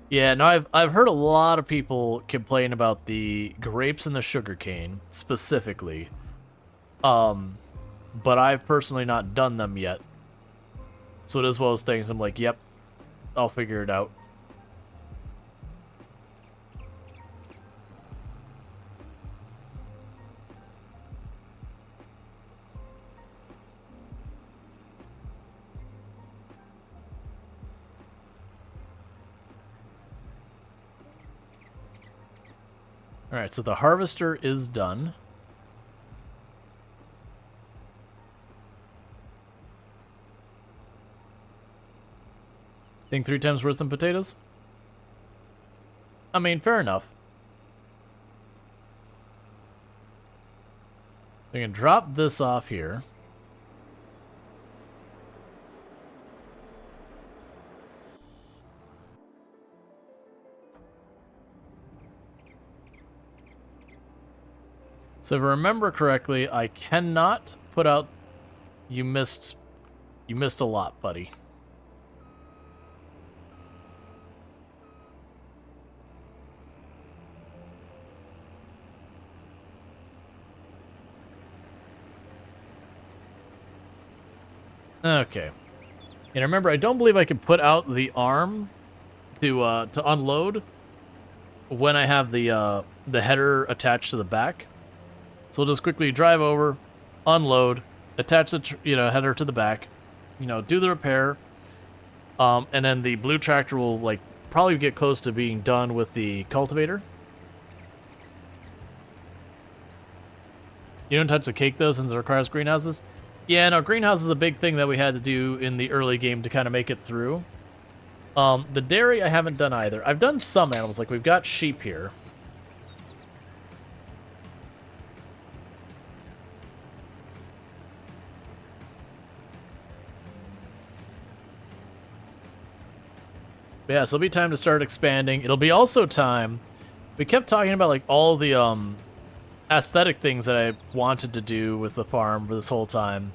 Yeah, no, I've heard a lot of people complain about the grapes and the sugarcane specifically. But I've personally not done them yet. So it is one of those things I'm like, yep, I'll figure it out. Alright, so the harvester is done. Think 3 times worse than potatoes? I mean, fair enough. We can drop this off here. So if I remember correctly, I cannot put out... You missed a lot, buddy. Okay. And remember, I don't believe I can put out the arm to unload when I have the header attached to the back. So we'll just quickly drive over, unload, attach the header to the back, do the repair, and then the blue tractor will like probably get close to being done with the cultivator. You don't touch the cake though, since it requires greenhouses. Yeah, no, greenhouse is a big thing that we had to do in the early game to kind of make it through. The dairy I haven't done either. I've done some animals, like we've got sheep here. But yeah, so it'll be time to start expanding. It'll be also time. We kept talking about like all the aesthetic things that I wanted to do with the farm for this whole time.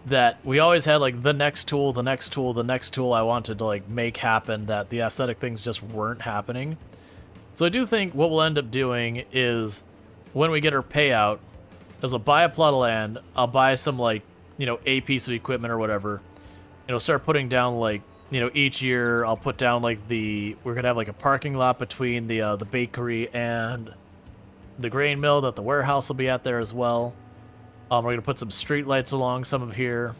That we always had like the next tool, the next tool, the next tool I wanted to like make happen, that the aesthetic things just weren't happening. So I do think what we'll end up doing is when we get our payout, is I'll buy a plot of land, I'll buy some like, a piece of equipment or whatever, start putting down like, each year I'll put down like we're gonna have like a parking lot between the bakery and the grain mill that the warehouse will be at there as well. We're gonna put some street lights along some of here.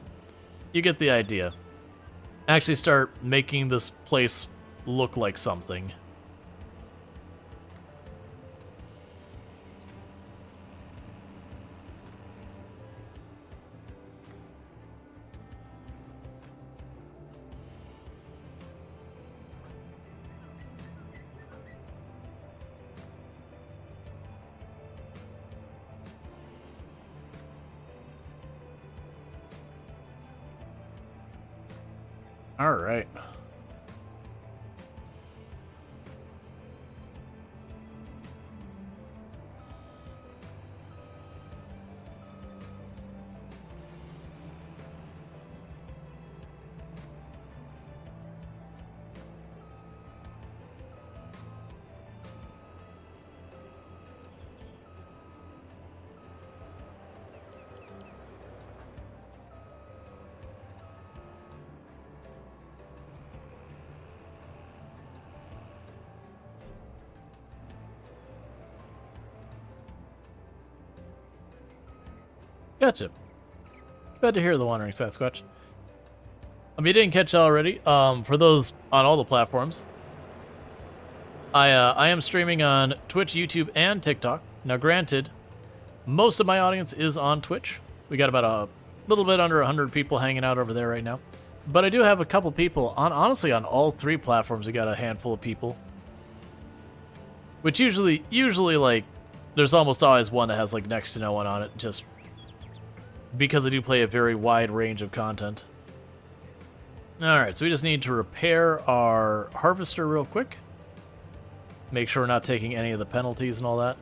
You get the idea. Actually start making this place look like something. All right. Gotcha. Glad to hear the Wandering Sasquatch. You didn't catch it already. For those on all the platforms, I am streaming on Twitch, YouTube, and TikTok. Now, granted, most of my audience is on Twitch. We got about a little bit under 100 people hanging out over there right now. But I do have a couple people honestly on all three platforms. We got a handful of people, which usually like there's almost always one that has like next to no one on it, just because I do play a very wide range of content. Alright, so we just need to repair our harvester real quick. Make sure we're not taking any of the penalties and all that.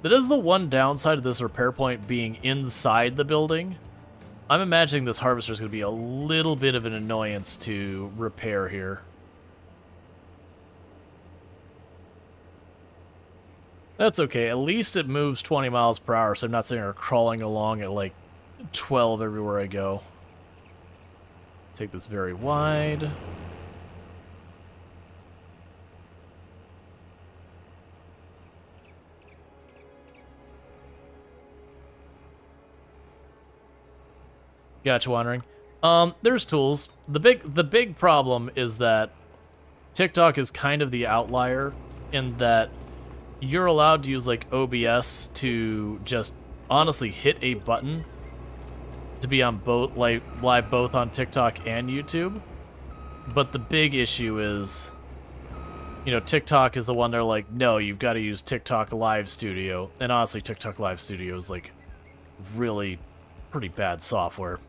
That is the one downside of this repair point being inside the building. I'm imagining this harvester is going to be a little bit of an annoyance to repair here. That's okay, at least it moves 20 miles per hour, so I'm not sitting there crawling along at like 12 everywhere I go. Take this very wide. Gotcha, Wandering. There's tools. The big problem is that TikTok is kind of the outlier in that you're allowed to use like OBS to just honestly hit a button to be on both, like live both on TikTok and YouTube. But the big issue is, TikTok is the one they're like, no, you've got to use TikTok Live Studio. And honestly, TikTok Live Studio is like really pretty bad software.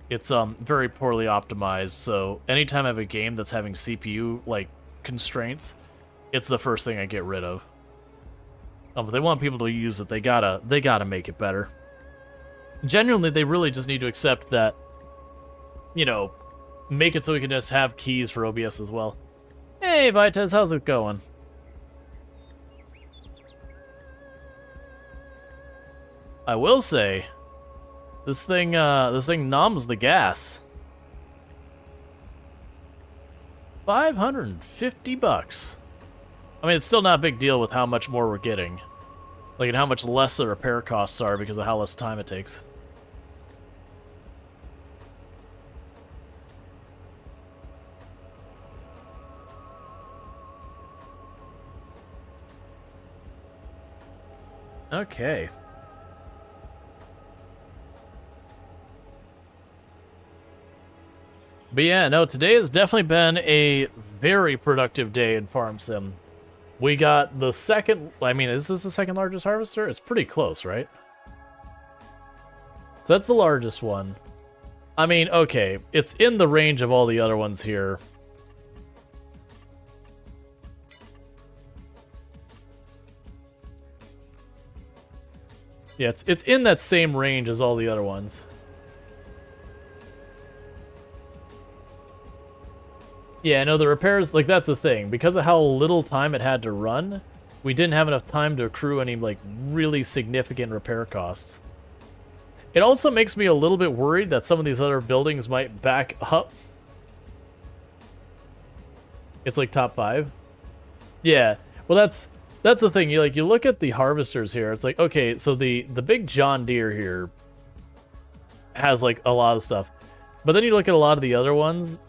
It's very poorly optimized, so anytime I have a game that's having CPU like constraints, it's the first thing I get rid of. But they want people to use it, they gotta make it better. Genuinely, they really just need to accept that, make it so we can just have keys for OBS as well. Hey, Vitez, how's it going? I will say, this thing numbs the gas. $550. I mean, it's still not a big deal with how much more we're getting. Like, and how much less the repair costs are because of how less time it takes. Okay. But yeah, no, today has definitely been a very productive day in Farm Sim. We got the second, I mean, is this the second largest harvester? It's pretty close, right? So that's the largest one. I mean, okay, it's in the range of all the other ones here. Yeah, it's in that same range as all the other ones. Yeah, no, the repairs, like, that's the thing. Because of how little time it had to run, we didn't have enough time to accrue any, like, really significant repair costs. It also makes me a little bit worried that some of these other buildings might back up. It's like top 5. Yeah, well, that's the thing. You look at the harvesters here. It's like, okay, so the big John Deere here has like a lot of stuff, but then you look at a lot of the other ones,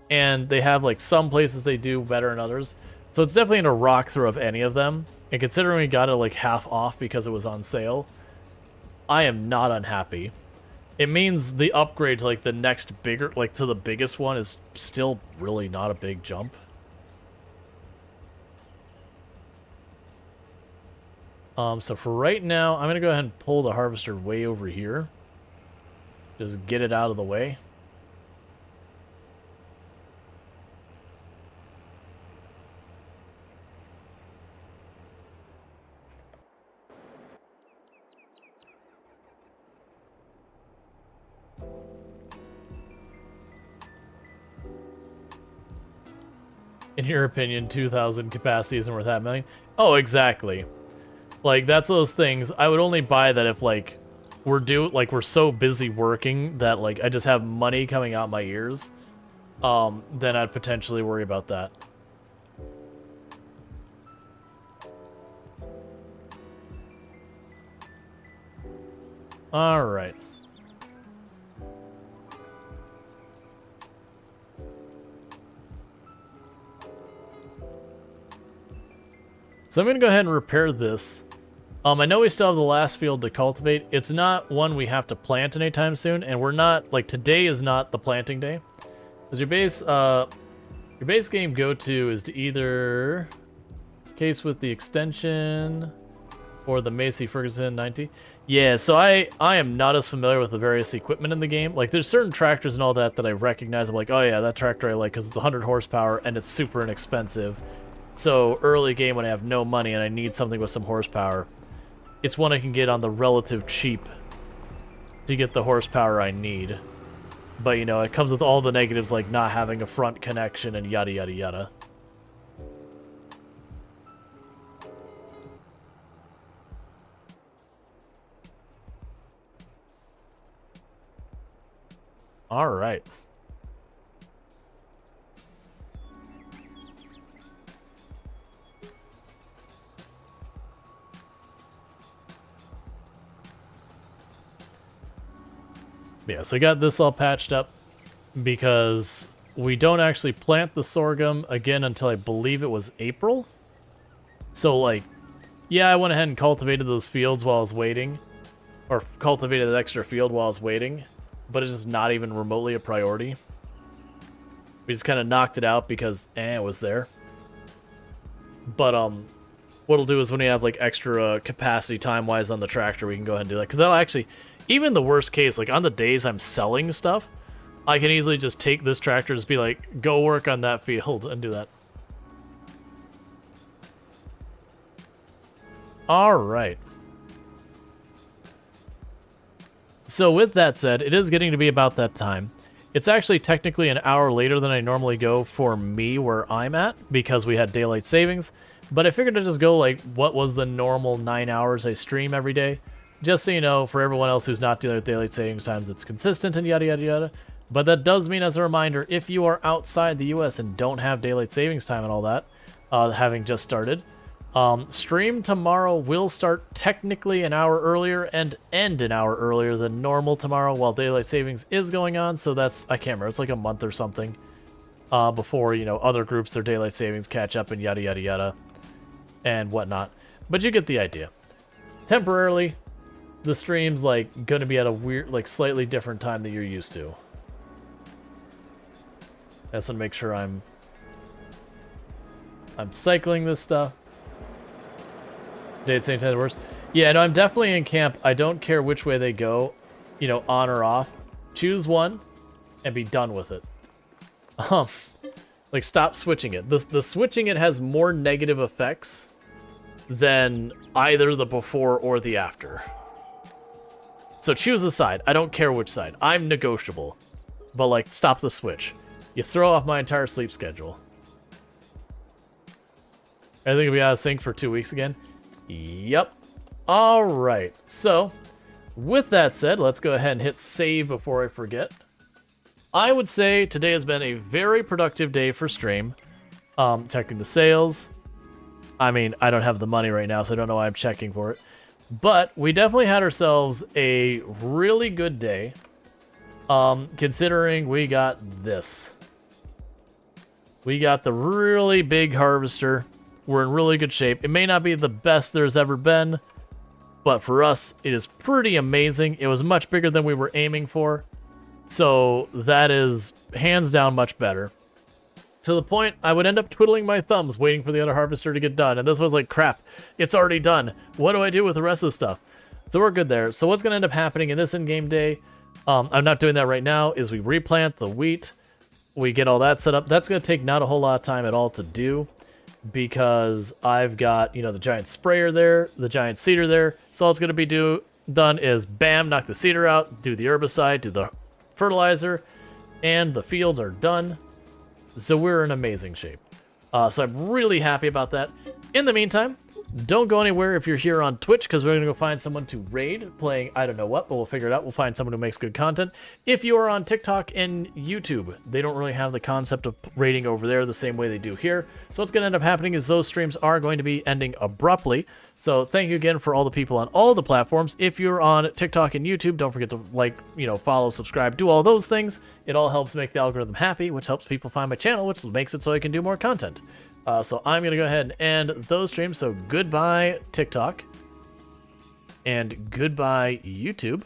and they have like some places they do better than others. So it's definitely in a rock throw of any of them. And considering we got it like half off because it was on sale, I am not unhappy. It means the upgrade to like the next bigger, like to the biggest one, is still really not a big jump. So for right now, I'm going to go ahead and pull the harvester way over here. Just get it out of the way. In your opinion, 2,000 capacity isn't worth that million? Oh, exactly. Like, that's those things. I would only buy that if, like, we're so busy working that, like, I just have money coming out my ears. Then I'd potentially worry about that. Alright. So I'm going to go ahead and repair this. I know we still have the last field to cultivate. It's not one we have to plant anytime soon, and we're not, like, today is not the planting day. Because your base game go-to is to either case with the extension or the Macy Ferguson 90. Yeah, so I am not as familiar with the various equipment in the game. Like, there's certain tractors and all that that I recognize. I'm like, oh yeah, that tractor I like because it's 100 horsepower and it's super inexpensive. So early game when I have no money and I need something with some horsepower, it's one I can get on the relative cheap to get the horsepower I need. But, you know, it comes with all the negatives like not having a front connection and yada yada yada. Alright. Yeah, so I got this all patched up because we don't actually plant the sorghum again until I believe it was April. So, like, yeah, I went ahead and cultivated those fields while I was waiting, or cultivated an extra field while I was waiting, but it's just not even remotely a priority. We just kind of knocked it out because, it was there. But, what it'll do is when we have, like, extra capacity time-wise on the tractor, we can go ahead and do that. Because that'll actually, even the worst case, like, on the days I'm selling stuff, I can easily just take this tractor and just be like, go work on that field and do that. Alright. So with that said, it is getting to be about that time. It's actually technically an hour later than I normally go for me where I'm at, because we had daylight savings. But I figured to just go, like, what was the normal 9 hours I stream every day? Just so you know, for everyone else who's not dealing with daylight savings times, it's consistent and yada yada yada. But that does mean, as a reminder, if you are outside the US and don't have daylight savings time and all that, having just started, stream tomorrow will start technically an hour earlier and end an hour earlier than normal tomorrow while daylight savings is going on. So that's, I can't remember, it's like a month or something before, you know, other groups, their daylight savings catch up and yada, yada, yada and whatnot. But you get the idea. Temporarily, the stream's like going to be at a weird, like slightly different time that you're used to. I just want to make sure I'm cycling this stuff. Date same time worse. Yeah, no, I'm definitely in camp. I don't care which way they go, you know, on or off. Choose one and be done with it. Like stop switching it. The switching it has more negative effects than either the before or the after. So choose a side. I don't care which side. I'm negotiable. But like stop the switch. You throw off my entire sleep schedule. Everything will be out of sync for 2 weeks again. Yep. All right. So, with that said, let's go ahead and hit save before I forget. I would say today has been a very productive day for stream. Checking the sales. I mean, I don't have the money right now, so I don't know why I'm checking for it. But we definitely had ourselves a really good day. Considering we got this. We got the really big harvester. We're in really good shape. It may not be the best there's ever been, but for us, it is pretty amazing. It was much bigger than we were aiming for, so that is hands down much better. To the point, I would end up twiddling my thumbs waiting for the other harvester to get done, and this was like, crap, it's already done. What do I do with the rest of the stuff? So we're good there. So what's going to end up happening in this in-game day, I'm not doing that right now, is we replant the wheat, we get all that set up. That's going to take not a whole lot of time at all to do, because I've got, you know, the giant sprayer there, the giant seeder there. So all it's going to be done is bam, knock the seeder out, do the herbicide, do the fertilizer, and the fields are done. So we're in amazing shape. So I'm really happy about that. In the meantime, don't go anywhere if you're here on Twitch, because we're going to go find someone to raid playing I don't know what, but we'll figure it out. We'll find someone who makes good content. If you are on TikTok and YouTube, they don't really have the concept of raiding over there the same way they do here. So what's going to end up happening is those streams are going to be ending abruptly. So thank you again for all the people on all the platforms. If you're on TikTok and YouTube, don't forget to like, you know, follow, subscribe, do all those things. It all helps make the algorithm happy, which helps people find my channel, which makes it so I can do more content. So I'm going to go ahead and end those streams. So goodbye, TikTok. And goodbye, YouTube.